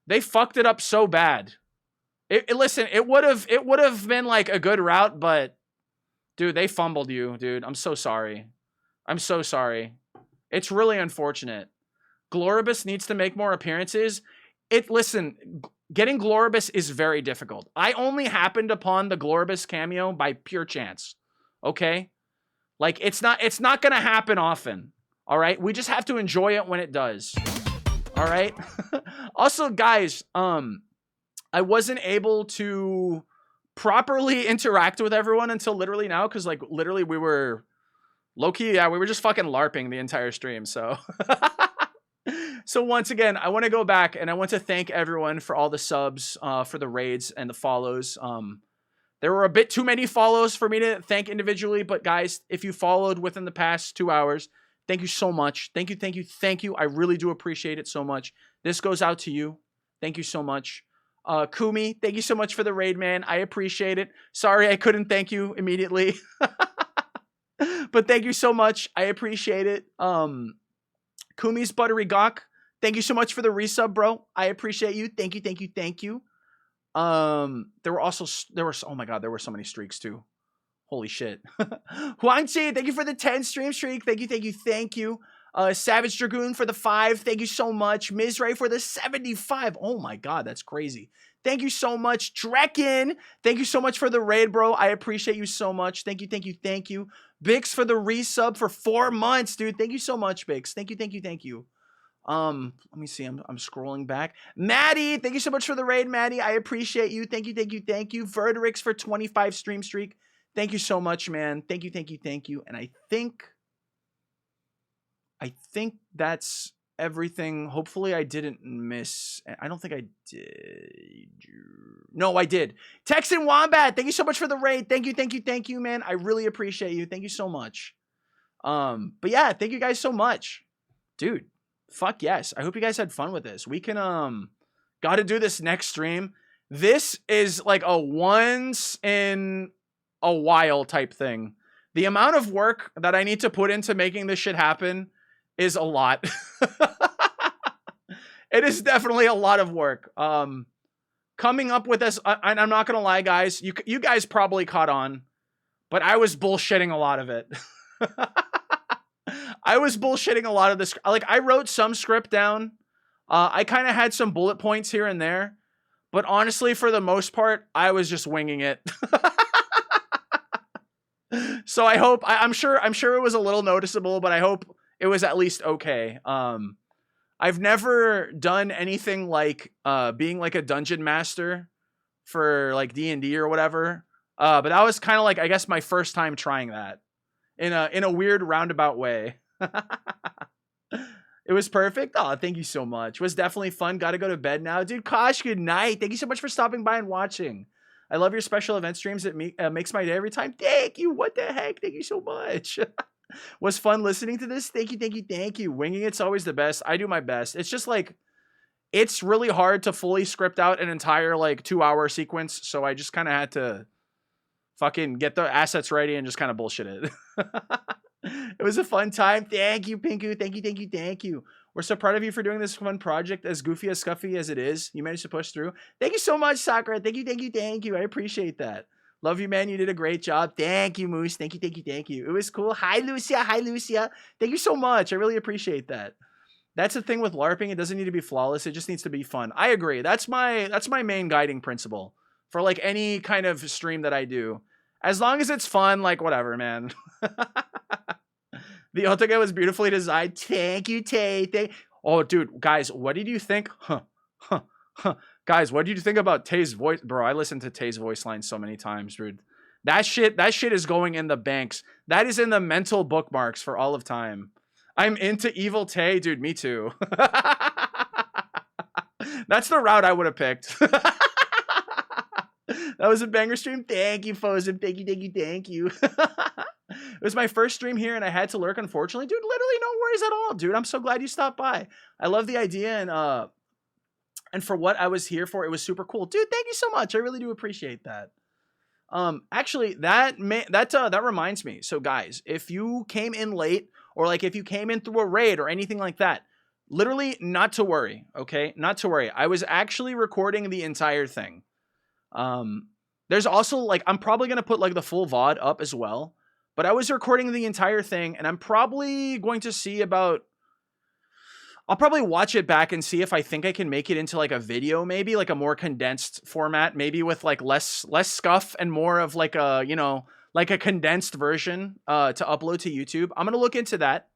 They fucked it up so bad. Listen, it would have been like a good route, but dude, they fumbled you, dude. I'm so sorry. I'm so sorry. It's really unfortunate. Gloribus needs to make more appearances. Listen, getting Gloribus is very difficult. I only happened upon the Gloribus cameo by pure chance. Okay? Like, it's not gonna happen often. All right? We just have to enjoy it when it does. All right? Also, guys, I wasn't able to properly interact with everyone until literally now, because like literally we were low-key, yeah, we were just fucking LARPing the entire stream, so. So once again, I want to go back and I want to thank everyone for all the subs, for the raids and the follows. There were a bit too many follows for me to thank individually, but guys, if you followed within the past 2 hours, thank you so much. Thank you. I really do appreciate it so much. This goes out to you. Thank you so much. Kumi, thank you so much for the raid, man. I appreciate it. Sorry I couldn't thank you immediately. But thank you so much. I appreciate it. Kumi's Buttery Gawk, thank you so much for the resub, bro. I appreciate you. Thank you. There were oh my god, there were so many streaks too. Holy shit. Huangchi, thank you for the 10 stream streak. Thank you. Savage Dragoon for the 5. Thank you so much. Mizray for the 75. Oh my God, that's crazy. Thank you so much. Drekken, thank you so much for the raid, bro. I appreciate you so much. Thank you, thank you, thank you. Bix for the resub for 4 months, dude. Thank you so much, Bix. Thank you, thank you, thank you. Let me see. I'm scrolling back. Maddie, thank you so much for the raid, Maddie. I appreciate you. Thank you, thank you, thank you. Verderix for 25 stream streak. Thank you so much, man. Thank you, thank you, thank you. And I think that's everything. Hopefully I didn't miss. I don't think I did. No, I did. Texan Wombat, thank you so much for the raid. Thank you, thank you, thank you, man. I really appreciate you. Thank you so much. But yeah, thank you guys so much. Dude, fuck yes. I hope you guys had fun with this. We can gotta do this next stream. This is like a once in a while type thing. The amount of work that I need to put into making this shit happen is a lot. It is definitely a lot of work. Coming up with this, and I'm not gonna lie, guys, you guys probably caught on, but I was bullshitting a lot of it. I was bullshitting a lot of this. Like, I wrote some script down. I kind of had some bullet points here and there, but honestly, for the most part, I was just winging it. So I hope, I'm sure it was a little noticeable, but I hope it was at least okay. I've never done anything like being like a dungeon master for like D&D or whatever. But that was kind of like, I guess, my first time trying that in a weird roundabout way. It was perfect. Oh, thank you so much. It was definitely fun. Got to go to bed now. Dude, Kosh, good night. Thank you so much for stopping by and watching. I love your special event streams. It makes my day every time. Thank you. What the heck? Thank you so much. Was fun listening to this. Thank you, thank you, thank you. Winging it's always the best. I do my best. It's just like, it's really hard to fully script out an entire like 2-hour sequence. So I just kind of had to fucking get the assets ready and just kind of bullshit it. It was a fun time. Thank you, Pinku. Thank you, thank you, thank you. We're so proud of you for doing this fun project, as goofy, as scuffy as it is. You managed to push through. Thank you so much, Sakura. Thank you, thank you, thank you. I appreciate that. Love you, man. You did a great job. Thank you, Moose. Thank you, thank you, thank you. It was cool. Hi, Lucia. Hi, Lucia. Thank you so much. I really appreciate that. That's the thing with LARPing. It doesn't need to be flawless. It just needs to be fun. I agree. That's my main guiding principle for like any kind of stream that I do. As long as it's fun, like whatever, man. The Otoge was beautifully designed. Thank you, Tay. Oh, dude, guys, what did you think? Guys, what did you think about Tay's voice? Bro, I listened to Tay's voice line so many times, dude. That shit is going in the banks. That is in the mental bookmarks for all of time. I'm into evil Tay, dude. Me too. That's the route I would have picked. That was a banger stream. Thank you, Fozim. Thank you, thank you, thank you. It was my first stream here and I had to lurk, unfortunately. Dude, literally no worries at all, dude. I'm so glad you stopped by. I love the idea and for what I was here for, it was super cool. Dude, thank you so much. I really do appreciate that. Actually, that reminds me. So guys, if you came in late or like if you came in through a raid or anything like that, literally not to worry, okay? Not to worry. I was actually recording the entire thing. There's also like, I'm probably going to put like the full VOD up as well, but I was recording the entire thing and I'm probably going to see about, I'll probably watch it back and see if I think I can make it into like a video, maybe like a more condensed format, maybe with like less scuff and more of like a, you know, like a condensed version, to upload to YouTube. I'm going to look into that.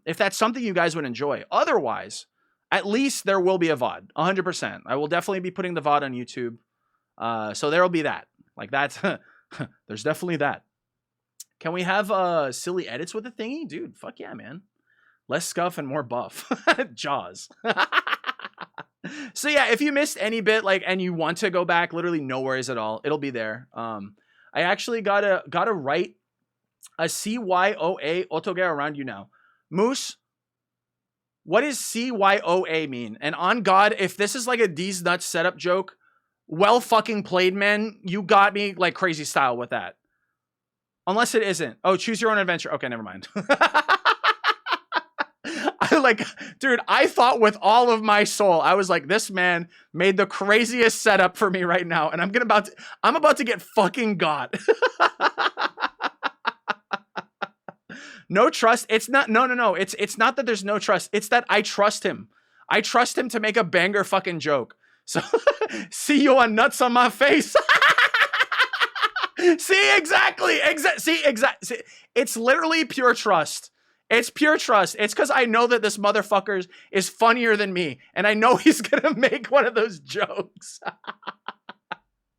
If that's something you guys would enjoy. Otherwise, at least there will be a VOD, 100%. I will definitely be putting the VOD on YouTube. So there'll be that. Like that's, there's definitely that. Can we have silly edits with the thingy? Dude, fuck yeah, man. Less scuff and more buff. Jaws. So yeah, if you missed any bit, like, and you want to go back, literally no worries at all. It'll be there. I actually gotta write a CYOA Otoge around you now. Moose, what does CYOA mean? And on God, if this is like a D's nuts setup joke, well fucking played, man. You got me like crazy style with that. Unless it isn't. Oh, choose your own adventure. Okay, never mind. Dude, I thought with all of my soul, I was like, this man made the craziest setup for me right now, and I'm about to get fucking got. No trust. It's not. No. It's not that there's no trust. It's that I trust him. I trust him to make a banger fucking joke. So see you on nuts on my face. See, exactly. See. It's literally pure trust. It's pure trust. It's because I know that this motherfucker is funnier than me, and I know he's gonna make one of those jokes.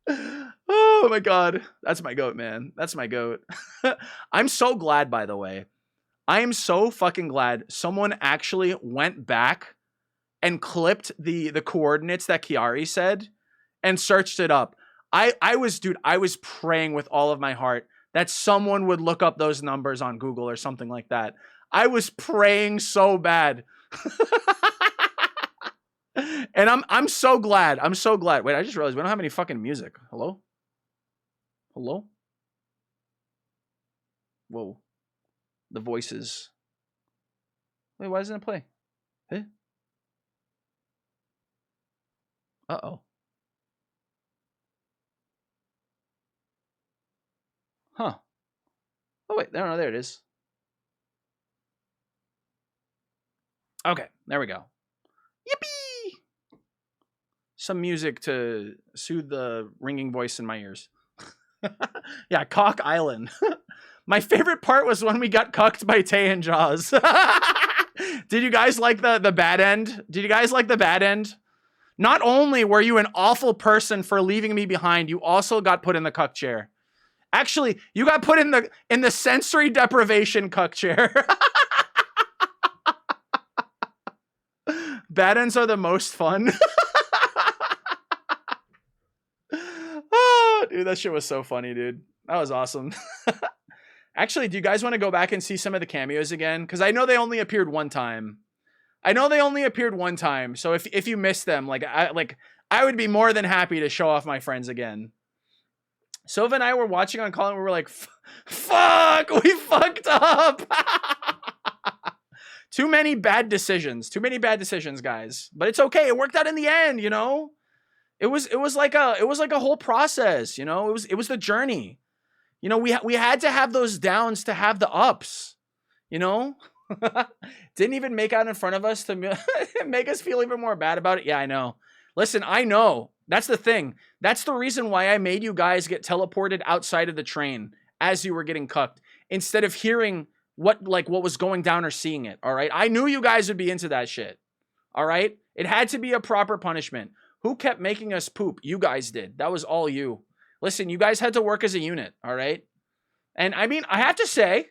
Oh my god, that's my goat, man. That's my goat. I'm so glad, by the way. I am so fucking glad someone actually went back and clipped the coordinates that Kiari said and searched it up. I was praying with all of my heart that someone would look up those numbers on Google or something like that. I was praying so bad. And I'm so glad. I'm so glad. Wait, I just realized we don't have any fucking music. Hello? Hello? Whoa. The voices. Wait, why doesn't it play? Huh? Uh-oh. Huh. Oh, wait. No, there it is. Okay, there we go. Yippee! Some music to soothe the ringing voice in my ears. Yeah, Cock Island. My favorite part was when we got cucked by Tay and Jaws. Did you guys like the bad end? Did you guys like the bad end? Not only were you an awful person for leaving me behind, you also got put in the cuck chair. Actually, you got put in the sensory deprivation cuck chair. Bad ends are the most fun. Oh, dude, that shit was so funny, dude. That was awesome. Actually, do you guys want to go back and see some of the cameos again? Because I know they only appeared one time. So if you missed them, I would be more than happy to show off my friends again. Sova and I were watching on call and we were like, fuck, we fucked up. Too many bad decisions, guys. But it's okay. It worked out in the end, you know? It was like a whole process, you know? It was the journey. You know, we had to have those downs to have the ups, you know? Didn't even make out in front of us to make us feel even more bad about it. Yeah, I know. Listen, I know. That's the thing. That's the reason why I made you guys get teleported outside of the train as you were getting cucked instead of hearing what was going down or seeing it. All right. I knew you guys would be into that shit. All right. It had to be a proper punishment. Who kept making us poop? You guys did. That was all you. Listen, you guys had to work as a unit. All right. And I mean, I have to say,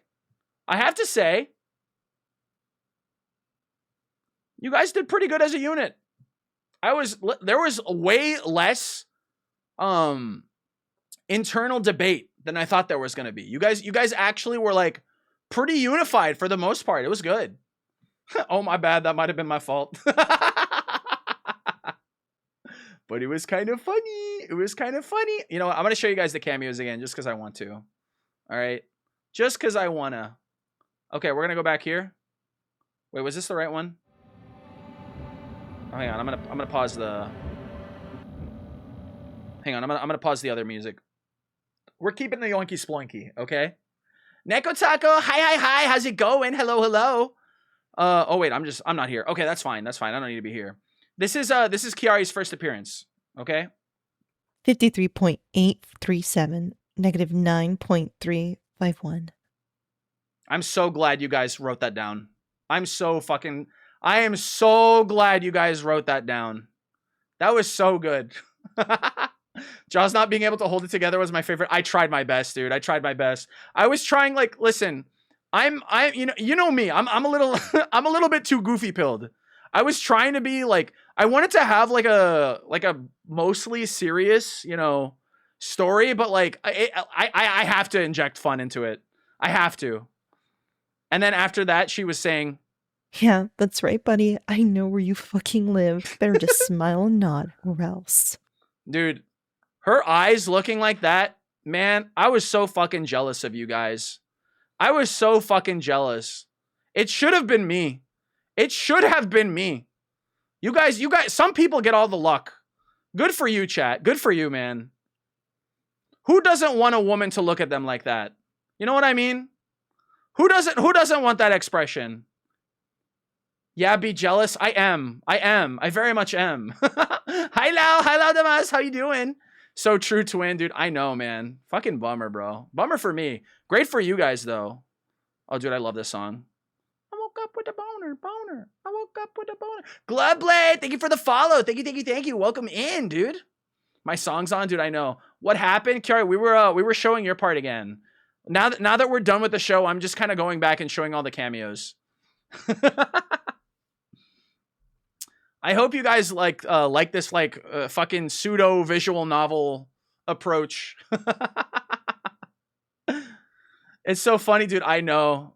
you guys did pretty good as a unit. There was way less internal debate than I thought there was going to be. You guys actually were like pretty unified for the most part. It was good. Oh, my bad. That might have been my fault. But it was kind of funny. You know what? I'm going to show you guys the cameos again just because I want to. All right. Just because I want to. Okay, we're going to go back here. Wait, was this the right one? Oh, hang on. I'm gonna pause the. Hang on. I'm gonna pause the other music. We're keeping the yoinky sploinky, okay? Neko Taco, hi. How's it going? Hello. Oh wait, I'm not here. Okay, that's fine. I don't need to be here. This is Kiari's first appearance. Okay. 53.837, negative 9.351. I'm so glad you guys wrote that down. I am so glad you guys wrote that down. That was so good. Jaws not being able to hold it together was my favorite. I tried my best, dude. I was trying, listen, you know me. I'm a little bit too goofy pilled. I was trying to be I wanted to have a mostly serious, you know, story, but I have to inject fun into it. I have to. And then after that, she was saying, yeah, that's right, buddy. I know where you fucking live. Better just smile and nod, or else. Dude, her eyes looking like that, man, I was so fucking jealous of you guys. I was so fucking jealous. It should have been me. You guys, some people get all the luck. Good for you, chat. Good for you, man. Who doesn't want a woman to look at them like that? You know what I mean? Who doesn't want that expression? Yeah, be jealous. I am. I very much am. Hi, Lau. Hi, Lau Damas. How you doing? So true, twin, dude. I know, man. Fucking bummer, bro. Bummer for me. Great for you guys, though. Oh, dude, I love this song. I woke up with a boner. I woke up with a boner. Glubblade, thank you for the follow. Thank you. Welcome in, dude. My song's on, dude. I know. What happened, Kiari? We were showing your part again. Now that we're done with the show, I'm just kind of going back and showing all the cameos. I hope you guys like this fucking pseudo visual novel approach. It's so funny, dude. I know.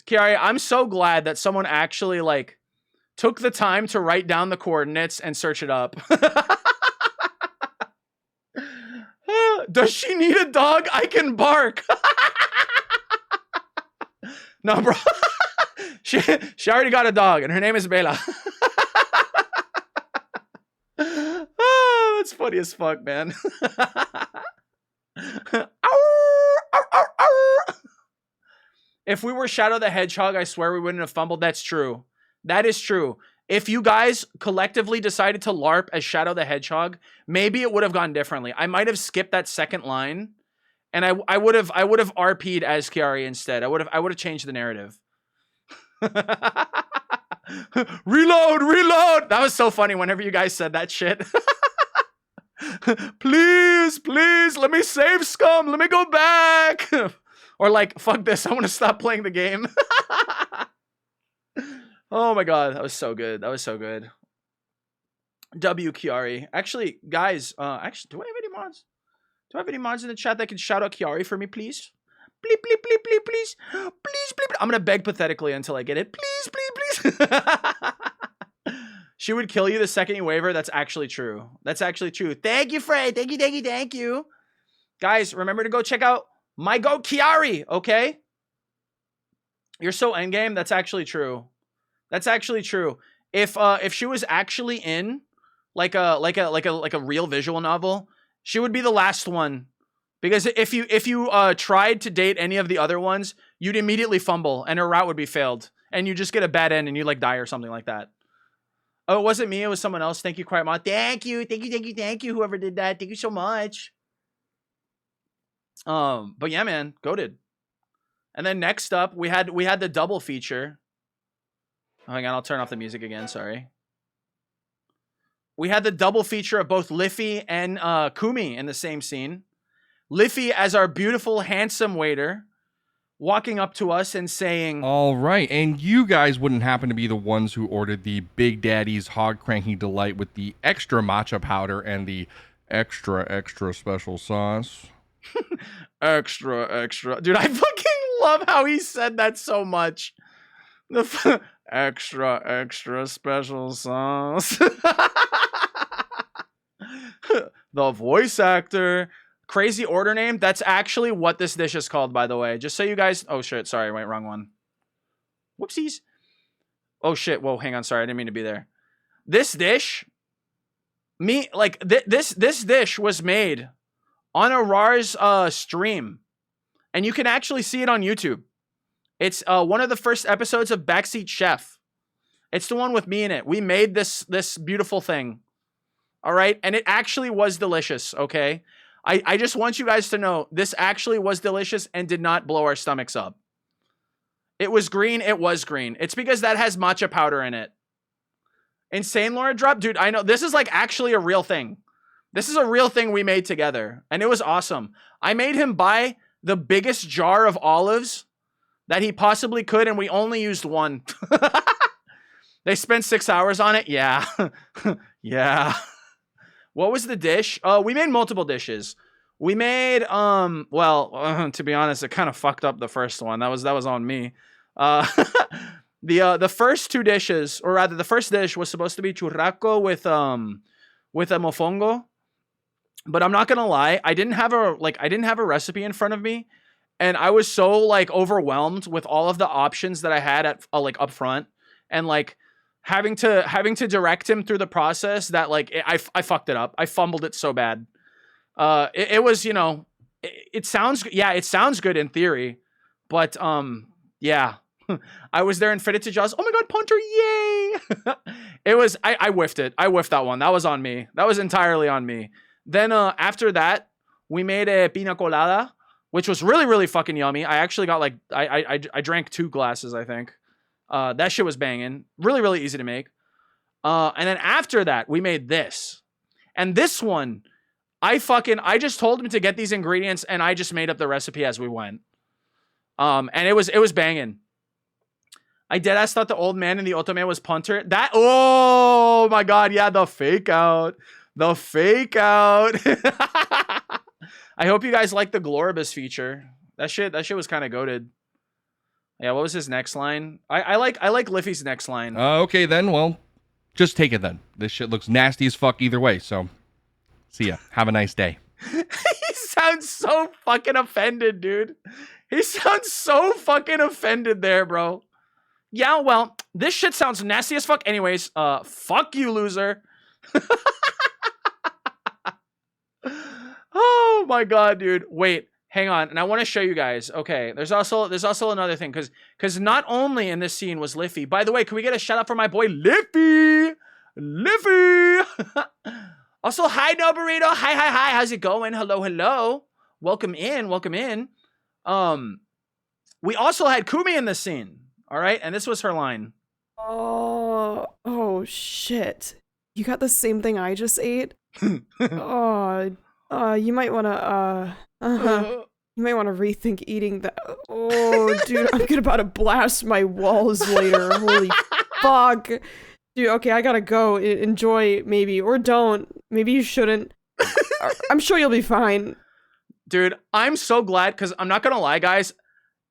Kiari, I'm so glad that someone actually like took the time to write down the coordinates and search it up. Does she need a dog? I can bark. No, bro. She already got a dog, and her name is Bella. Oh, that's funny as fuck, man. If we were Shadow the Hedgehog, I swear we wouldn't have fumbled. That's true. That is true. If you guys collectively decided to LARP as Shadow the Hedgehog, maybe it would have gone differently. I might have skipped that second line, and I would have RP'd as Kiari instead. I would have changed the narrative. Reload. That was so funny whenever you guys said that shit. Please, let me save scum. Let me go back. Or like, fuck this. I want to stop playing the game. Oh my god, that was so good. W Kiari. Actually, guys, do I have any mods? Do I have any mods in the chat that can shout out Kiari for me, please? Please. Please. I'm gonna beg pathetically until I get it. Please. She would kill you the second you wave her. That's actually true. Thank you, Frey. Thank you. Guys, remember to go check out my goat Kiari, okay? You're so endgame. That's actually true. If she was actually in like a real visual novel, she would be the last one. Because if you tried to date any of the other ones, you'd immediately fumble and her route would be failed. And you just get a bad end and you like die or something like that. Oh, it wasn't me, it was someone else. Thank you, Quiet Mod. Thank you, whoever did that. Thank you so much. But yeah, man, goated. And then next up, we had the double feature. Oh, hang on, I'll turn off the music again, sorry. We had the double feature of both Liffy and Kumi in the same scene. Liffy as our beautiful, handsome waiter, walking up to us and saying, all right, and you guys wouldn't happen to be the ones who ordered the Big Daddy's Hog Cranky Delight with the extra matcha powder and the extra special sauce. extra. Dude, I fucking love how he said that so much. The extra special sauce. The voice actor. Crazy order name. That's actually what this dish is called, by the way. Just so you guys... Oh, shit. Sorry. Wait, wrong one. Whoopsies. Oh, shit. Whoa, hang on. Sorry. I didn't mean to be there. This dish... This dish was made on Arar's stream. And you can actually see it on YouTube. It's one of the first episodes of Backseat Chef. It's the one with me in it. We made this beautiful thing. All right? And it actually was delicious, okay? I just want you guys to know this actually was delicious and did not blow our stomachs up. It was green. It's because that has matcha powder in it. Insane Laura drop? Dude, I know. This is like actually a real thing. This is a real thing we made together. And it was awesome. I made him buy the biggest jar of olives that he possibly could, and we only used one. They spent 6 hours on it? Yeah. Yeah. What was the dish? We made multiple dishes. We made, to be honest, it kind of fucked up the first one. That was on me. The first two dishes, or rather the first dish was supposed to be churrasco with a mofongo. But I'm not going to lie, I didn't have a recipe in front of me, and I was so like overwhelmed with all of the options that I had at like up front, and like having to direct him through the process that like I fucked it up. I fumbled it so bad. It was, you know, it sounds good in theory, but Yeah. I was there and fitted to Jaws. Oh my god, punter, yay! It was, I whiffed it. I whiffed that one. That was on me. That was entirely on me. Then after that, we made a pina colada, which was really, really fucking yummy. I actually got like, I drank 2 glasses, I think. That shit was banging. Really, really easy to make. And then after that, we made this. And this one, I just told him to get these ingredients and I just made up the recipe as we went. And it was banging. I deadass thought the old man in the OTOME was punter. That, oh my god, yeah, the fake out. The fake out. I hope you guys like the Gloribus feature. That shit was kind of goated. Yeah, what was his next line? I like Liffy's next line. Okay then, well, just take it then. This shit looks nasty as fuck either way, so see ya. Have a nice day. He sounds so fucking offended, dude. He sounds so fucking offended there, bro. Yeah, well, this shit sounds nasty as fuck anyways. Fuck you, loser. Oh my god, dude. Wait, hang on. And I want to show you guys. Okay, there's also another thing cuz not only in this scene was Liffy. By the way, can we get a shout out for my boy Liffy? Liffy. Also, hi No Burrito. Hi. How's it going? Hello. Welcome in. We also had Kumi in this scene. All right, and this was her line. Oh shit. You got the same thing I just ate? You might want to you might want to rethink eating that. Oh, dude, I'm about to blast my walls later. Holy fuck. Dude, okay, I gotta go. Enjoy, maybe, or don't. Maybe you shouldn't. I'm sure you'll be fine. Dude, I'm so glad, because I'm not gonna lie, guys.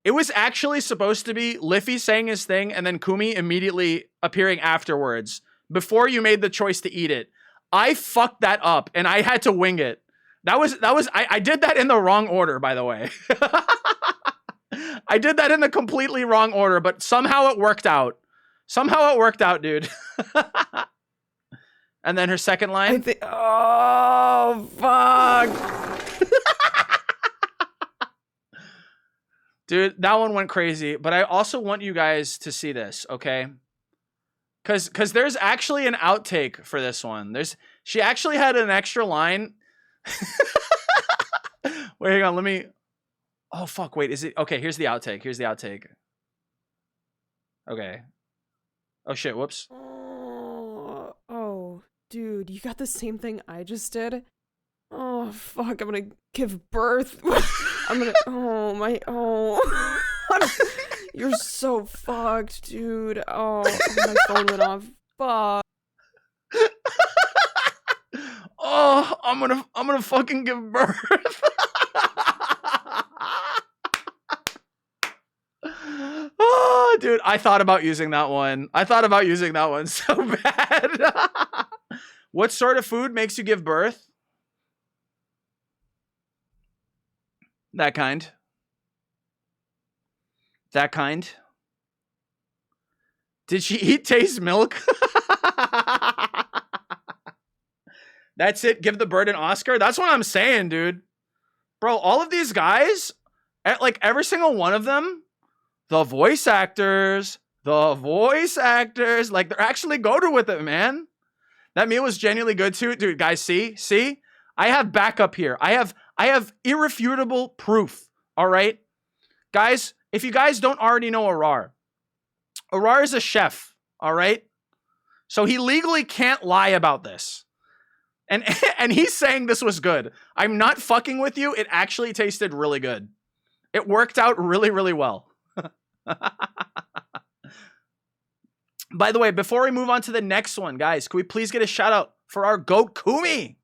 It was actually supposed to be Liffy saying his thing and then Kumi immediately appearing afterwards before you made the choice to eat it. I fucked that up and I had to wing it. I did that in the wrong order, by the way. I did that in the completely wrong order, but somehow it worked out. Dude. And then her second line. Oh, fuck. Dude, that one went crazy, but I also want you guys to see this, okay? Cause there's actually an outtake for this one. She actually had an extra line. Wait, hang on, let me. Oh fuck, wait, is it okay? Here's the outtake. Okay. Oh shit, whoops. Oh, dude, you got the same thing I just did? Oh fuck, I'm gonna give birth. You're so fucked, dude. Oh, my phone went off. Fuck. Oh, I'm gonna fucking give birth. Oh, dude, I thought about using that one. So bad. What sort of food makes you give birth? That kind. Did she eat taste milk? That's it. Give the bird an Oscar. That's what I'm saying, dude. Bro, all of these guys, like every single one of them, the voice actors, like they're actually goated with it, man. That meal was genuinely good too. Dude, guys, see? I have backup here. I have irrefutable proof. All right? Guys, if you guys don't already know Arar is a chef. All right? So he legally can't lie about this. And he's saying this was good. I'm not fucking with you. It actually tasted really good. It worked out really, really well. By the way, before we move on to the next one, guys, can we please get a shout out for our goat Kumi?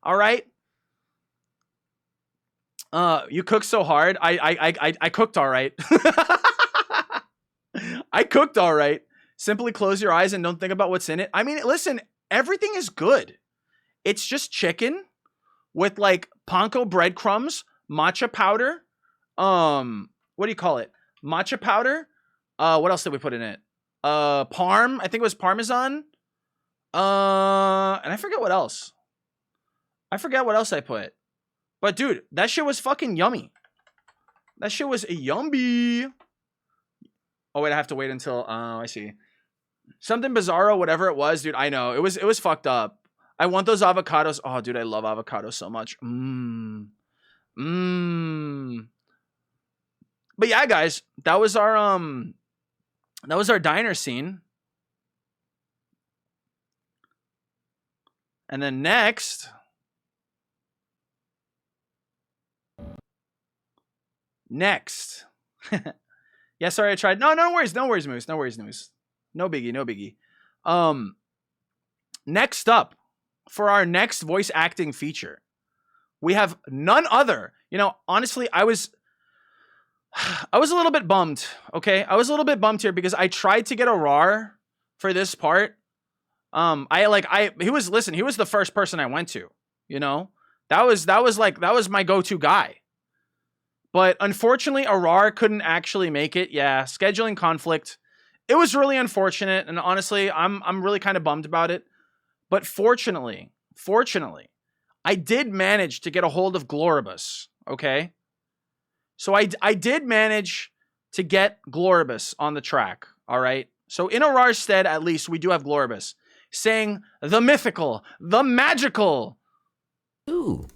All right? You cooked so hard. I cooked all right. I cooked all right. Simply close your eyes and don't think about what's in it. I mean, listen, everything is good. It's just chicken with like panko breadcrumbs, matcha powder. What do you call it? Matcha powder. What else did we put in it? Parm. I think it was Parmesan. And I forget what else. I put. But dude, that shit was fucking yummy. That shit was yummy. Oh wait, I have to wait until. I see. Something bizarro, whatever it was, dude. I know it was fucked up. I want those avocados. Oh, dude, I love avocados so much. But yeah, guys, that was our diner scene. And then next, yeah, sorry, I tried. No worries, Moose. No biggie. Next up, for our next voice acting feature, we have none other. You know, honestly, I was a little bit bummed. Okay, I was a little bit bummed here because I tried to get a RAR for this part. He was the first person I went to. You know, that was my go-to guy. But unfortunately, Arar couldn't actually make it. Yeah, scheduling conflict. It was really unfortunate, and honestly, I'm really kind of bummed about it. But fortunately, I did manage to get a hold of Gloribus. Okay, so I did manage to get Gloribus on the track. All right. So in Arar's stead, at least we do have Gloribus saying the mythical, the magical. Ooh.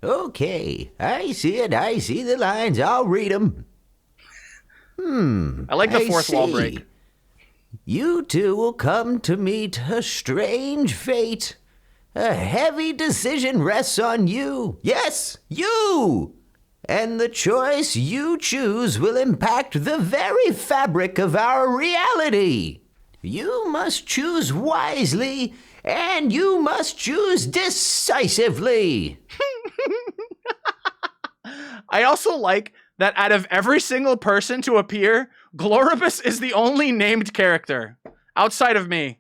Okay, I see it. I see the lines. I'll read them. I like the fourth wall break. You two will come to meet a strange fate. A heavy decision rests on you. Yes, you! And the choice you choose will impact the very fabric of our reality. You must choose wisely, and you must choose decisively. I also like that out of every single person to appear, Gloribus is the only named character outside of me.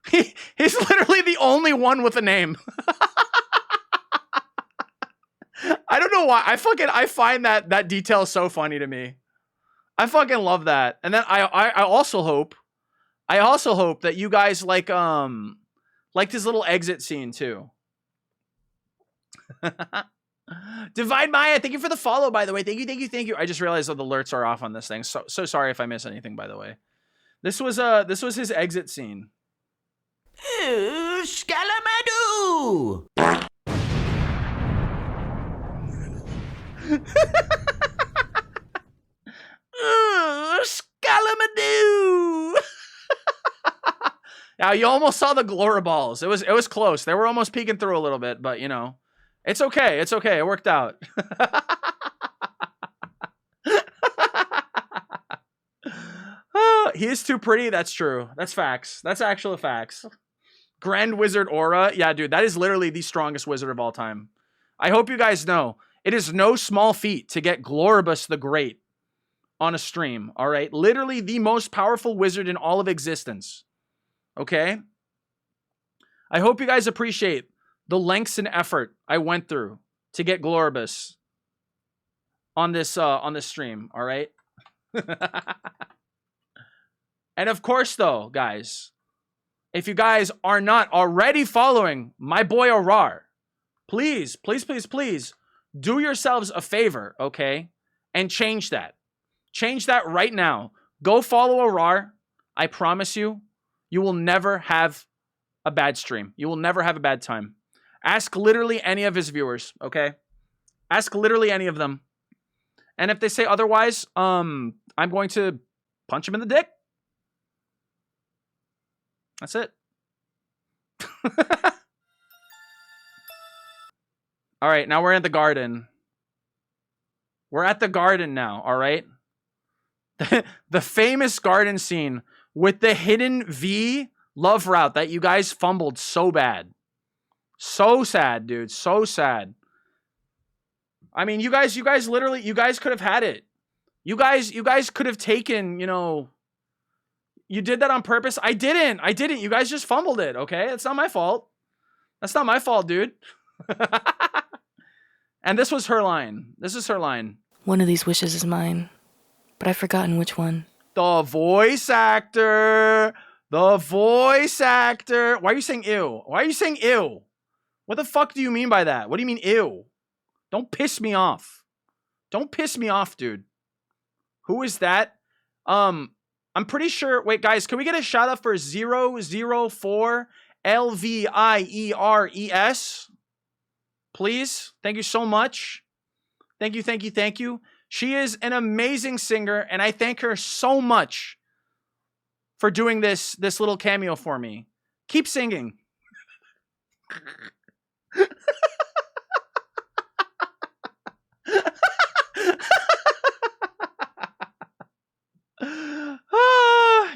He's literally the only one with a name. I don't know why. I find that detail so funny to me. I fucking love that. And then I also hope that you guys like his little exit scene too. Divide Maya, thank you for the follow, by the way. Thank you. I just realized that the alerts are off on this thing. So sorry if I miss anything, by the way. This was his exit scene. Ooh, Scalamadoo! Scalamadoo! Now you almost saw the Gloriballs. It was close. They were almost peeking through a little bit, but you know. It's okay. It worked out. He is too pretty. That's true. That's facts. That's actual facts. Grand Wizard Aura. Yeah, dude, that is literally the strongest wizard of all time. I hope you guys know it is no small feat to get Gloribus the Great on a stream. All right. Literally the most powerful wizard in all of existence. Okay. I hope you guys appreciate the lengths and effort I went through to get Gloribus on this stream, all right? And of course, though, guys, if you guys are not already following my boy Arar, please do yourselves a favor, okay? And change that. Change that right now. Go follow Arar. I promise you, you will never have a bad stream. You will never have a bad time. Ask literally any of his viewers, okay? Ask literally any of them. And if they say otherwise, I'm going to punch him in the dick. That's it. All right, now we're at the garden. We're at the garden now, all right? The famous garden scene with the hidden V love route that you guys fumbled so bad. So sad, dude. So sad. I mean, you guys literally, you guys could have had it. You guys could have taken, you know, you did that on purpose. I didn't. You guys just fumbled it, okay? It's not my fault. That's not my fault, dude. And this was her line. This is her line. One of these wishes is mine, but I've forgotten which one. The voice actor. The voice actor. Why are you saying ew? Why are you saying ew? What the fuck do you mean by that? What do you mean ew? Don't piss me off. Don't piss me off, dude. Who is that? I'm pretty sure. Wait, guys, can we get a shout out for 004 LVIERES? Please. Thank you so much. Thank you, thank you, thank you. She is an amazing singer, and I thank her so much for doing this little cameo for me. Keep singing.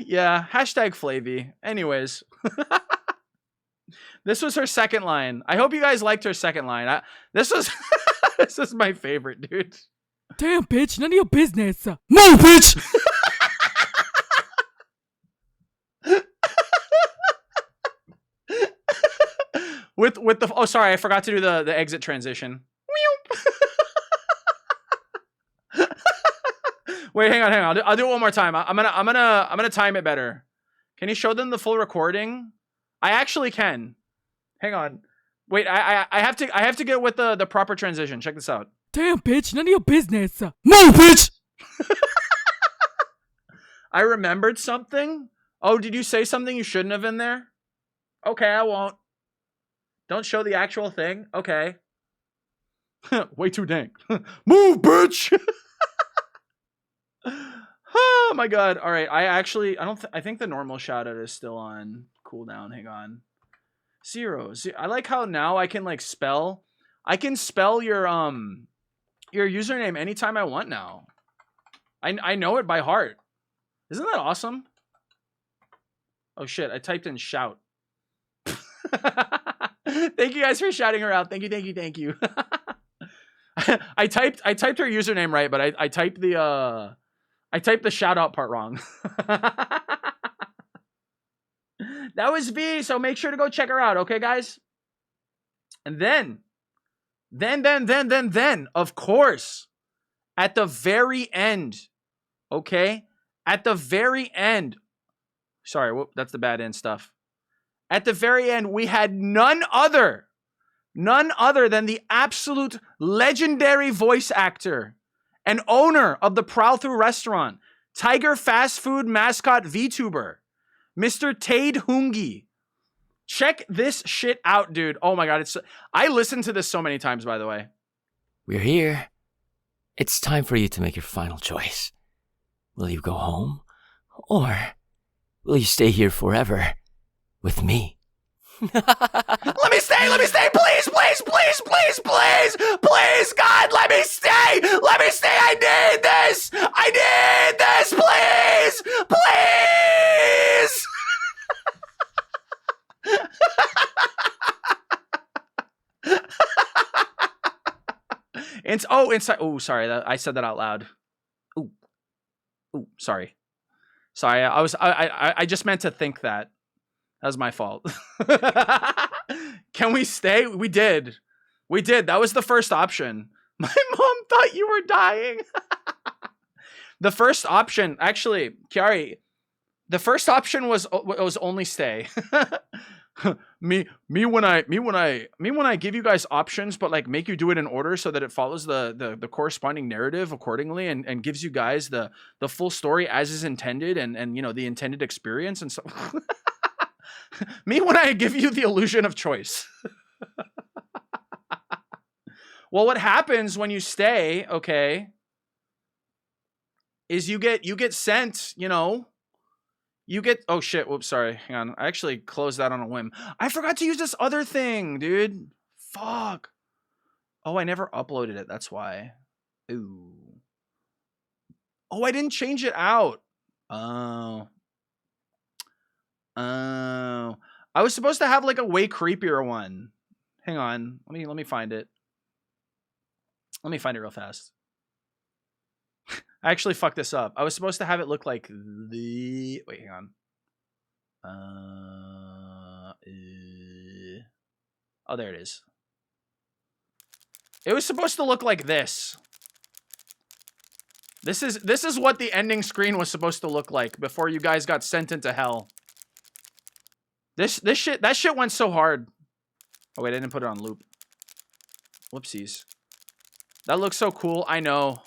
Yeah, hashtag Flavy. Anyways. This was her second line. I hope you guys liked her second line. This was this is my favorite, dude. Damn, bitch, none of your business. Move, bitch! with the oh, sorry, I forgot to do the exit transition. Wait, hang on. I'll do it one more time. I'm gonna time it better. Can you show them the full recording? I actually can. Hang on. Wait, I have to get with the proper transition. Check this out. Damn, bitch, none of your business. Move, bitch! I remembered something. Oh, did you say something you shouldn't have in there? Okay, I won't. Don't show the actual thing. Okay. Way too dank. Move, bitch! Oh my god. All right. I think the normal shout out is still on cooldown. Hang on. Zeros. I like how now I can spell. I can spell your username anytime I want now. I know it by heart. Isn't that awesome? Oh shit, I typed in shout. Thank you guys for shouting her out. Thank you. I typed her username right, but I typed the shout out part wrong. That was V, so make sure to go check her out, okay, guys? And then, of course, at the very end, okay? At the very end, sorry, whoop, that's the bad end stuff. At the very end, we had none other than the absolute legendary voice actor and owner of the Prowl Through restaurant, Tiger Fast Food mascot VTuber, Mr. Tade Hungi. Check this shit out, dude. Oh my god, I listened to this so many times, by the way. We're here. It's time for you to make your final choice. Will you go home? Or will you stay here forever with me? Let me stay, please, God, let me stay, I need this, please. Inside. Oh, sorry, I said that out loud. Ooh, sorry. I just meant to think that. That was my fault. Can we stay? We did. That was the first option. My mom thought you were dying. The first option, actually, Kiari, the first option was only stay. me when I give you guys options, but make you do it in order so that it follows the corresponding narrative accordingly and gives you guys the full story as is intended and the intended experience and so. Me when I give you the illusion of choice. Well, what happens when you stay, okay, is you get sent, you get, oh shit, whoops, sorry, hang on. I actually closed that on a whim. I forgot to use this other thing, dude. Fuck. Oh, I never uploaded it, that's why. Ooh. Oh, I didn't change it out. Oh. Oh, I was supposed to have a way creepier one. Hang on, let me find it. Let me find it real fast. I actually fucked this up. I was supposed to have it look like the. Wait, hang on. Oh, there it is. It was supposed to look like this. This is what the ending screen was supposed to look like before you guys got sent into hell. That shit went so hard. Oh wait, I didn't put it on loop. Whoopsies. That looks so cool. I know.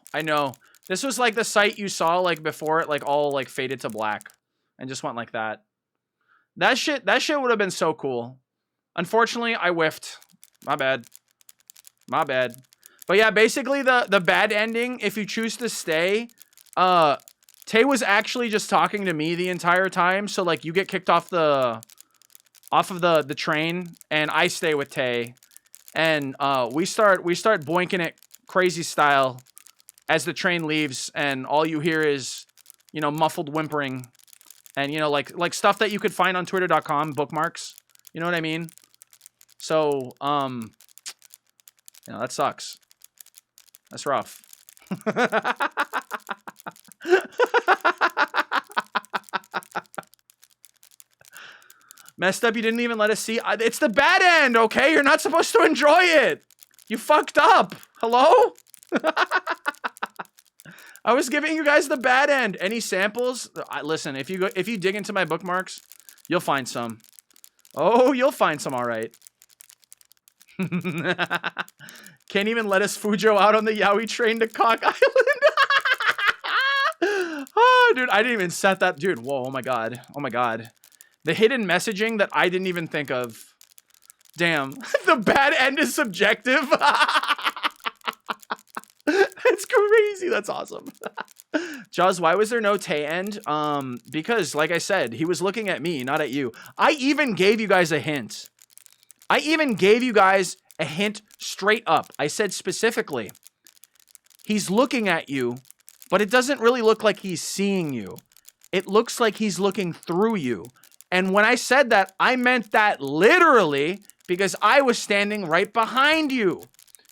This was like the site you saw like before it like all like faded to black and just went like that. That shit would have been so cool. Unfortunately, I whiffed. My bad. My bad. But yeah, basically the bad ending, if you choose to stay, Tay was actually just talking to me the entire time. So like you get kicked off of the train and I stay with Tay. And we start boinking it crazy style as the train leaves, and all you hear is, you know, muffled whimpering and, you know, like stuff that you could find on twitter.com, bookmarks. You know what I mean? So, you know, that sucks. That's rough. Messed up, you didn't even let us see. It's the bad end, okay? You're not supposed to enjoy it. You fucked up. Hello? I was giving you guys the bad end. Any samples? Listen, if you dig into my bookmarks, you'll find some. Oh, you'll find some, all right. Can't even let us Fujo out on the Yaoi train to Cock Island. Oh, dude, I didn't even set that. Dude, whoa, oh my god. Oh my god. The hidden messaging that I didn't even think of. Damn. The bad end is subjective. That's crazy. That's awesome. Jaws, why was there no Tay end? Because, like I said, he was looking at me, not at you. I even gave you guys a hint. I even gave you guys a hint straight up. I said specifically, he's looking at you, but it doesn't really look like he's seeing you. It looks like he's looking through you. And when I said that, I meant that literally because I was standing right behind you.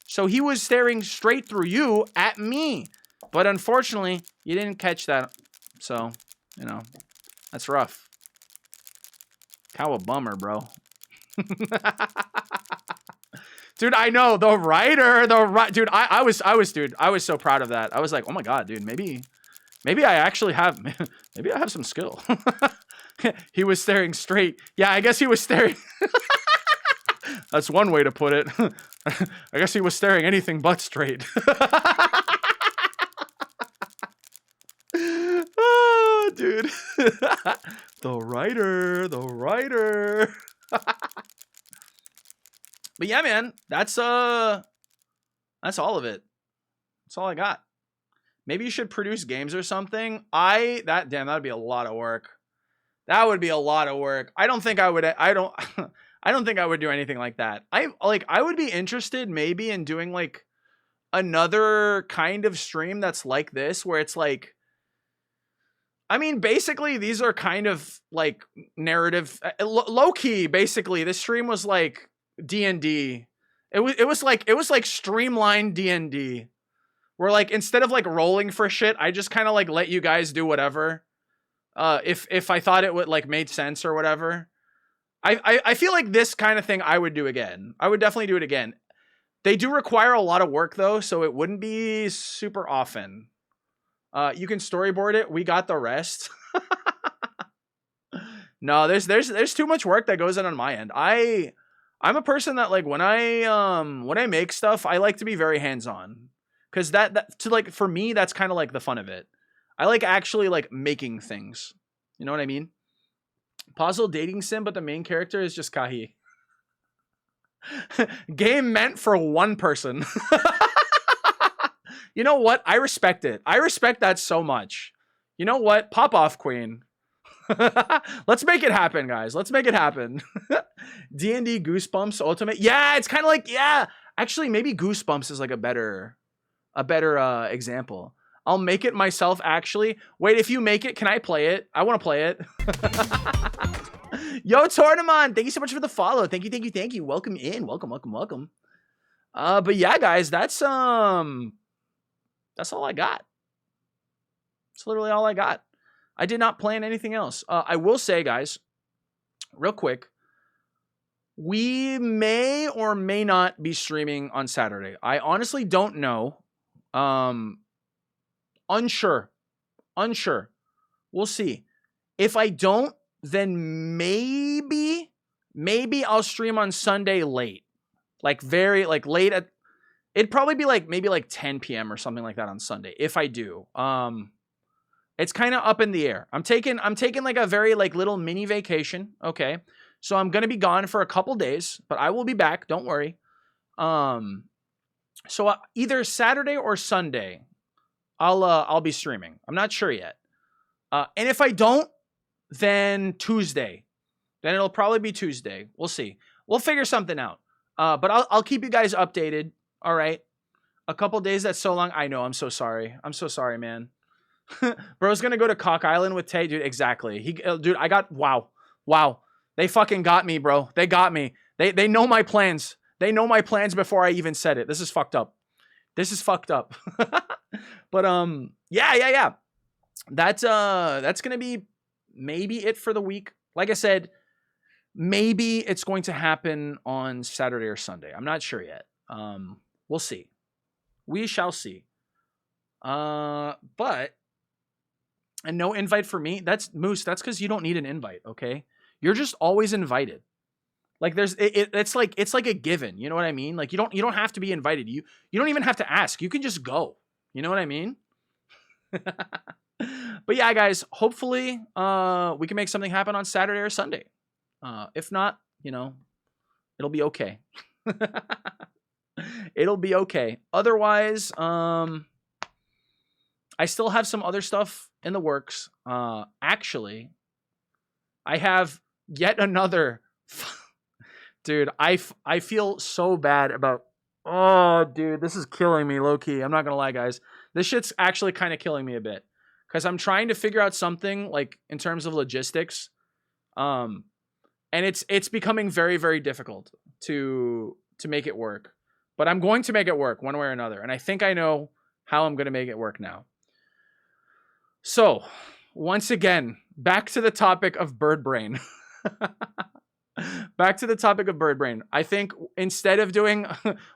So he was staring straight through you at me. But unfortunately, you didn't catch that. So, you know, that's rough. How a bummer, bro. Dude, I know the writer, dude, I was so proud of that. I was like, oh my god, dude, maybe I actually have, maybe I have some skill. He was staring straight. Yeah, I guess he was staring. That's one way to put it. I guess he was staring anything but straight. Oh, dude. The writer. But yeah, man, that's all of it. That's all I got. Maybe you should produce games or something. Damn, that'd be a lot of work. That would be a lot of work. I don't think I would do anything like that. I would be interested maybe in doing like another kind of stream that's like this, where it's like, I mean, basically these are kind of like narrative, low key. Basically, this stream was like D&D. It was like streamlined D&D, where like instead of like rolling for shit, I just kind of like let you guys do whatever. If I thought it would like made sense or whatever. I feel like this kind of thing I would do again. I would definitely do it again. They do require a lot of work though, so it wouldn't be super often. You can storyboard it. We got the rest. No, there's too much work that goes on my end. I'm a person that like when I make stuff, I like to be very hands-on. Cause that to like for me, that's kind of like the fun of it. I like actually like making things. You know what I mean? Puzzle dating sim, but the main character is just Kahi. Game meant for one person. You know what? I respect it. I respect that so much. You know what? Pop off, queen. Let's make it happen, guys. Let's make it happen. D&D Goosebumps Ultimate. Yeah, it's kind of like, yeah. Actually, maybe Goosebumps is like a better example. I'll make it myself, actually. Wait, if you make it, can I play it? I want to play it. Yo, Tornamon, thank you so much for the follow. Thank you. Welcome in. Welcome. But yeah, guys, that's all I got. It's literally all I got. I did not plan anything else. I will say, guys, real quick, we may or may not be streaming on Saturday. I honestly don't know. Unsure. We'll see. If I don't, then maybe I'll stream on Sunday late. Like very like late at It'd probably be like maybe like 10 p.m. or something like that on Sunday if I do. It's kind of up in the air. I'm taking like a very like little mini vacation. Okay, so I'm gonna be gone for a couple days, but I will be back. Don't worry. So either Saturday or Sunday, I'll be streaming. I'm not sure yet. And if I don't, then Tuesday. Then it'll probably be Tuesday. We'll see. We'll figure something out. But I'll keep you guys updated. All right. A couple days, that's so long. I know. I'm so sorry. I'm so sorry, man. Bro's gonna go to Cock Island with Tay, dude. Exactly. Dude, I got wow. They fucking got me, bro. They got me. They know my plans. They know my plans before I even said it. This is fucked up. This is fucked up. But yeah. That's gonna be maybe it for the week. Like I said, maybe it's going to happen on Saturday or Sunday. I'm not sure yet. We'll see. We shall see. But and no invite for me. That's Moose. That's because you don't need an invite. Okay, you're just always invited. Like it's like a given. You know what I mean? Like you don't have to be invited. You don't even have to ask. You can just go. You know what I mean? But yeah, guys. Hopefully, we can make something happen on Saturday or Sunday. If not, it'll be okay. It'll be okay. Otherwise, I still have some other stuff in the works. Actually, I have yet another. Dude, I feel so bad about. Oh, dude, this is killing me, low key. I'm not gonna lie, guys. This shit's actually kind of killing me a bit because I'm trying to figure out something like in terms of logistics. And it's becoming very, very difficult to make it work. But I'm going to make it work one way or another. And I think I know how I'm going to make it work now. So, once again, back to the topic of bird brain. Back to the topic of bird brain. I think instead of doing,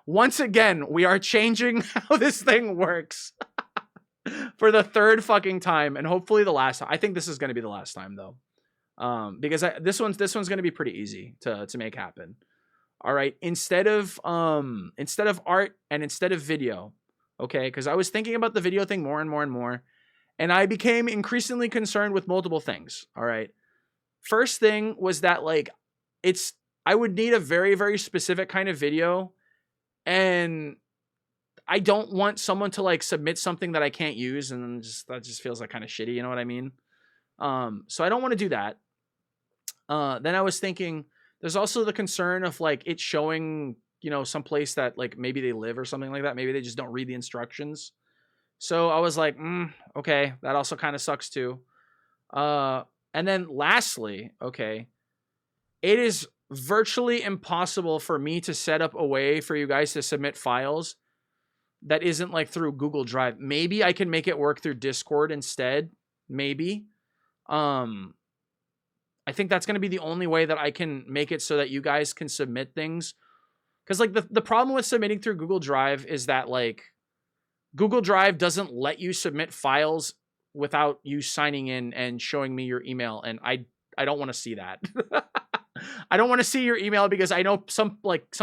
once again, we are changing how this thing works for the third fucking time. And hopefully the last time. I think this is going to be the last time, though. Because this one's going to be pretty easy to make happen. All right. Instead of art and instead of video. Okay. Because I was thinking about the video thing more and more and more. And I became increasingly concerned with multiple things. All right. First thing was that like, I would need a very, very specific kind of video. And I don't want someone to like submit something that I can't use. And that just feels like kind of shitty. You know what I mean? So I don't want to do that. Then I was thinking there's also the concern of like it showing, some place that like maybe they live or something like that. Maybe they just don't read the instructions. So I was like, okay, that also kind of sucks too. And then lastly, okay, it is virtually impossible for me to set up a way for you guys to submit files that isn't like through Google Drive. Maybe I can make it work through Discord instead. Maybe. I think that's going to be the only way that I can make it so that you guys can submit things. Because like the problem with submitting through Google Drive is that like Google Drive doesn't let you submit files without you signing in and showing me your email. And I don't want to see that. I don't want to see your email because I know some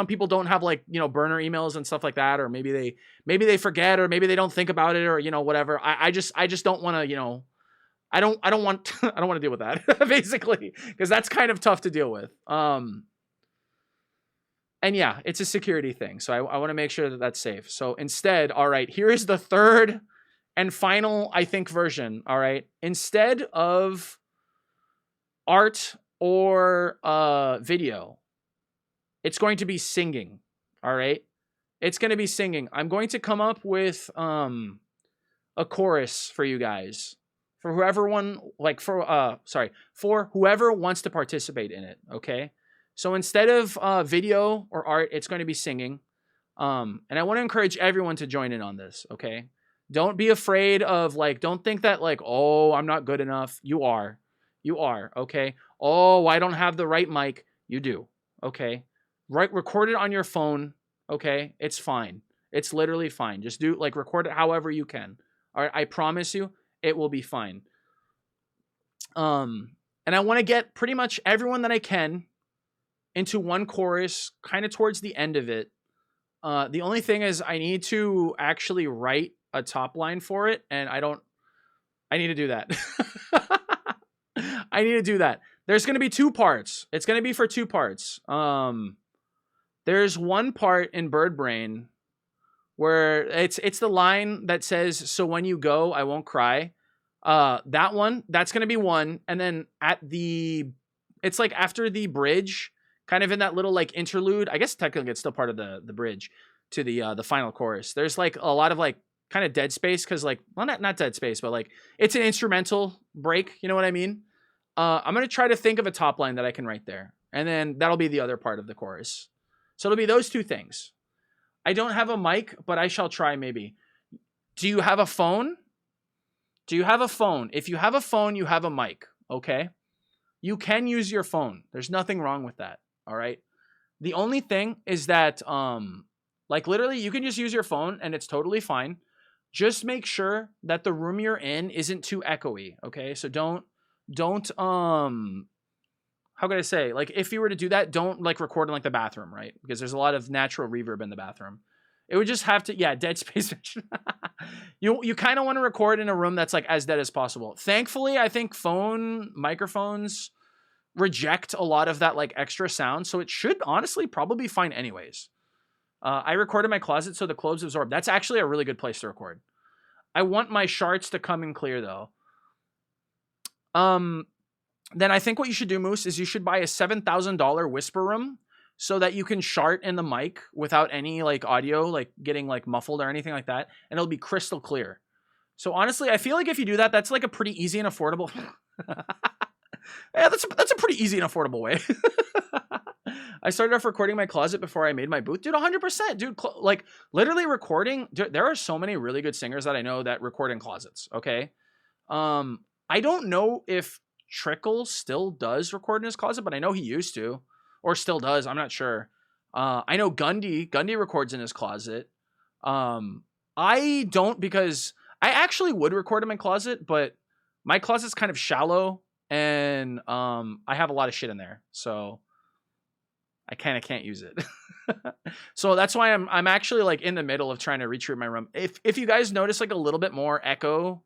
people don't have like, burner emails and stuff like that. Or maybe they forget, or maybe they don't think about it, or, whatever. I just don't want to, I don't want to deal with that basically, because that's kind of tough to deal with. And yeah, it's a security thing. So I want to make sure that that's safe. So instead, all right, here is the third and final, I think, version. All right. Instead of art or video, it's going to be singing. All right. It's going to be singing. I'm going to come up with a chorus for you guys. For whoever wants to participate in it, okay? So instead of video or art, it's going to be singing. And I want to encourage everyone to join in on this, okay? Don't be afraid of don't think that oh, I'm not good enough. You are, okay? Oh, I don't have the right mic. You do, okay? Record it on your phone, okay? It's fine. It's literally fine. Just record it however you can. All right, I promise you, it will be fine. And I want to get pretty much everyone that I can into one chorus kind of towards the end of it. The only thing is I need to actually write a top line for it, and I need to do that. I need to do that. There's going to be 2 parts. It's going to be for 2 parts. There's one part in Bird Brain where it's the line that says, "So when you go, I won't cry." That one, that's going to be one. And then it's like after the bridge, kind of in that little like interlude, I guess technically it's still part of the bridge to the final chorus. There's like a lot of like kind of dead space, because like, well, not dead space, but like it's an instrumental break. You know what I mean? I'm going to try to think of a top line that I can write there. And then that'll be the other part of the chorus. So it'll be those 2 things. I don't have a mic, but I shall try maybe. Do you have a phone? Do you have a phone? If you have a phone, you have a mic, okay? You can use your phone. There's nothing wrong with that, all right? The only thing is that, like literally you can just use your phone and it's totally fine. Just make sure that the room you're in isn't too echoey, okay? So don't, how could I say? Like, if you were to do that, don't like record in like the bathroom, right? Because there's a lot of natural reverb in the bathroom. It would just have to, yeah, dead space. You kind of want to record in a room that's like as dead as possible. Thankfully, I think phone microphones reject a lot of that like extra sound, so it should honestly probably be fine anyways. I record in my closet, so the clothes absorb. That's actually a really good place to record. I want my sharts to come in clear though. Then I think what you should do, Moose, is you should buy a $7,000 whisper room so that you can shart in the mic without any like audio like getting like muffled or anything like that, and it'll be crystal clear. So honestly, I feel like if you do that, that's like a pretty easy and affordable. Yeah, that's a pretty easy and affordable way. I started off recording my closet before I made my booth, dude. 100%, dude. Like literally recording. Dude, there are so many really good singers that I know that record in closets. Okay, I don't know if Trickle still does record in his closet, but I know he used to, or still does. I'm not sure. I know Gundy records in his closet. I don't, because I actually would record in my closet, but my closet's kind of shallow and I have a lot of shit in there, so I kind of can't use it. So that's why I'm actually like in the middle of trying to retreat my room. If you guys notice like a little bit more echo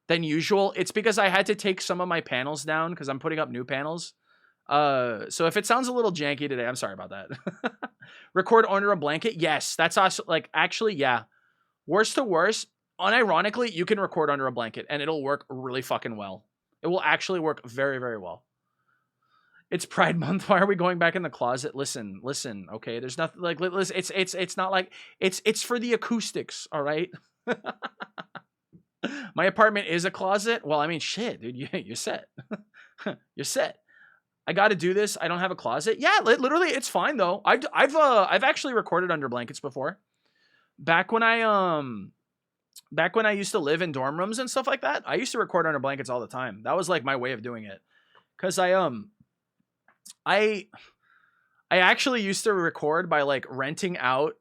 than usual, it's because I had to take some of my panels down because I'm putting up new panels. So if it sounds a little janky today, I'm sorry about that. Record under a blanket. Yes, that's also like, actually, yeah. Worst to worst, unironically, you can record under a blanket and it'll work really fucking well. It will actually work very, very well. It's Pride Month. Why are we going back in the closet? Listen. Okay, there's nothing like. Listen, it's not like it's for the acoustics. All right. My apartment is a closet. Well, I mean, shit, dude, you're set. You're set. I got to do this. I don't have a closet. Yeah, literally, it's fine though. I've actually recorded under blankets before. Back when I used to live in dorm rooms and stuff like that, I used to record under blankets all the time. That was like my way of doing it. Cause I actually used to record by like renting out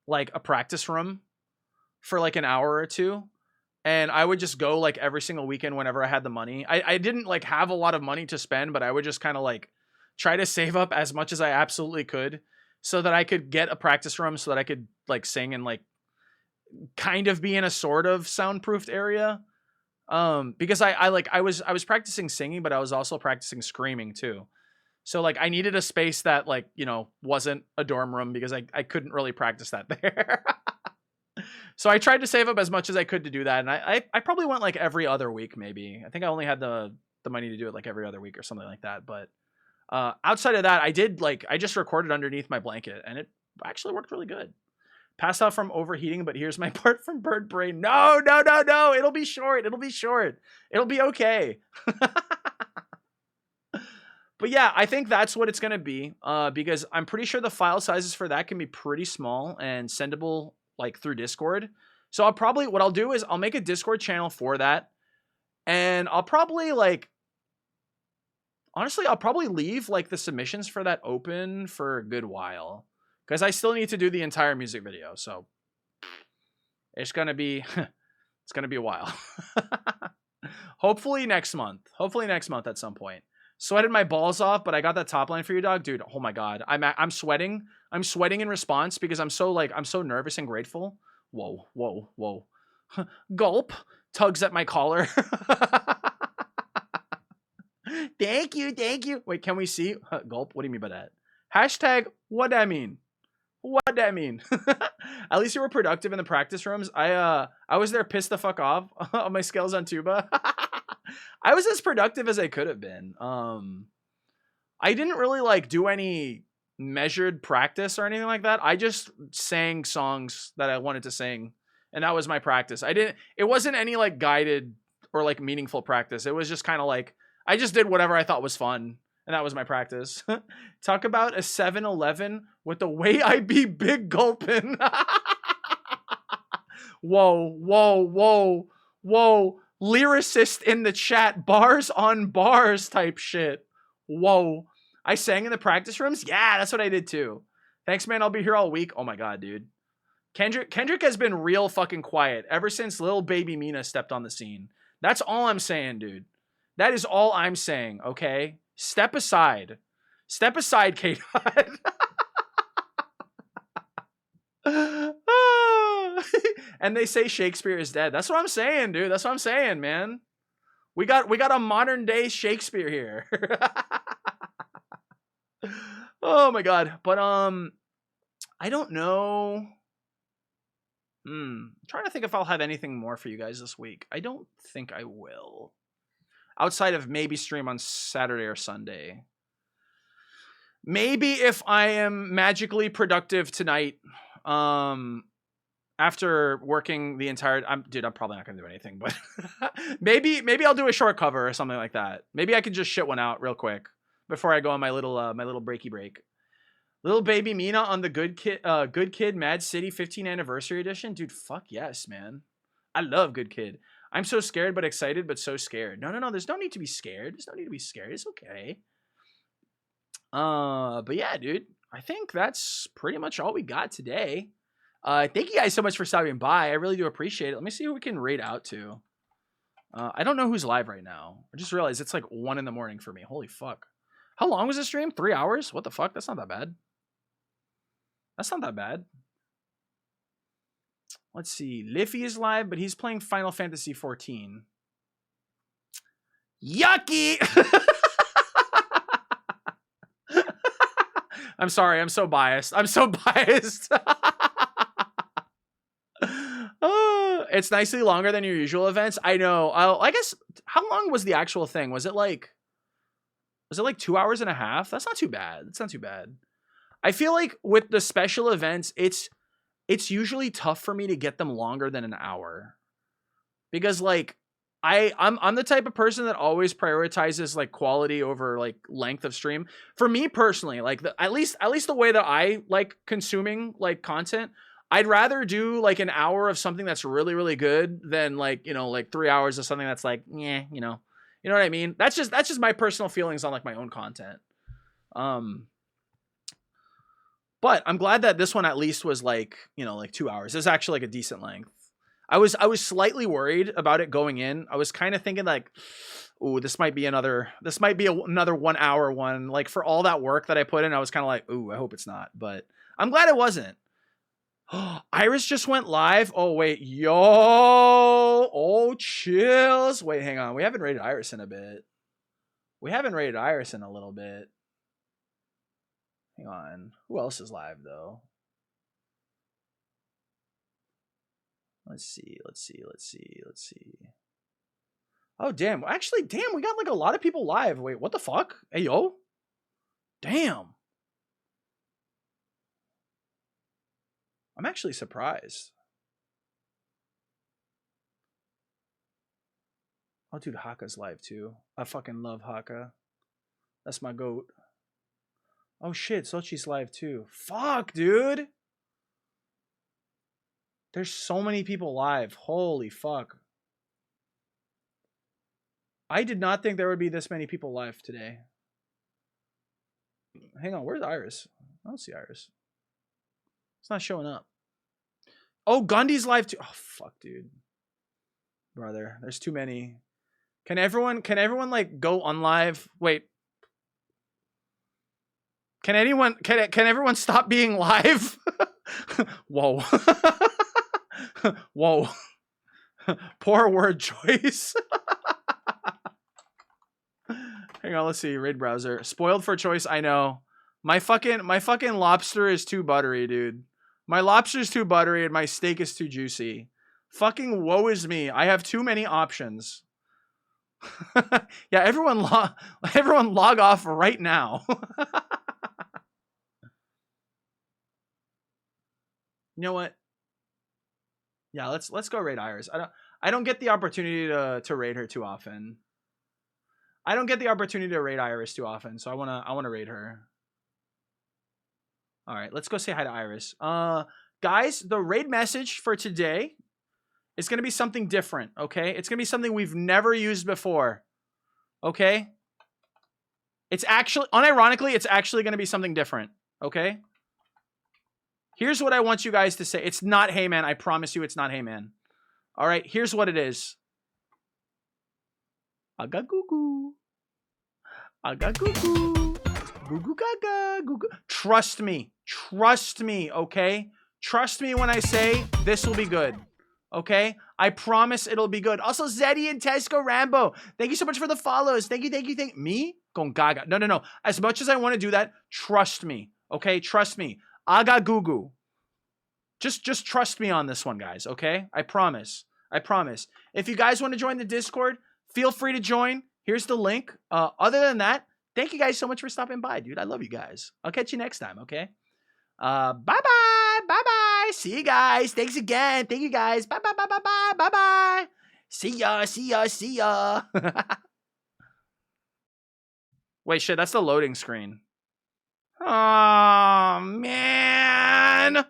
like a practice room for like an hour or two, and I would just go like every single weekend whenever I had the money. I didn't like have a lot of money to spend, but I would just kind of like try to save up as much as I absolutely could so that I could get a practice room so that I could like sing and like kind of be in a sort of soundproofed area. Because I was practicing singing, but I was also practicing screaming too. So like I needed a space that like, you know, wasn't a dorm room because I couldn't really practice that there. So I tried to save up as much as I could to do that. And I probably went like every other week, maybe. I think I only had the money to do it like every other week or something like that. But outside of that, I just recorded underneath my blanket and it actually worked really good. Passed out from overheating, but here's my part from Bird Brain. No. It'll be short. It'll be okay. But yeah, I think that's what it's going to be because I'm pretty sure the file sizes for that can be pretty small and sendable like through Discord. So what I'll do is I'll make a Discord channel for that. And I'll probably honestly, I'll probably leave like the submissions for that open for a good while. Because I still need to do the entire music video, so it's gonna be a while. Hopefully next month at some point. Sweated my balls off, but I got that top line for you, dog. Dude, oh my god. I'm sweating. I'm sweating in response because I'm so nervous and grateful. Whoa, whoa, whoa. Gulp. Tugs at my collar. Thank you, thank you. Wait, can we see? Gulp, what do you mean by that? Hashtag, what that mean? What that mean? At least you were productive in the practice rooms. I was there pissed the fuck off on my scales on tuba. I was as productive as I could have been. I didn't really like do any measured practice or anything like that. I just sang songs that I wanted to sing, and that was my practice. It wasn't any like guided or like meaningful practice. It was just kind of like I just did whatever I thought was fun, and that was my practice. Talk about a 7-Eleven with the way I be big gulping. Whoa, whoa, whoa, whoa. Lyricist in the chat, bars on bars type shit. Whoa. I sang in the practice rooms? Yeah, that's what I did too. Thanks, man. I'll be here all week. Oh my god, dude. Kendrick has been real fucking quiet ever since Lil Baby Mina stepped on the scene. That's all I'm saying, dude. That is all I'm saying, okay? Step aside. Step aside, K-Dot. And they say Shakespeare is dead. That's what I'm saying, dude. That's what I'm saying, man. We got a modern day Shakespeare here. Oh my god. But I don't know. I'm trying to think if I'll have anything more for you guys this week. I don't think I will. Outside of maybe stream on Saturday or Sunday. Maybe if I am magically productive tonight, after working the entire, I'm probably not gonna do anything, but maybe I'll do a short cover or something like that. Maybe I could just shit one out real quick before I go on my little breaky break. Little Baby Mina on the Good Kid Mad City 15th anniversary edition, dude. Fuck yes, man. I love Good Kid. I'm so scared but excited, but so scared. No. There's no need to be scared. There's no need to be scared. It's okay. But yeah, dude. I think that's pretty much all we got today. Thank you guys so much for stopping by. I really do appreciate it. Let me see who we can raid out to. I don't know who's live right now. I just realized it's like 1 in the morning for me. Holy fuck. How long was the stream? 3 hours? What the fuck? That's not that bad. That's not that bad. Let's see. Liffy is live, but he's playing Final Fantasy 14. Yucky! I'm sorry. I'm so biased. It's nicely longer than your usual events. I know. I guess, how long was the actual thing? Was it like 2 hours and a half? That's not too bad. It's not too bad. I feel like with the special events, it's usually tough for me to get them longer than an hour. Because like I'm the type of person that always prioritizes like quality over like length of stream. For me personally, like at least the way that I like consuming like content, I'd rather do like an hour of something that's really, really good than like, like 3 hours of something that's like, yeah, you know what I mean? That's just my personal feelings on like my own content. But I'm glad that this one at least was like, like 2 hours. It's actually like a decent length. I was slightly worried about it going in. I was kind of thinking like, ooh, this might be another 1 hour one. Like for all that work that I put in, I was kind of like, ooh, I hope it's not. But I'm glad it wasn't. Iris just went live. Oh, wait. Yo. Oh, chills. Wait, hang on. We haven't rated Iris in a bit. We haven't rated Iris in a little bit. Hang on. Who else is live, though? Let's see. Oh, damn. Actually, damn, we got like a lot of people live. Wait, what the fuck? Hey, yo. Damn. I'm actually surprised. Oh, dude, Haka's live too. I fucking love Haka. That's my goat. Oh shit, Sochi's live too. Fuck, dude. There's so many people live. Holy fuck. I did not think there would be this many people live today. Hang on, where's Iris? I don't see Iris. It's not showing up. Oh, Gundy's live too. Oh, fuck, dude. Brother, there's too many. Can everyone like go on live? Wait, Can everyone stop being live? Whoa. Whoa. Poor word choice. Hang on, let's see. Raid browser. Spoiled for choice, I know. My fucking lobster is too buttery, dude. My lobster is too buttery and my steak is too juicy. Fucking woe is me. I have too many options. Yeah, everyone log off right now. You know what? Yeah, let's go raid Iris. I don't get the opportunity to raid her too often. I don't get the opportunity to raid Iris too often, so I wanna raid her. All right, let's go say hi to Iris. Guys, the raid message for today is gonna be something different. Okay, it's gonna be something we've never used before. Okay, it's actually unironically, it's actually gonna be something different. Okay. Here's what I want you guys to say. It's not hey man. I promise you, it's not hey man. All right, here's what it is. Aga goo goo. Aga goo goo. Goo goo gaga. Goo goo. Trust me. Trust me, okay? Trust me when I say this will be good. Okay? I promise it'll be good. Also, Zeddy and Tesco Rambo. Thank you so much for the follows. Thank you. Me? Going gaga. No. As much as I want to do that, trust me. Okay? Trust me. Aga goo goo. Just trust me on this one, guys, okay? I promise. I promise. If you guys want to join the Discord, feel free to join. Here's the link. Other than that, thank you guys so much for stopping by, dude. I love you guys. I'll catch you next time, okay? Bye-bye. Bye-bye. See you guys. Thanks again. Thank you guys. Bye-bye. Bye-bye. Bye-bye. See ya. Wait, shit, that's the loading screen. Oh, man.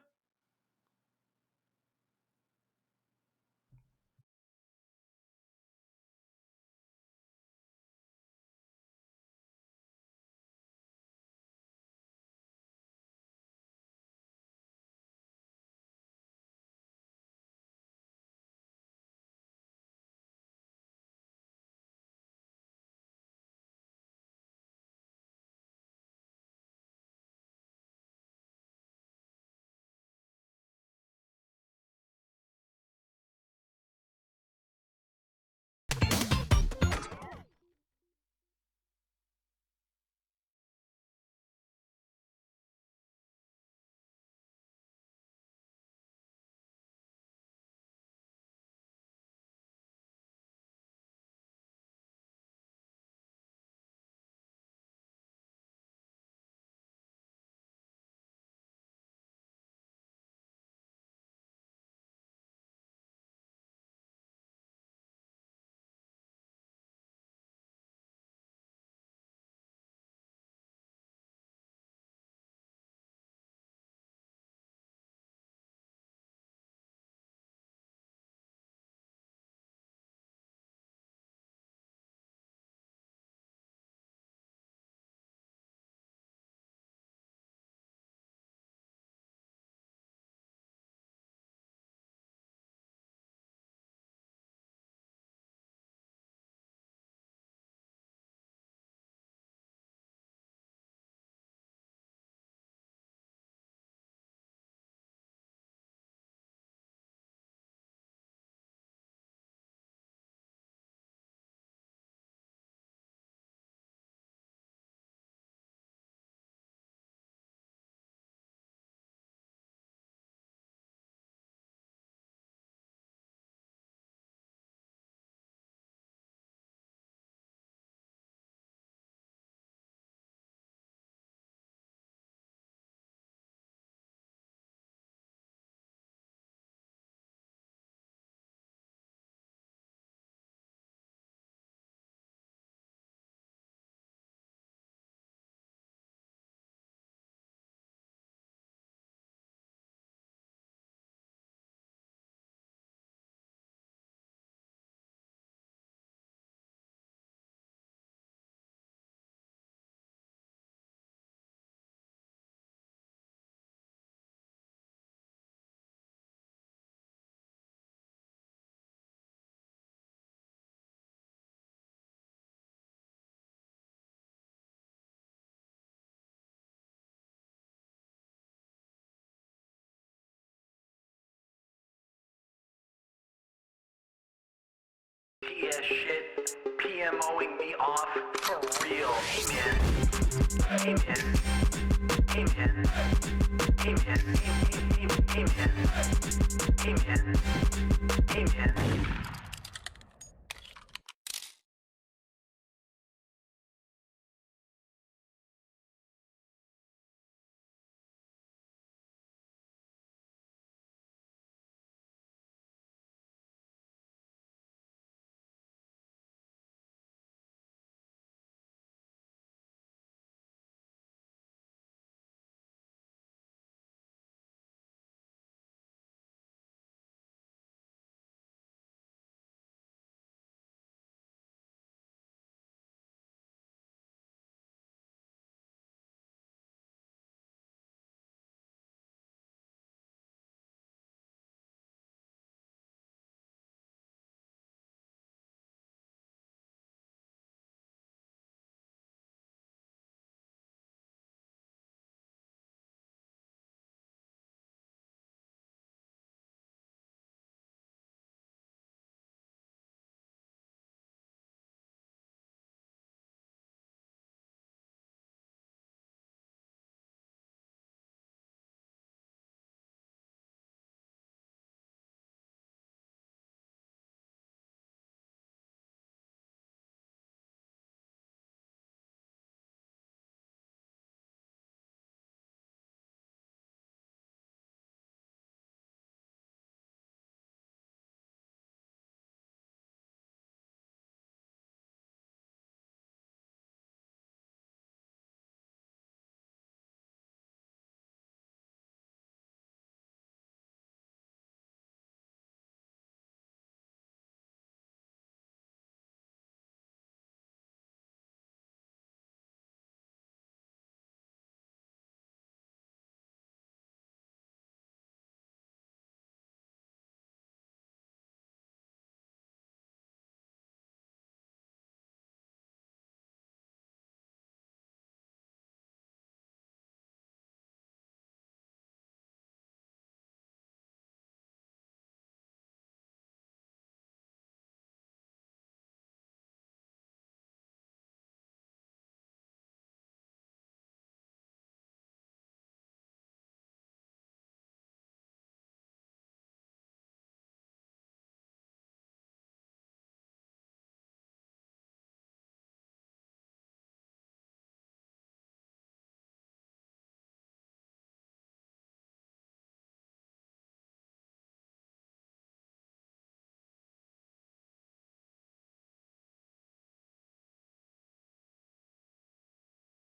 mowing me off for real. Hey man. Hey man. Hey man. Hey man. Hey man. Hey man. Hey man. Hey man.